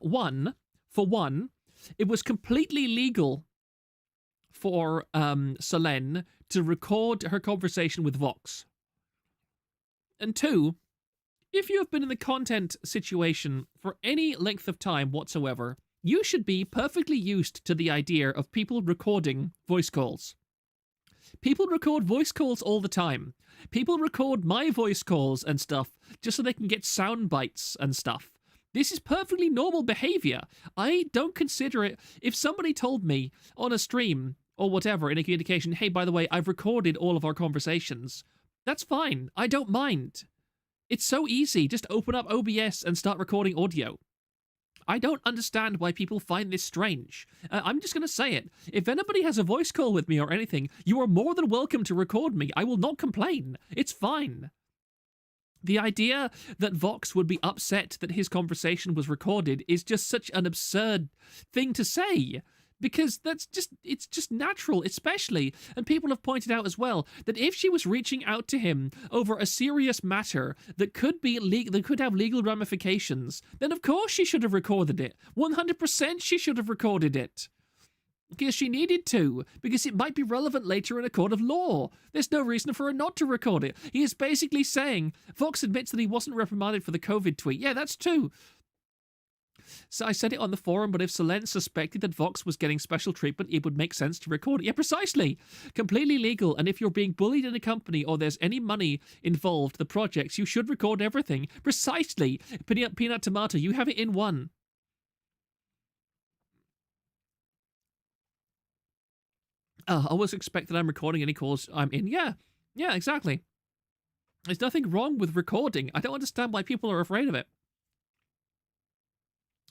Speaker 1: it was completely legal for Selene to record her conversation with Vox. And 2, if you have been in the content situation for any length of time whatsoever, you should be perfectly used to the idea of people recording voice calls. People record voice calls all the time. People record my voice calls and stuff just so they can get sound bites and stuff. This is perfectly normal behavior. I don't consider it. If somebody told me on a stream or whatever in a communication, hey, by the way, I've recorded all of our conversations, that's fine. I don't mind. It's so easy. Just open up OBS and start recording audio. I don't understand why people find this strange. I'm just going to say it. If anybody has a voice call with me or anything, you are more than welcome to record me. I will not complain. It's fine. The idea that Vox would be upset that his conversation was recorded is just such an absurd thing to say. Because it's just natural, especially, and people have pointed out as well, that if she was reaching out to him over a serious matter that could have legal ramifications, then of course she should have recorded it. 100% she should have recorded it. Because she needed to, because it might be relevant later in a court of law. There's no reason for her not to record it. He is basically saying, Vox admits that he wasn't reprimanded for the COVID tweet. Yeah, that's true. So I said it on the forum, but if Selene suspected that Vox was getting special treatment, it would make sense to record it. Yeah, precisely. Completely legal. And if you're being bullied in a company or there's any money involved, the projects, you should record everything. Precisely. Peanut tomato, you have it in one. I always expect that I'm recording any calls I'm in. Yeah, exactly. There's nothing wrong with recording. I don't understand why people are afraid of it.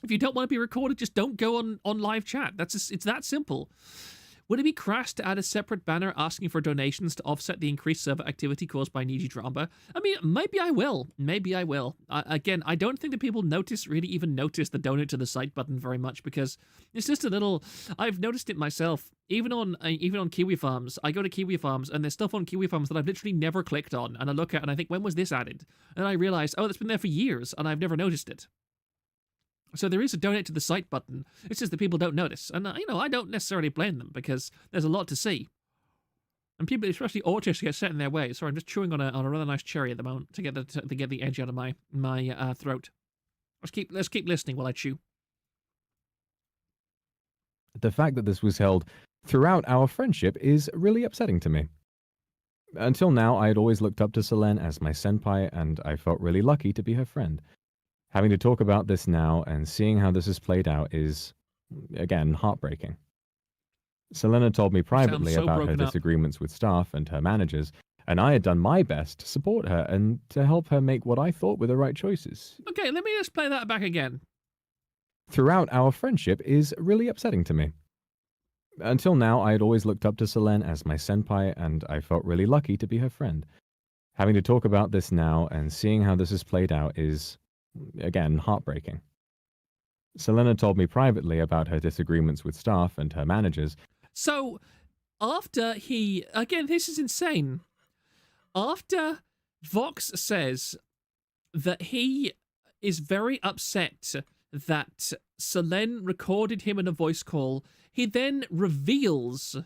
Speaker 1: If you don't want to be recorded, just don't go on live chat. It's that simple. Would it be crass to add a separate banner asking for donations to offset the increased server activity caused by Niji drama? I mean, maybe I will. Again, I don't think that people really even notice the donate to the site button very much, because it's just a little... I've noticed it myself. Even on Kiwi Farms, I go to Kiwi Farms and there's stuff on Kiwi Farms that I've literally never clicked on, and I look at and I think, when was this added? And I realize, oh, that's been there for years and I've never noticed it. So there is a donate to the site button. It's just that people don't notice. And, I don't necessarily blame them, because there's a lot to see. And people, especially autists, get set in their way. Sorry, I'm just chewing on a rather nice cherry at the moment to get the edge out of my throat. Let's keep listening while I chew.
Speaker 4: The fact that this was held throughout our friendship is really upsetting to me. Until now, I had always looked up to Selene as my senpai, and I felt really lucky to be her friend. Having to talk about this now and seeing how this has played out is, again, heartbreaking. Selena told me privately about her disagreements with staff and her managers, and I had done my best to support her and to help her make what I thought were the right choices.
Speaker 1: Okay, let me just play that back again.
Speaker 4: Throughout our friendship is really upsetting to me. Until now, I had always looked up to Selene as my senpai, and I felt really lucky to be her friend. Having to talk about this now and seeing how this has played out is, again, heartbreaking. Selena told me privately about her disagreements with staff and her managers.
Speaker 1: So, after again, this is insane. After Vox says that he is very upset that Selene recorded him in a voice call, he then reveals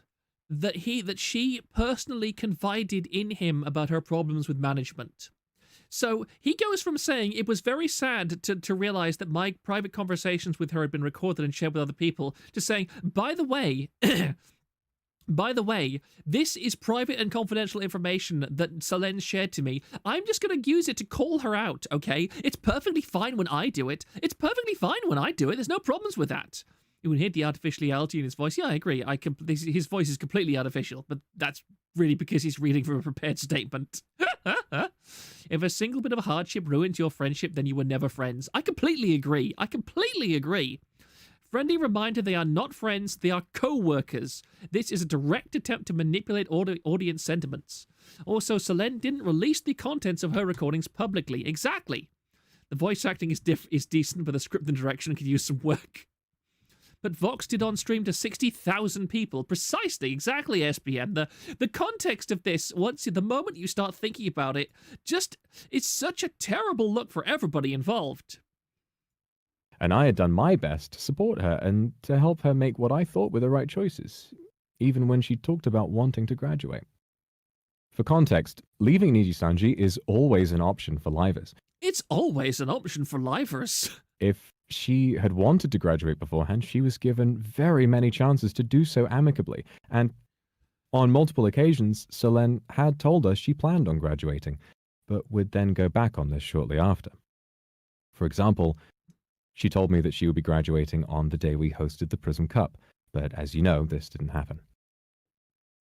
Speaker 1: that she personally confided in him about her problems with management. So he goes from saying it was very sad to realize that my private conversations with her had been recorded and shared with other people, to saying, by the way, this is private and confidential information that Selene shared to me. I'm just going to use it to call her out, okay? It's perfectly fine when I do it. There's no problems with that. You can hear the artificiality in his voice. Yeah, I agree. His voice is completely artificial, but that's really because he's reading from a prepared statement. If a single bit of hardship ruins your friendship, then you were never friends. I completely agree. Friendly reminder, they are not friends, they are co-workers. This is a direct attempt to manipulate audience sentiments. Also, Selene didn't release the contents of her recordings publicly. Exactly. The voice acting is decent, but the script and direction could use some work. But Vox did on stream to 60,000 people. Precisely, exactly, SBM. The context of this, the moment you start thinking about it, it's such a terrible look for everybody involved.
Speaker 4: And I had done my best to support her and to help her make what I thought were the right choices, even when she talked about wanting to graduate. For context, leaving Nijisanji is always an option for livers.
Speaker 1: It's always an option for livers.
Speaker 4: If she had wanted to graduate beforehand, she was given very many chances to do so amicably, and on multiple occasions, Selene had told us she planned on graduating, but would then go back on this shortly after. For example, she told me that she would be graduating on the day we hosted the Prism Cup, but as you know, this didn't happen.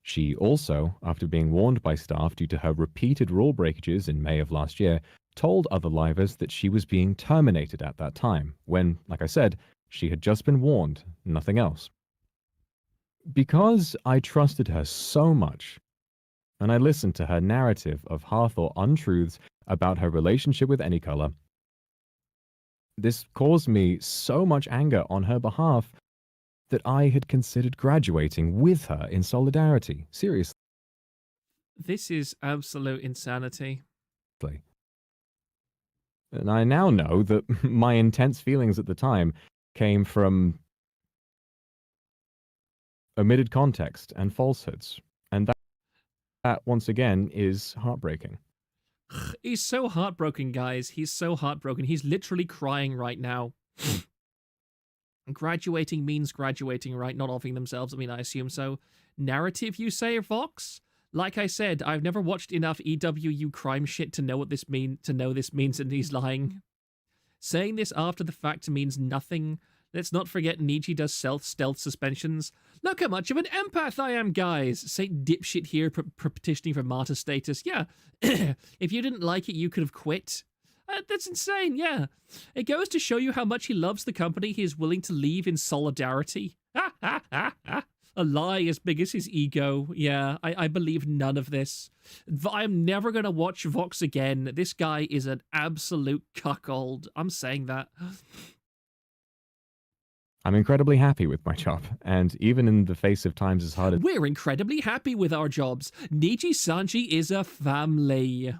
Speaker 4: She also, after being warned by staff due to her repeated rule breakages in May of last year, told other livers that she was being terminated at that time, when, like I said, she had just been warned, nothing else. Because I trusted her so much, and I listened to her narrative of half-thought untruths about her relationship with Anycolor, this caused me so much anger on her behalf that I had considered graduating with her in solidarity. Seriously.
Speaker 1: This is absolute insanity.
Speaker 4: And I now know that my intense feelings at the time came from omitted context and falsehoods. And that once again, is heartbreaking.
Speaker 1: He's so heartbroken, guys. He's so heartbroken. He's literally crying right now. Graduating means graduating, right? Not offing themselves. I mean, I assume so. Narrative, you say, Vox? Like I said, I've never watched enough EWU crime shit to know what this means, and he's lying. Saying this after the fact means nothing. Let's not forget Niji does stealth suspensions. Look how much of an empath I am, guys! Saint dipshit here petitioning for martyr status. Yeah, if you didn't like it, you could have quit. That's insane, yeah. It goes to show you how much he loves the company he is willing to leave in solidarity. A lie as big as his ego. Yeah, I believe none of this. I'm never going to watch Vox again. This guy is an absolute cuckold. I'm saying that.
Speaker 4: I'm incredibly happy with my job, and even in the face of times as hard as
Speaker 1: We're incredibly happy with our jobs. Nijisanji is a family.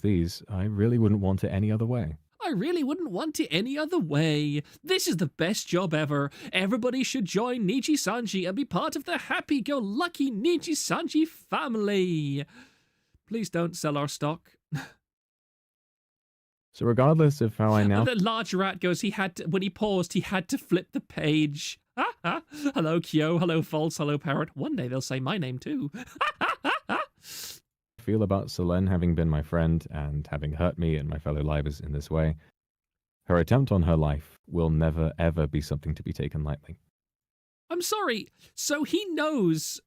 Speaker 4: these, I really wouldn't want it any other way.
Speaker 1: I really wouldn't want it any other way. This is the best job ever. Everybody should join Nijisanji and be part of the happy-go-lucky Nijisanji family. Please don't sell our stock.
Speaker 4: So regardless of how I now...
Speaker 1: The large rat goes, when he paused, he had to flip the page. Hello, Kyo. Hello, False. Hello, Parrot. One day they'll say my name too.
Speaker 4: feel about Selene having been my friend and having hurt me and my fellow livers in this way, her attempt on her life will never, ever be something to be taken lightly.
Speaker 1: I'm sorry. So he knows...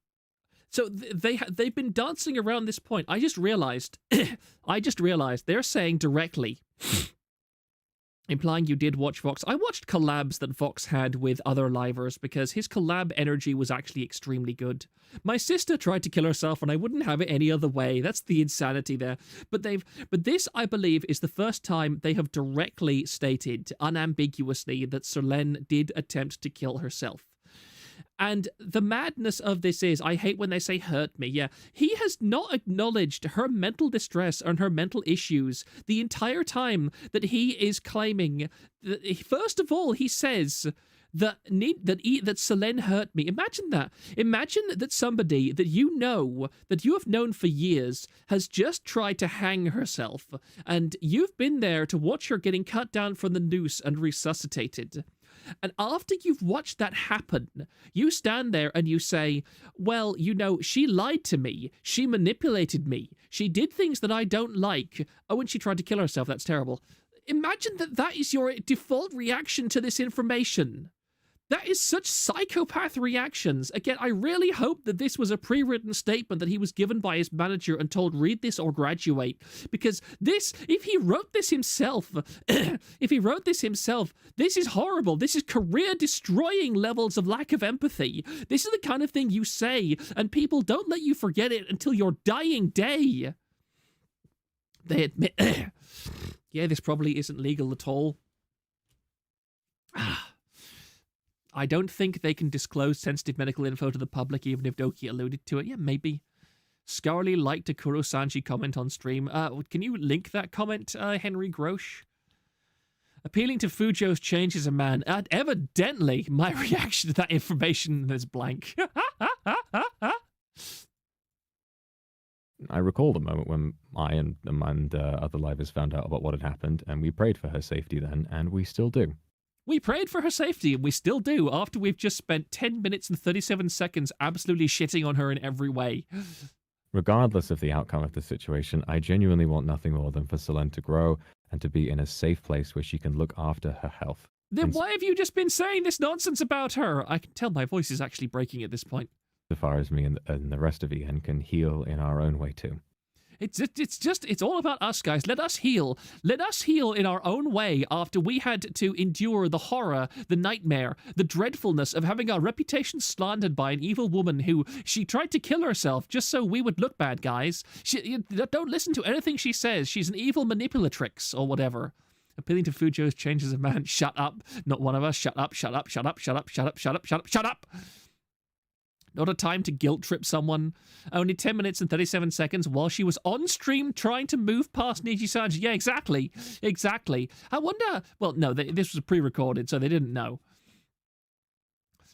Speaker 1: So they've been dancing around this point. I just realized they're saying directly, implying you did watch Vox. I watched collabs that Vox had with other livers because his collab energy was actually extremely good. My sister tried to kill herself and I wouldn't have it any other way. That's the insanity there. But this, I believe, is the first time they have directly stated unambiguously that Selene did attempt to kill herself. And the madness of this is, I hate when they say hurt me, yeah. He has not acknowledged her mental distress and her mental issues the entire time that he is claiming. First of all, he says that Selene hurt me. Imagine that. Imagine that somebody that you have known for years, has just tried to hang herself, and you've been there to watch her getting cut down from the noose and resuscitated. And after you've watched that happen, you stand there and you say, well, she lied to me. She manipulated me. She did things that I don't like. Oh, and she tried to kill herself. That's terrible. Imagine that is your default reaction to this information. That is such psychopath reactions. Again, I really hope that this was a pre-written statement that he was given by his manager and told, read this or graduate. Because this, if he wrote this himself, this is horrible. This is career-destroying levels of lack of empathy. This is the kind of thing you say, and people don't let you forget it until your dying day. They admit, yeah, this probably isn't legal at all. I don't think they can disclose sensitive medical info to the public, even if Doki alluded to it. Yeah, maybe. Scarly liked a Kuro-sanji comment on stream. Can you link that comment, Henry Grosh? Appealing to Fujo's change as a man. Evidently, my reaction to that information is blank.
Speaker 4: I recall the moment when I and other livers found out about what had happened, and we prayed for her safety then, and we still do.
Speaker 1: We prayed for her safety, and we still do, after we've just spent 10 minutes and 37 seconds absolutely shitting on her in every way.
Speaker 4: Regardless of the outcome of the situation, I genuinely want nothing more than for Selene to grow and to be in a safe place where she can look after her health.
Speaker 1: Then why have you just been saying this nonsense about her? I can tell my voice is actually breaking at this point.
Speaker 4: As far as me and the rest of EN can heal in our own way too.
Speaker 1: It's all about us, guys. Let us heal. Let us heal in our own way after we had to endure the horror, the nightmare, the dreadfulness of having our reputation slandered by an evil woman who she tried to kill herself just so we would look bad, guys. Don't listen to anything she says. She's an evil manipulatrix or whatever. Appealing to Fujo's changes of man. Shut up. Not one of us. Shut up, shut up, shut up, shut up, shut up, shut up, shut up, shut up. Not a time to guilt trip someone. Only 10 minutes and 37 seconds while she was on stream trying to move past Nijisanji. Yeah, exactly. Exactly. I wonder... Well, no, this was pre-recorded, so they didn't know.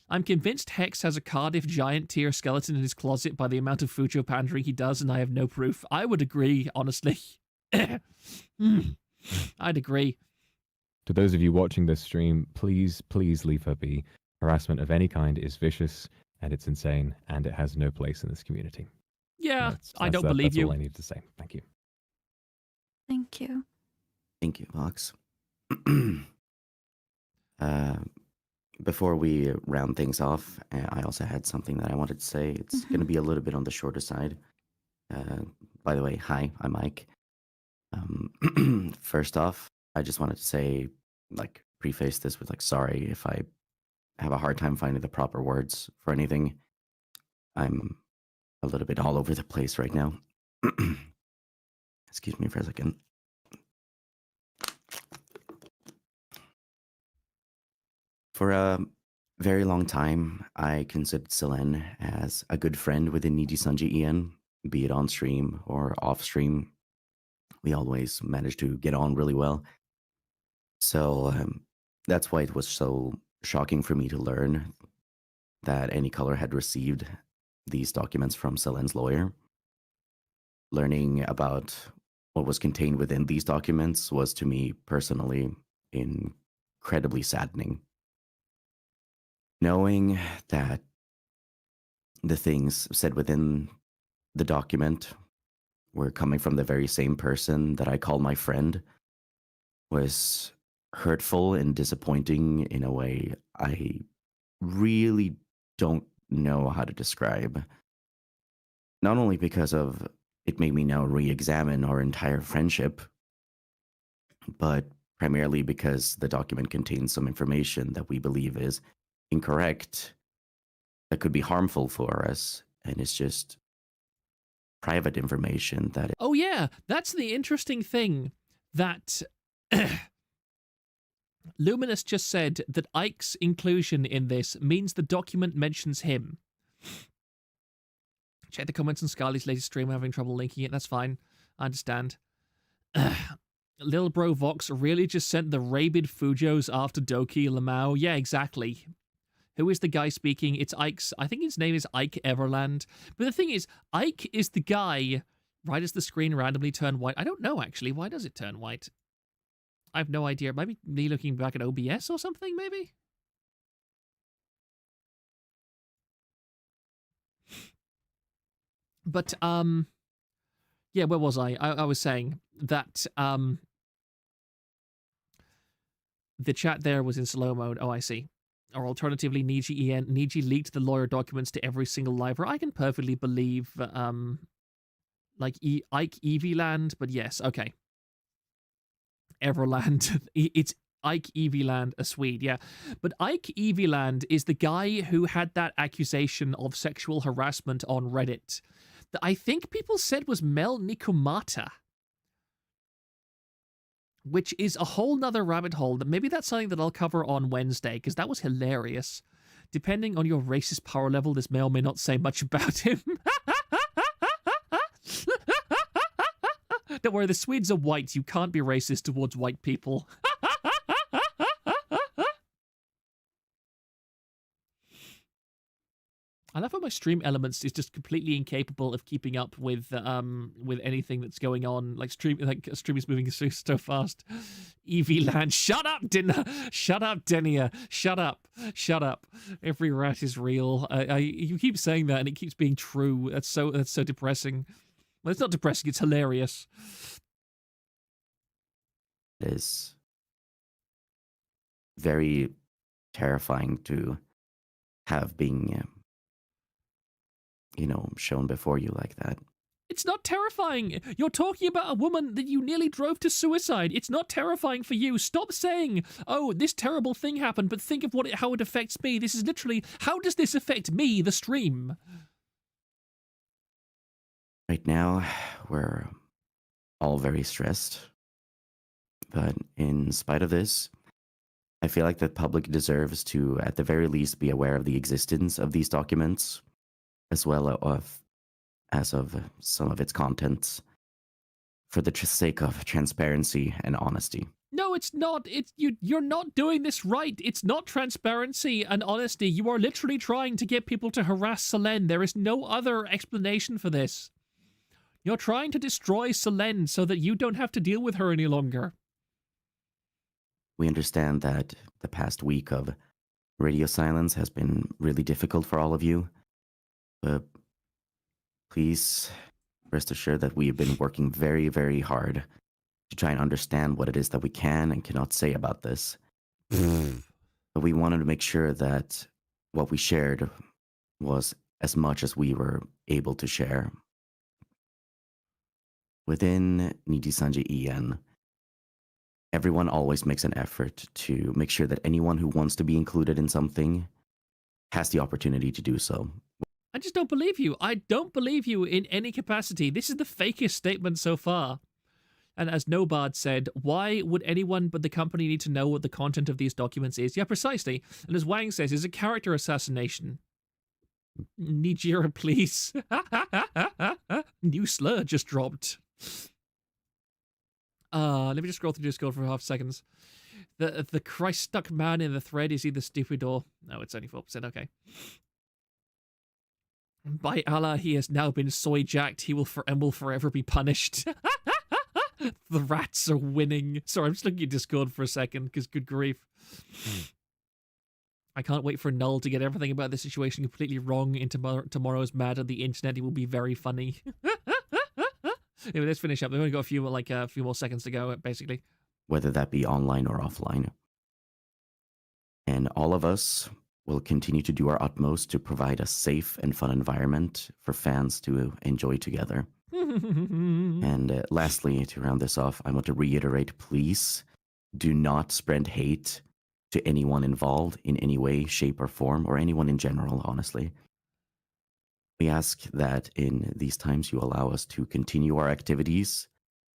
Speaker 1: I'm convinced Hex has a Cardiff giant tier skeleton in his closet by the amount of Fujo pandering he does, and I have no proof. I would agree, honestly. I'd agree.
Speaker 4: To those of you watching this stream, please leave her be. Harassment of any kind is vicious, and it's insane, and it has no place in this community.
Speaker 1: Yeah, I don't believe
Speaker 4: that's
Speaker 1: you.
Speaker 4: all I need to say. Thank you.
Speaker 2: Thank you.
Speaker 3: Thank you, Vox. Before we round things off, I also had something that I wanted to say. It's going to be a little bit on the shorter side. By the way, hi, I'm Mike. First off, I just wanted to say, like, preface this with, like, sorry if I have a hard time finding the proper words for anything. I'm a little bit all over the place right now. Excuse me for a second. For a very long time, I considered Selene as a good friend within Nijisanji EN, be it on stream or off stream. We always managed to get on really well. So that's why it was so shocking for me to learn that Any Color had received these documents from Selene's lawyer. Learning about what was contained within these documents was, to me personally, incredibly saddening. Knowing that the things said within the document were coming from the very same person that I call my friend was hurtful and disappointing in a way I really don't know how to describe. Not only because of it made me now re-examine our entire friendship, but primarily because the document contains some information that we believe is incorrect, that could be harmful for us, and it's just private information that...
Speaker 1: Oh yeah, that's the interesting thing, that Luminous just said that Ike's inclusion in this means the document mentions him. Check the comments on Scarly's latest stream. I'm having trouble linking it. That's fine. I understand. Lil Bro Vox really just sent the rabid Fujos after Doki Lamau. Yeah, exactly. Who is the guy speaking? It's Ike's... I think his name is Ike Everland. But the thing is, Ike is the guy... Right as the screen randomly turned white. I don't know, actually. Why does it turn white? I have no idea. Maybe me looking back at OBS or something, maybe? But, yeah, where was I? I was saying that, the chat there was in slow mode. Oh, I see. Or alternatively, Niji leaked the lawyer documents to every single liver. I can perfectly believe, like Ike Eviland, but yes, okay. Everland. It's Ike Eviland, a Swede, yeah. But Ike Eviland is the guy who had that accusation of sexual harassment on Reddit that I think people said was Mel Nikomata. Which is a whole nother rabbit hole. That maybe that's something that I'll cover on Wednesday, because that was hilarious. Depending on your racist power level, this may or may not say much about him. Don't worry, the Swedes are white. You can't be racist towards white people. I love how my stream elements is just completely incapable of keeping up with anything that's going on. Like stream is moving so fast. Evie Land, shut up, shut up, Denia, shut up. Every rat is real. You keep saying that, and it keeps being true. That's so depressing. Well, it's not depressing. It's hilarious.
Speaker 3: It is very terrifying to have being, shown before you like that.
Speaker 1: It's not terrifying. You're talking about a woman that you nearly drove to suicide. It's not terrifying for you. Stop saying, oh, this terrible thing happened, but think of how it affects me. This is literally, how does this affect me, the stream?
Speaker 3: Right now, we're all very stressed, But in spite of this, I feel like the public deserves to, at the very least, be aware of the existence of these documents, as well as of some of its contents, for the sake of transparency and honesty.
Speaker 1: No, it's not. You're not doing this right. It's not transparency and honesty. You are literally trying to get people to harass Selene. There is no other explanation for this. You're trying to destroy Selene so that you don't have to deal with her any longer.
Speaker 3: We understand that the past week of radio silence has been really difficult for all of you, but please rest assured that we have been working very, very hard to try and understand what it is that we can and cannot say about this. But we wanted to make sure that what we shared was as much as we were able to share. Within Nijisanji EN, everyone always makes an effort to make sure that anyone who wants to be included in something has the opportunity to do so.
Speaker 1: I just don't believe you. I don't believe you in any capacity. This is the fakest statement so far. And as Nobard said, why would anyone but the company need to know what the content of these documents is? Yeah, precisely. And as Wang says, it's a character assassination. Nijira, please. New slur just dropped. Let me just scroll through Discord for half seconds. The Christ-stuck man in the thread is either stupid or... No, it's only 4%, okay. By Allah, he has now been soy-jacked. He will forever be punished. The rats are winning. Sorry, I'm just looking at Discord for a second, because good grief. I can't wait for Null to get everything about this situation completely wrong in tomorrow's Mad on the internet. It will be very funny. Anyway, let's finish up. We've only got a few more seconds to go, basically.
Speaker 3: Whether that be online or offline. And all of us will continue to do our utmost to provide a safe and fun environment for fans to enjoy together. And lastly, to round this off, I want to reiterate, please do not spread hate to anyone involved in any way, shape, or form, or anyone in general, honestly. We ask that in these times you allow us to continue our activities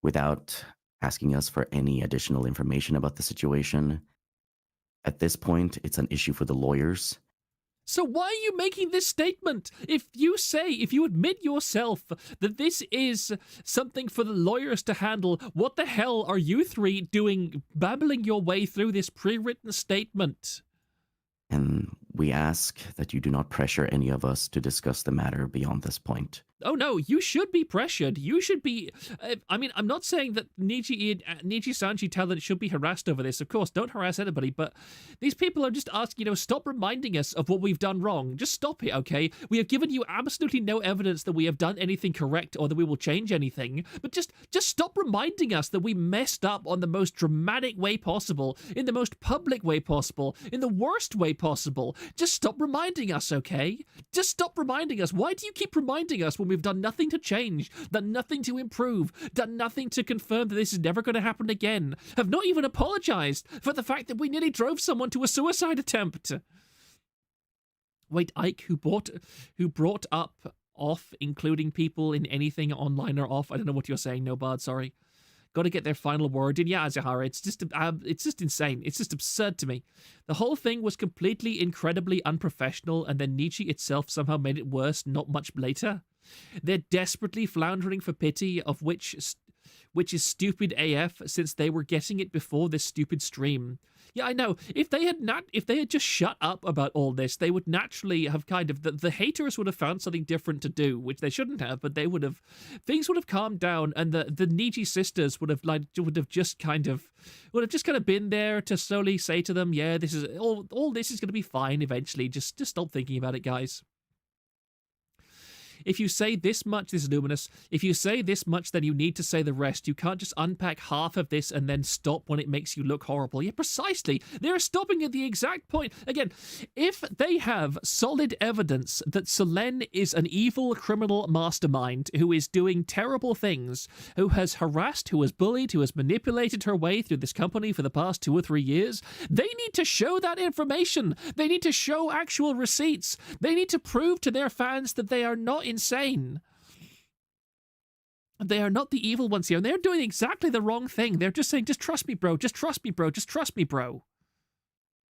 Speaker 3: without asking us for any additional information about the situation. At this point, it's an issue for the lawyers.
Speaker 1: So why are you making this statement? If you admit yourself that this is something for the lawyers to handle, what the hell are you three doing babbling your way through this pre-written statement?
Speaker 3: And we ask that you do not pressure any of us to discuss the matter beyond this point.
Speaker 1: Oh no, you should be pressured. You should be... I mean, I'm not saying that Nijisanji talent should be harassed over this. Of course, don't harass anybody, but these people are just asking, stop reminding us of what we've done wrong. Just stop it, okay? We have given you absolutely no evidence that we have done anything correct or that we will change anything, but just stop reminding us that we messed up on the most dramatic way possible, in the most public way possible, in the worst way possible. Just stop reminding us, okay? Just stop reminding us. Why do you keep reminding us when we've done nothing to change, done nothing to improve, done nothing to confirm that this is never going to happen again, have not even apologized for the fact that we nearly drove someone to a suicide attempt? Wait, Ike, who brought up off, including people in anything online or off? I don't know what you're saying, Nobard, sorry. Got to get their final word in. Yeah, Azahara, it's just insane. It's just absurd to me. The whole thing was completely, incredibly unprofessional, and then Nietzsche itself somehow made it worse not much later. They're desperately floundering for pity, of which is stupid AF, since they were getting it before this stupid stream. Yeah, I know. If they had just shut up about all this, they would naturally have the haters would have found something different to do, which they shouldn't have, but things would have calmed down, and the Nietzsche sisters would have just kind of been there to slowly say to them, yeah, this is all this is going to be fine eventually. Just stop thinking about it, guys. If you say this much, this is Luminous, if you say this much, then you need to say the rest. You can't just unpack half of this and then stop when it makes you look horrible. Yeah, precisely. They're stopping at the exact point. Again, if they have solid evidence that Selene is an evil criminal mastermind who is doing terrible things, who has harassed, who has bullied, who has manipulated her way through this company for the past 2 or 3 years, they need to show that information. They need to show actual receipts. They need to prove to their fans that they are not insane. They are not the evil ones here. And they're doing exactly the wrong thing. They're just saying, just trust me, bro. Just trust me, bro. Just trust me, bro.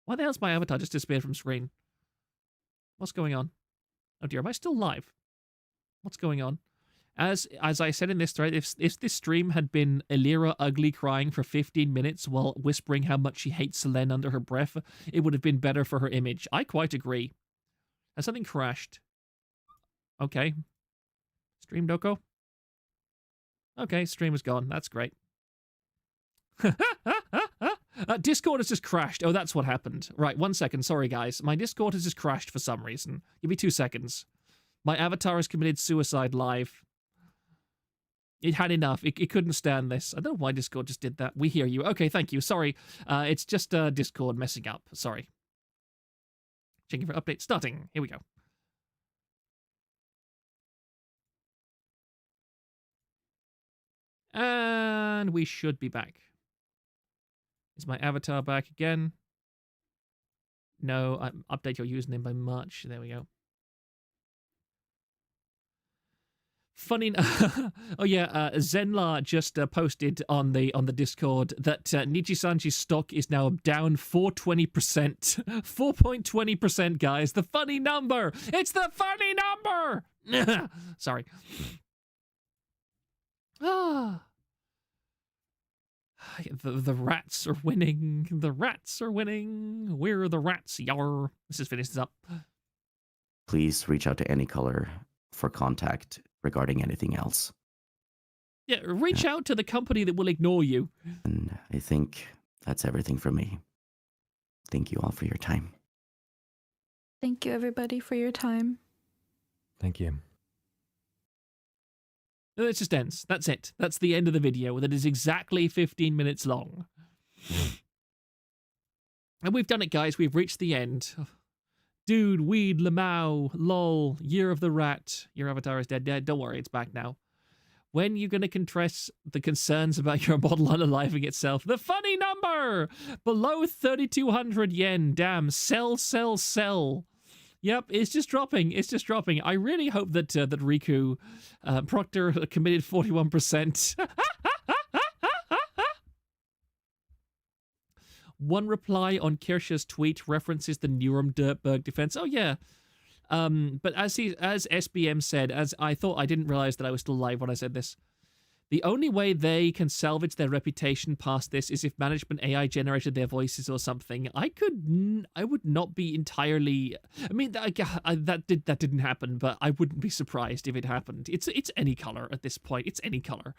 Speaker 1: Why the hell's my avatar just disappeared from screen? What's going on? Oh dear, am I still live? What's going on? As I said in this thread, if this stream had been Elira ugly crying for 15 minutes while whispering how much she hates Selene under her breath, it would have been better for her image. I quite agree. Has something crashed? Okay. Stream Doko? Okay, stream is gone. That's great. Discord has just crashed. Oh, that's what happened. Right, 1 second. Sorry, guys. My Discord has just crashed for some reason. Give me 2 seconds. My avatar has committed suicide live. It had enough. It couldn't stand this. I don't know why Discord just did that. We hear you. Okay, thank you. Sorry. It's just Discord messing up. Sorry. Checking for update. Starting. Here we go. And we should be back. Is my avatar back again? No, update your username by March. There we go. Funny. Oh yeah, Zenla just posted on the Discord that Nijisanji's stock is now down 420%. 4.20%, guys. The funny number. It's the funny number. Sorry. Ah. The rats are winning. The rats are winning. We're the rats, yar. Let's just finish this up.
Speaker 3: Please reach out to Any Color for contact regarding anything else.
Speaker 1: Yeah, reach out to the company that will ignore you.
Speaker 3: And I think that's everything from me. Thank you all for your time.
Speaker 2: Thank you, everybody, for your time.
Speaker 4: Thank you.
Speaker 1: It just ends. That's it. That's the end of the video. That is exactly 15 minutes long. And we've done it, guys. We've reached the end. Dude, weed, lamau, lol, year of the rat. Your avatar is dead. Don't worry, it's back now. When you're going to confess the concerns about your model unaliving itself? The funny number! Below 3,200 yen. Damn. Sell, sell, sell. Yep, it's just dropping. It's just dropping. I really hope that that Riku Proctor committed 41%. One reply on Kirscha's tweet references the Nuremberg defense. Oh yeah. But as SBM said, as I thought, I didn't realize that I was still live when I said this. The only way they can salvage their reputation past this is if management AI generated their voices or something. I would not be entirely. I mean, that didn't happen, but I wouldn't be surprised if it happened. It's Any Color at this point. It's Any Color.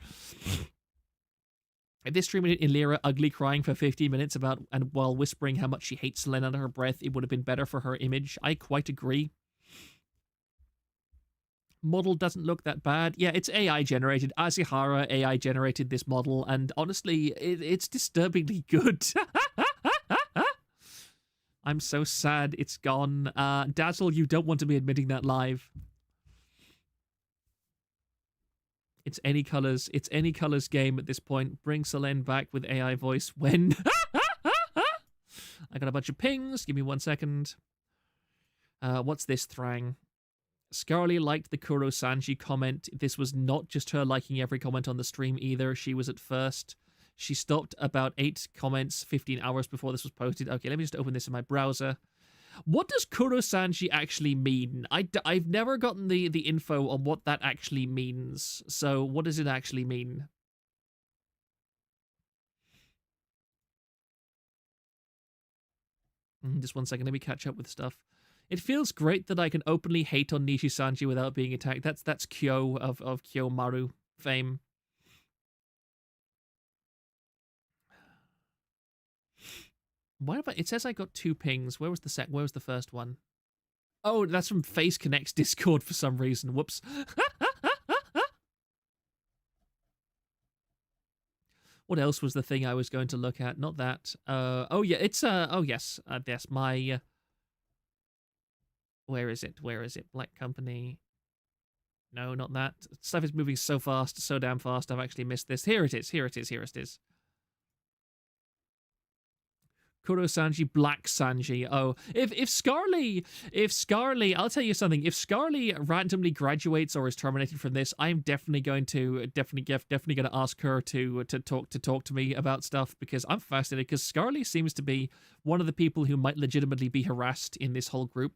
Speaker 1: If this stream in Lyra ugly crying for 15 minutes while whispering how much she hates Selene under her breath, it would have been better for her image. I quite agree. Model doesn't look that bad. Yeah, it's AI generated. Azihara AI generated this model, and honestly, it's disturbingly good. I'm so sad it's gone. Dazzle, you don't want to be admitting that live. It's Any Color's. It's Any Color's game at this point. Bring Selene back with AI voice when. I got a bunch of pings. Give me 1 second. What's this, Thrang? Scarly liked the Kuro-sanji comment. This was not just her liking every comment on the stream either. She was at first. She stopped about 8 comments 15 hours before this was posted. Okay, let me just open this in my browser. What does Kuro-sanji actually mean? I've never gotten the info on what that actually means. So what does it actually mean? Just 1 second, let me catch up with stuff. It feels great that I can openly hate on Nijisanji without being attacked. That's Kyo of Kyomaru fame. Why have it says I got 2 pings. Where was the first one? Oh, that's from Face Connect's Discord for some reason. Whoops. What else was the thing I was going to look at? Not that. Oh yeah, it's oh yes. Yes, my Where is it? Where is it? Black Company. No, not that. Stuff is moving so fast, so damn fast. I've actually missed this. Here it is. Here it is. Here it is. Sanji, Black Sanji. Oh, if Scarly, I'll tell you something. If Scarly randomly graduates or is terminated from this, I'm definitely going to ask her to talk to me about stuff, because I'm fascinated. Because Scarly seems to be one of the people who might legitimately be harassed in this whole group.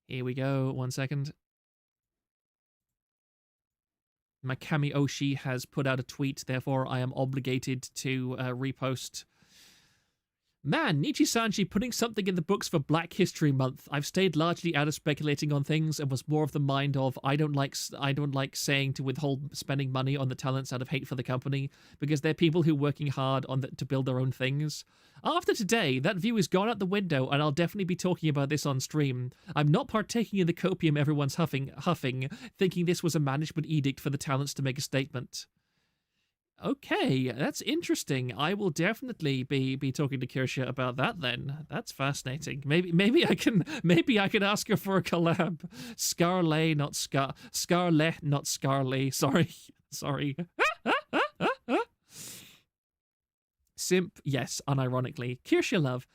Speaker 1: Here we go. 1 second. Makami Oshi has put out a tweet, therefore I am obligated to repost. Man, Nijisanji putting something in the books for Black History Month. I've stayed largely out of speculating on things and was more of the mind of I don't like saying to withhold spending money on the talents out of hate for the company, because they're people who are working hard on to build their own things. After today, that view is gone out the window, and I'll definitely be talking about this on stream. I'm not partaking in the copium everyone's huffing, thinking this was a management edict for the talents to make a statement. Okay, that's interesting. I will definitely be talking to Kirsha about that then. That's fascinating. Maybe I can ask her for a collab. Scarlet, not Scarly. Sorry. Simp, yes, unironically. Kirsha love.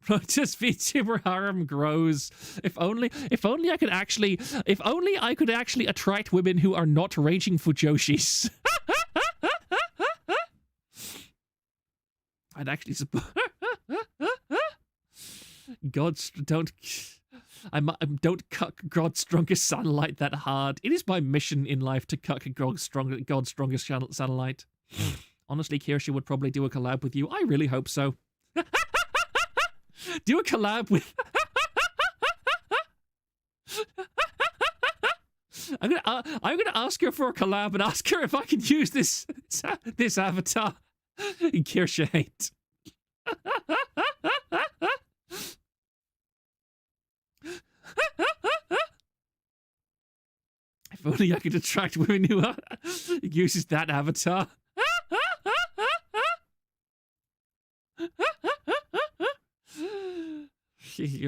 Speaker 1: Protest VTuber harem grows. If only I could actually attract women who are not raging fujoshis. I'd actually support. Don't cuck God's strongest satellite that hard. It is my mission in life to cuck God's strongest satellite. Honestly, Kirsha would probably do a collab with you. I really hope so. Do a collab with... I'm gonna ask her for a collab and ask her if I can use this avatar. Kirsha hate. If only I could attract women who uses that avatar.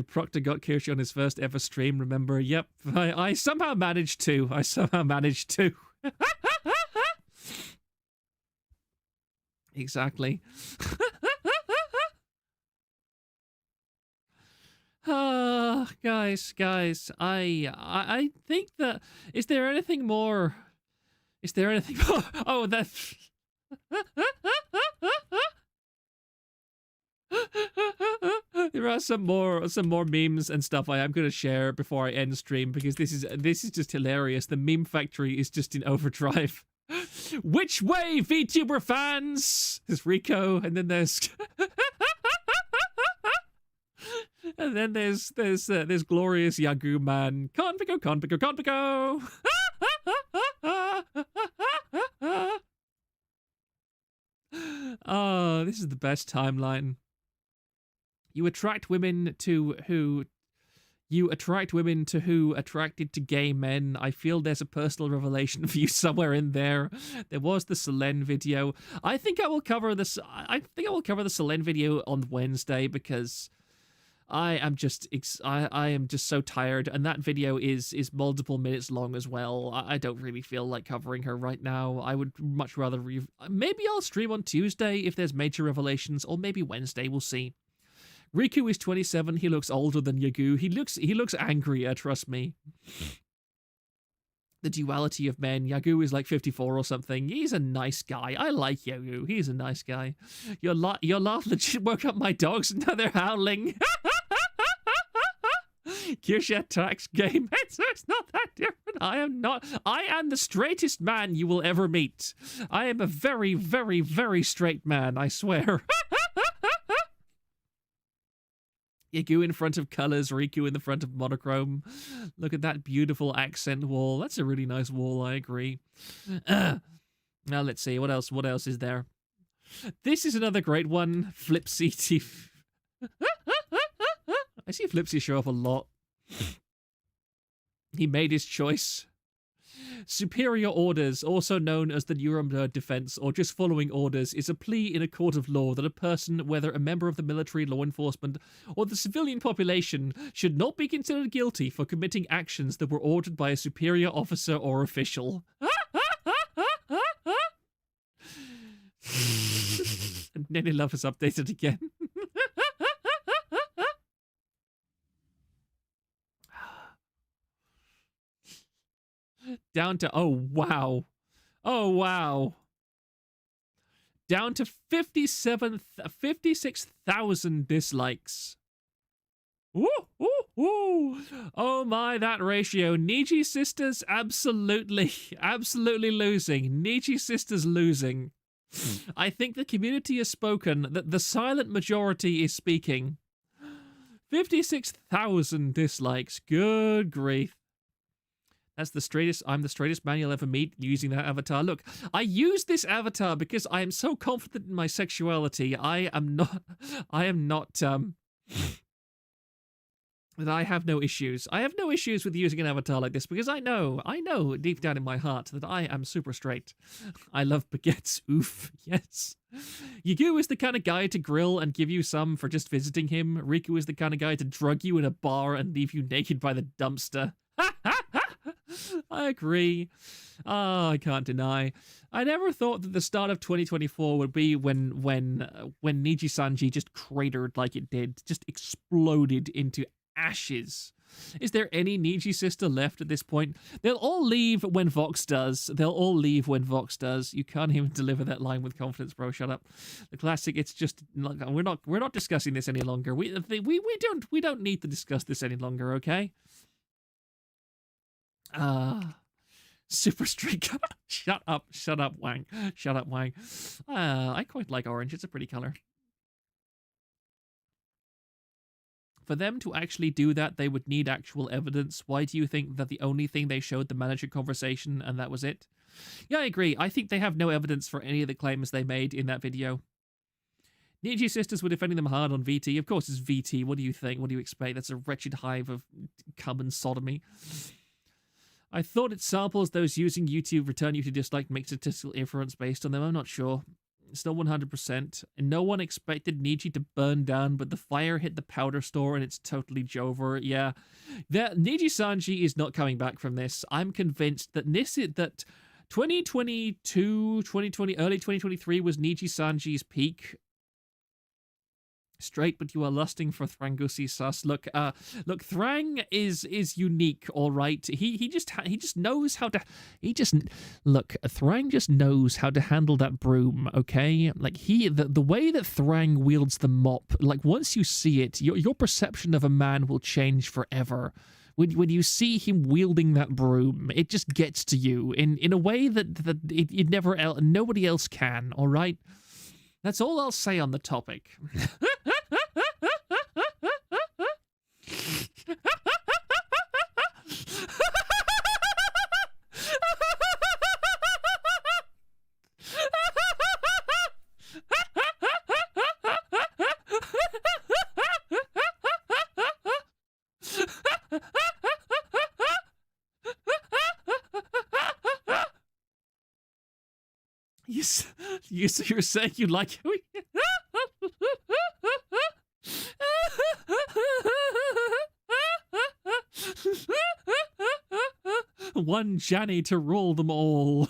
Speaker 1: Proctor got Kirsha on his first ever stream, remember? Yep, I somehow managed to. Exactly. Guys, I think that... Is there anything more? Oh, that's... There are some more memes and stuff I am going to share before I end stream, because this is just hilarious. The meme factory is just in overdrive. Which way, VTuber fans? There's Rico, and then there's and then there's glorious Yagoo man. Convigo. Oh, this is the best timeline. You attract women to who attracted to gay men. I feel there's a personal revelation for you somewhere in there. There was the Selene video. I think I will cover the Selene video on Wednesday, because I am just so tired, and that video is multiple minutes long as well. I don't really feel like covering her right now. I would much rather maybe I'll stream on Tuesday if there's major revelations, or maybe Wednesday, we'll see. Riku is 27. He looks older than Yagoo. He looks angrier, trust me. The duality of men. Yagoo is like 54 or something. He's a nice guy. I like Yagoo. He's a nice guy. Your laugh legit woke up my dogs, and now they're howling. Kirsha attacks game. It's not that different. I am the straightest man you will ever meet. I am a very, very, very straight man, I swear. Yagoo in front of colors, Riku in the front of monochrome. Look at that beautiful accent wall. That's a really nice wall, I agree. Now let's see, what else is there? This is another great one. Flipsy TV. I see Flipsy show up a lot. He made his choice. Superior orders, also known as the Nuremberg defense or just following orders, is a plea in a court of law that a person, whether a member of the military, law enforcement, or the civilian population, should not be considered guilty for committing actions that were ordered by a superior officer or official. Nanny Love has updated again. Down to, oh wow. Oh wow. Down to 56,000 dislikes. Woo, woo, woo. Oh my, that ratio. Niji Sisters absolutely losing. Niji Sisters losing. I think the community has spoken, that the silent majority is speaking. 56,000 dislikes. Good grief. That's the straightest, I'm the straightest man you'll ever meet using that avatar. Look, I use this avatar because I am so confident in my sexuality. I am not, that I have no issues. I have no issues with using an avatar like this because I know deep down in my heart that I am super straight. I love baguettes. Oof, yes. Yugu is the kind of guy to grill and give you some for just visiting him. Riku is the kind of guy to drug you in a bar and leave you naked by the dumpster. I agree. Oh, I can't deny. I never thought that the start of 2024 would be when Nijisanji just cratered like it did, just exploded into ashes. Is there any Niji sister left at this point? They'll all leave when Vox does. They'll all leave when Vox does. You can't even deliver that line with confidence, bro. Shut up. The classic. It's just we're not discussing this any longer. We don't need to discuss this any longer. Okay. Super streak. Shut up, Wang. Shut up, Wang. I quite like orange. It's a pretty color. For them to actually do that, they would need actual evidence. Why do you think that the only thing they showed the manager conversation and that was it? Yeah, I agree. I think they have no evidence for any of the claims they made in that video. Niji sisters were defending them hard on VT. Of course it's VT. What do you think? What do you expect? That's a wretched hive of cum and sodomy. I thought it samples those using YouTube return you to dislike, make statistical inference based on them. I'm not sure. It's not 100%. And no one expected Niji to burn down, but the fire hit the powder store and it's totally Jover. Yeah. Nijisanji is not coming back from this. I'm convinced that 2022, 2020, early 2023 was Nijisanji's peak. Straight, but you are lusting for Thrangusi sus. Look, Thrang is unique, all right. He just knows how to. Thrang just knows how to handle that broom. Okay, like the way that Thrang wields the mop. Like once you see it, your perception of a man will change forever. When you see him wielding that broom, it just gets to you in a way that it never nobody else can. All right. That's all I'll say on the topic. You're saying you like it? One Janny to rule them all.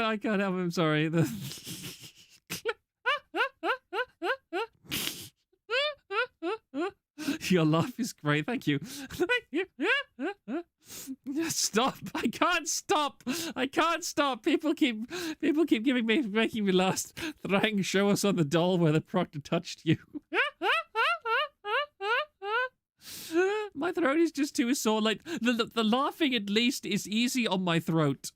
Speaker 1: I can't help it. I'm sorry. Your laugh is great. Thank you. Thank you. Stop. I can't stop. I can't stop. People keep making me laugh. Thrang, show us on the doll where the proctor touched you. My throat is just too sore. Like the laughing at least is easy on my throat.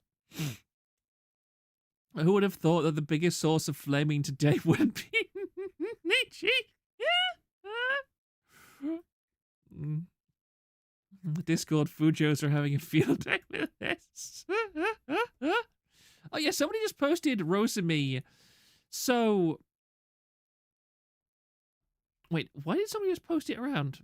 Speaker 1: Who would have thought that the biggest source of flaming today would be Nietzsche? Discord Fujos are having a field day with this. Oh yeah, somebody just posted Rosemi. So, wait, why did somebody just post it around?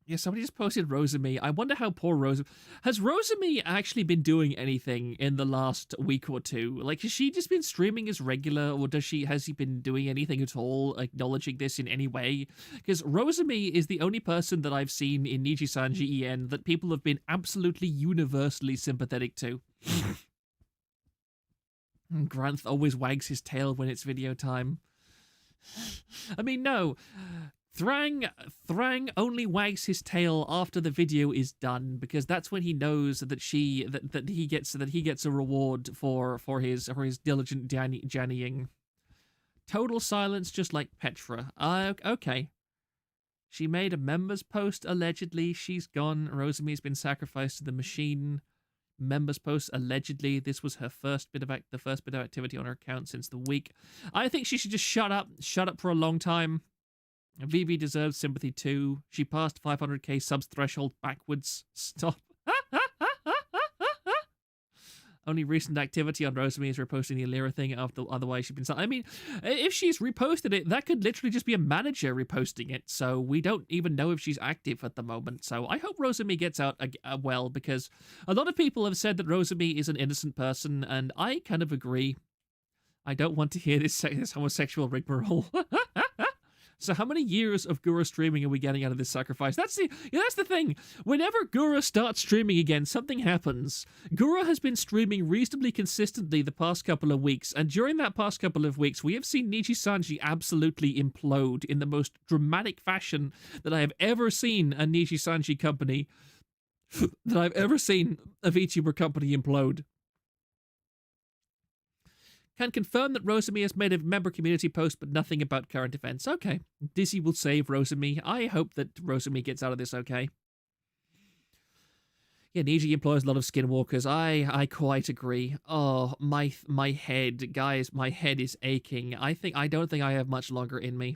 Speaker 1: Yeah, somebody just posted Rosemi. I wonder how poor Rosemi... Has Rosemi actually been doing anything in the last week or two? Like, has she just been streaming as regular, or has he been doing anything at all, acknowledging this in any way? Because Rosemi is the only person that I've seen in Nijisanji EN that people have been absolutely universally sympathetic to. Granth always wags his tail when it's video time. I mean, no... Thrang only wags his tail after the video is done, because that's when he knows that he gets a reward for his diligent jannying. Total silence, just like Petra. Okay. She made a members post allegedly. She's gone. Rosemi's been sacrificed to the machine. Members post allegedly. This was her first bit of activity on her account since the week. I think she should just shut up for a long time. Vivi deserves sympathy too. She passed 500k subs threshold backwards. Stop. Only recent activity on Rosemi is reposting the Alira thing after otherwise she's been... I mean, if she's reposted it, that could literally just be a manager reposting it, so we don't even know if she's active at the moment. So I hope Rosemi gets out well, because a lot of people have said that Rosemi is an innocent person, and I kind of agree. I don't want to hear this homosexual rigmarole. So how many years of Gura streaming are we getting out of this sacrifice? That's the thing. Whenever Gura starts streaming again, something happens. Gura has been streaming reasonably consistently the past couple of weeks, and during that past couple of weeks, we have seen Nijisanji absolutely implode in the most dramatic fashion that I have ever seen a Nijisanji company, that I've ever seen a VTuber company implode. Can confirm that Rosemi has made a member community post, but nothing about current events. Okay. Dizzy will save Rosemi. I hope that Rosemi gets out of this okay. Yeah, Niji employs a lot of skinwalkers. I quite agree. Oh, my head. Guys, my head is aching. I don't think I have much longer in me.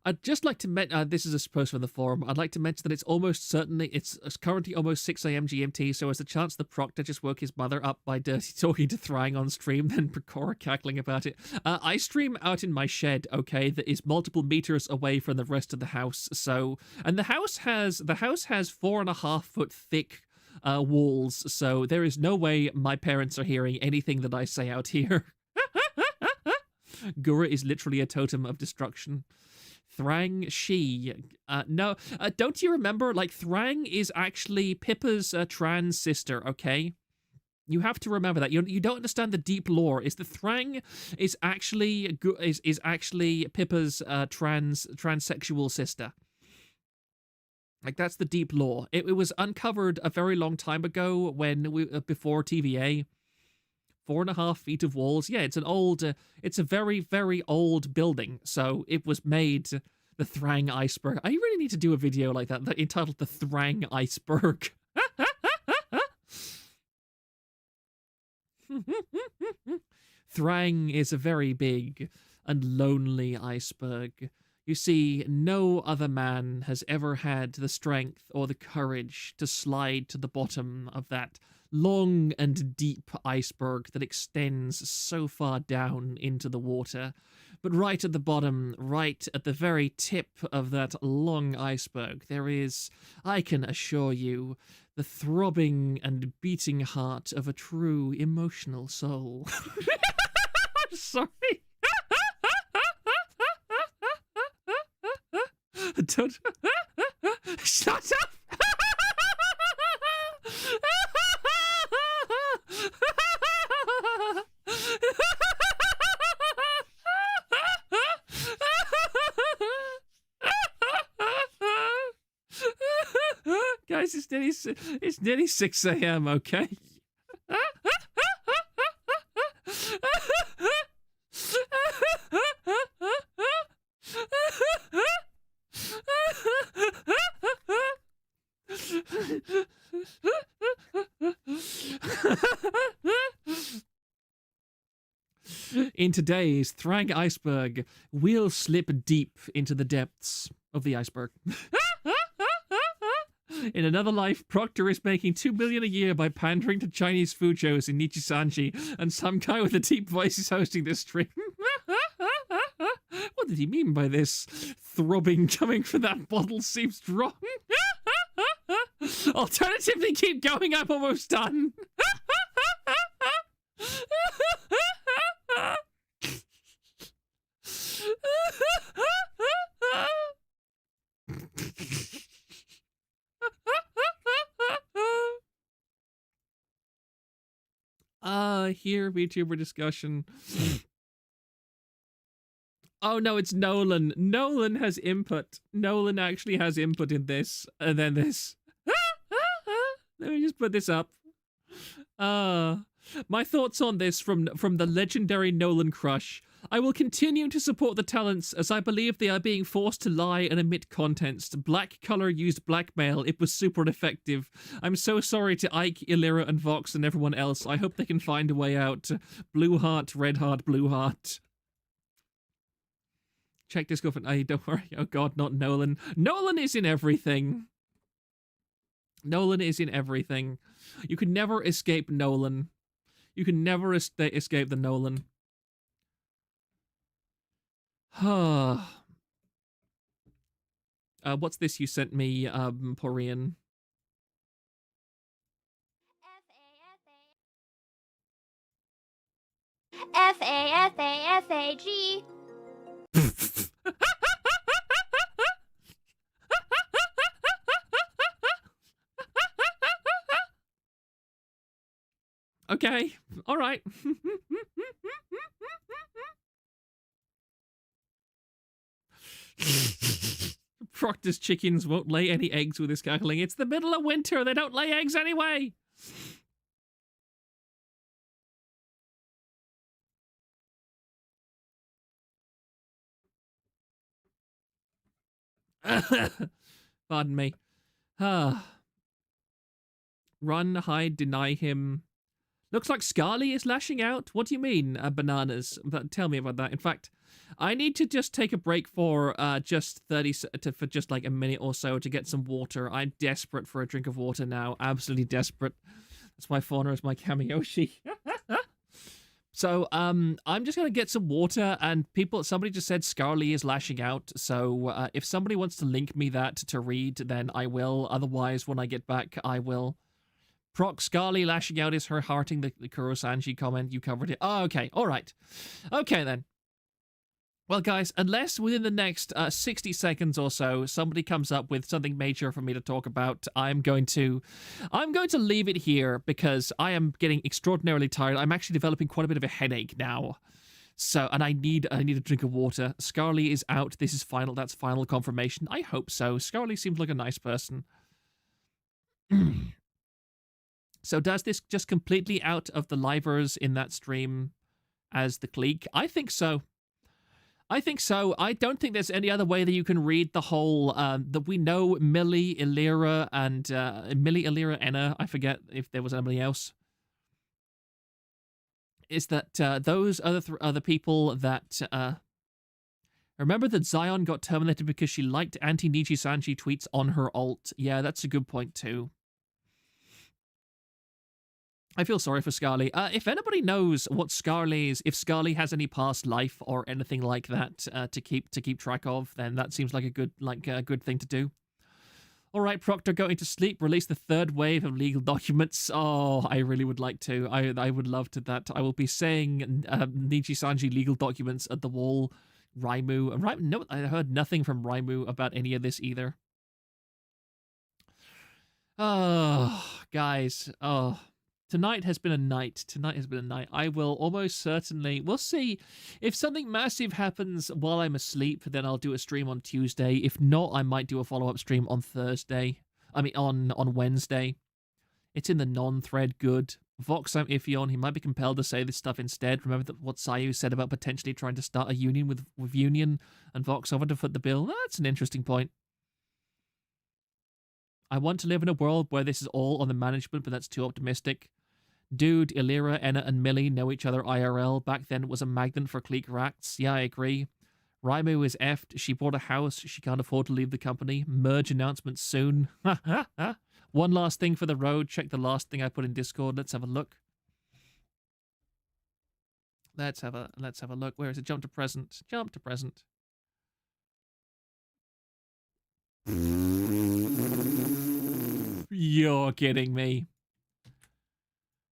Speaker 1: I'd just like to mention, this is a post from the forum, I'd like to mention that it's currently almost 6 a.m. GMT, so there's a chance the proctor just woke his mother up by dirty talking to Thrang on stream, then Precora cackling about it. I stream out in my shed, okay, that is multiple meters away from the rest of the house, so, and the house has 4.5 foot thick walls, so there is no way my parents are hearing anything that I say out here. Gura is literally a totem of destruction. Thrang, no, don't you remember, like, Thrang is actually Pippa's trans sister, okay? You have to remember that. You don't understand the deep lore. Is the Thrang is actually Pippa's transsexual sister. Like, that's the deep lore. It was uncovered a very long time ago before TVA. 4.5 feet of walls. Yeah, it's a very, very old building. So it was made the Thrang Iceberg. I really need to do a video like that entitled The Thrang Iceberg. Thrang is a very big and lonely iceberg. You see, no other man has ever had the strength or the courage to slide to the bottom of that long and deep iceberg that extends so far down into the water. But right at the bottom, right at the very tip of that long iceberg, there is, I can assure you, the throbbing and beating heart of a true emotional soul. I'm sorry. Don't... Shut up! Guys, it's nearly 6 a.m., okay? In today's Thrang Iceberg, we'll slip deep into the depths of the iceberg. In another life, Proctor is making $2 billion a year by pandering to Chinese food shows in Nijisanji, and some guy with a deep voice is hosting this stream. What did he mean by this? throbbing coming from that bottle seems wrong. Alternatively, keep going. I'm almost done. Here, VTuber discussion. Oh no, it's Nolan. Nolan has input. Nolan actually has input in this, and then this. Let me just put this up. My thoughts on this from the legendary Nolan crush. I will continue to support the talents as I believe they are being forced to lie and omit contents. Black color used blackmail. It was super effective. I'm so sorry to Ike, Illyra, and Vox and everyone else. I hope they can find a way out. Blue heart, red heart, blue heart. Check Discord for... don't worry. Oh god, not Nolan. Nolan is in everything. Nolan is in everything. You can never escape Nolan. You can never escape the Nolan. What's this you sent me, Porian?
Speaker 6: F-A-F-A-F-A-G.
Speaker 1: Okay, all right. Proctor's chickens won't lay any eggs with this cackling. It's the middle of winter. They don't lay eggs anyway. Pardon me. Run, hide, deny him. Looks like Scarly is lashing out. What do you mean, bananas? Tell me about that. In fact, I need to just take a break for just for just like a minute or so to get some water. I'm desperate for a drink of water now. Absolutely desperate. That's why Fauna is my Kamiyoshi. So, I'm just gonna get some water, and somebody just said Scarly is lashing out, so if somebody wants to link me that to read, then I will. Otherwise, when I get back, I will. Proc Scarly lashing out is her hearting the Kurosanji comment. You covered it. Oh, okay. All right. Okay, then. Well, guys, unless within the next 60 seconds or so, somebody comes up with something major for me to talk about, I'm going to leave it here because I am getting extraordinarily tired. I'm actually developing quite a bit of a headache now. So, and I need a drink of water. Scarly is out. This is final. That's final confirmation. I hope so. Scarly seems like a nice person. So does this just completely out of the livers in that stream as the clique? I think so. I think so. I don't think there's any other way that you can read the whole, that we know Millie, Illyra, and Millie, Illyra, Enna, I forget if there was anybody else, is that those other people that, remember that Zion got terminated because she liked anti-Nijisanji tweets on her alt. Yeah, that's a good point too. I feel sorry for Scarly. If anybody knows what Scarly's, if Scarly has any past life or anything like that to keep track of, then that seems like a good thing to do. All right, Proctor, going to sleep. Release the third wave of legal documents. Oh, I really would like to. I would love to that. I will be saying Nijisanji legal documents at the wall. Raimu. No, I heard nothing from Raimu about any of this either. Oh, guys. Oh. Tonight has been a night. I will almost certainly... We'll see. If something massive happens while I'm asleep, then I'll do a stream on Tuesday. If not, I might do a follow-up stream on Thursday. I mean, on Wednesday. It's in the non-thread good. Vox I'm iffy on. He might be compelled to say this stuff instead. Remember what Sayu said about potentially trying to start a union with Union and Vox over to foot the bill? That's an interesting point. I want to live in a world where this is all on the management, but that's too optimistic. Dude, Illyra, Enna, and Millie know each other IRL. Back then it was a magnet for clique rats. Yeah, I agree. Raimu is effed. She bought a house. She can't afford to leave the company. Merge announcement soon. One last thing for the road. Check the last thing I put in Discord. Let's have a look. Let's have a look. Where is it? Jump to present. Jump to present. You're kidding me.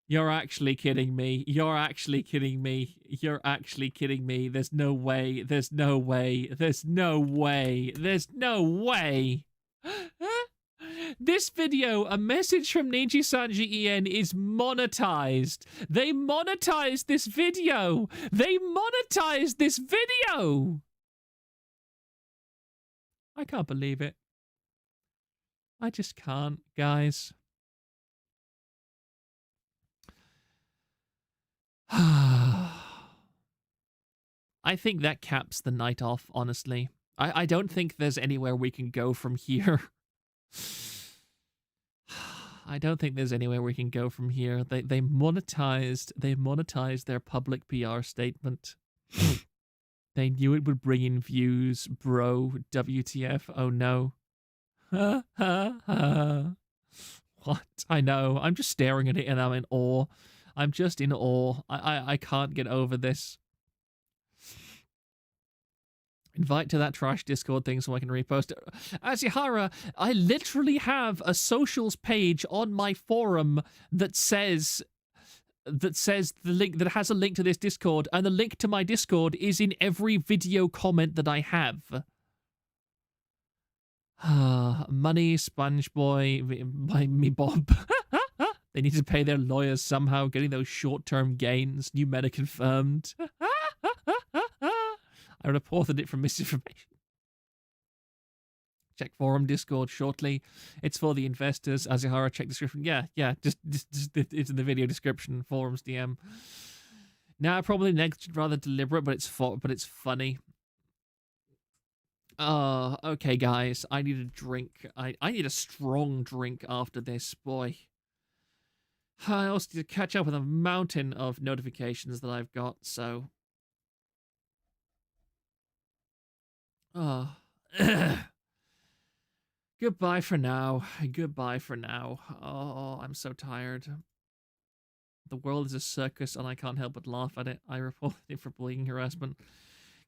Speaker 1: You're actually kidding me. You're actually kidding me. You're actually kidding me. There's no way. There's no way. There's no way. There's no way. This video, a message from Nijisanji EN, is monetized. They monetized this video. They monetized this video. I can't believe it. I just can't, guys. I think that caps the night off, honestly. I don't think there's anywhere we can go from here. I don't think there's anywhere we can go from here. They monetized their public PR statement. They knew it would bring in views, bro. WTF? Oh no. What? I know. I'm just staring at it and I'm in awe. I'm just in awe. I can't get over this. Invite to that trash Discord thing so I can repost it. Azihara, I literally have a socials page on my forum that says the link, that has a link to this Discord, and the link to my Discord is in every video comment that I have. Money, Sponge Boy, me Bob. They need to pay their lawyers somehow, getting those short-term gains. New meta confirmed. I reported it for misinformation. Check forum Discord shortly. It's for the investors. Azihara, check description. Yeah, just it's in the video description. Forums DM. Now, probably next rather deliberate, but it's funny. Okay, guys. I need a drink. I need a strong drink after this, boy. I also need to catch up with a mountain of notifications that I've got, so... Goodbye for now. Goodbye for now. Oh, I'm so tired. The world is a circus and I can't help but laugh at it. I reported it for bullying harassment.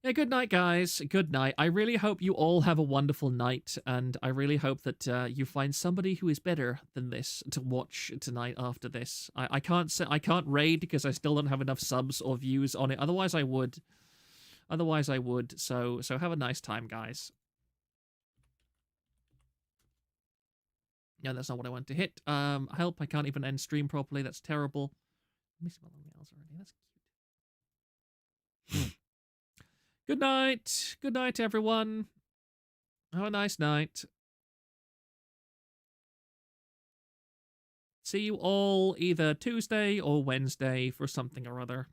Speaker 1: Yeah, good night, guys. Good night. I really hope you all have a wonderful night, and I really hope that you find somebody who is better than this to watch tonight after this. I can't raid because I still don't have enough subs or views on it. Otherwise, I would. So have a nice time, guys. No, that's not what I want to hit. Help! I can't even end stream properly. That's terrible. I'm missing all the mails already. That's cute. Good night. Good night, everyone. Have a nice night. See you all either Tuesday or Wednesday for something or other.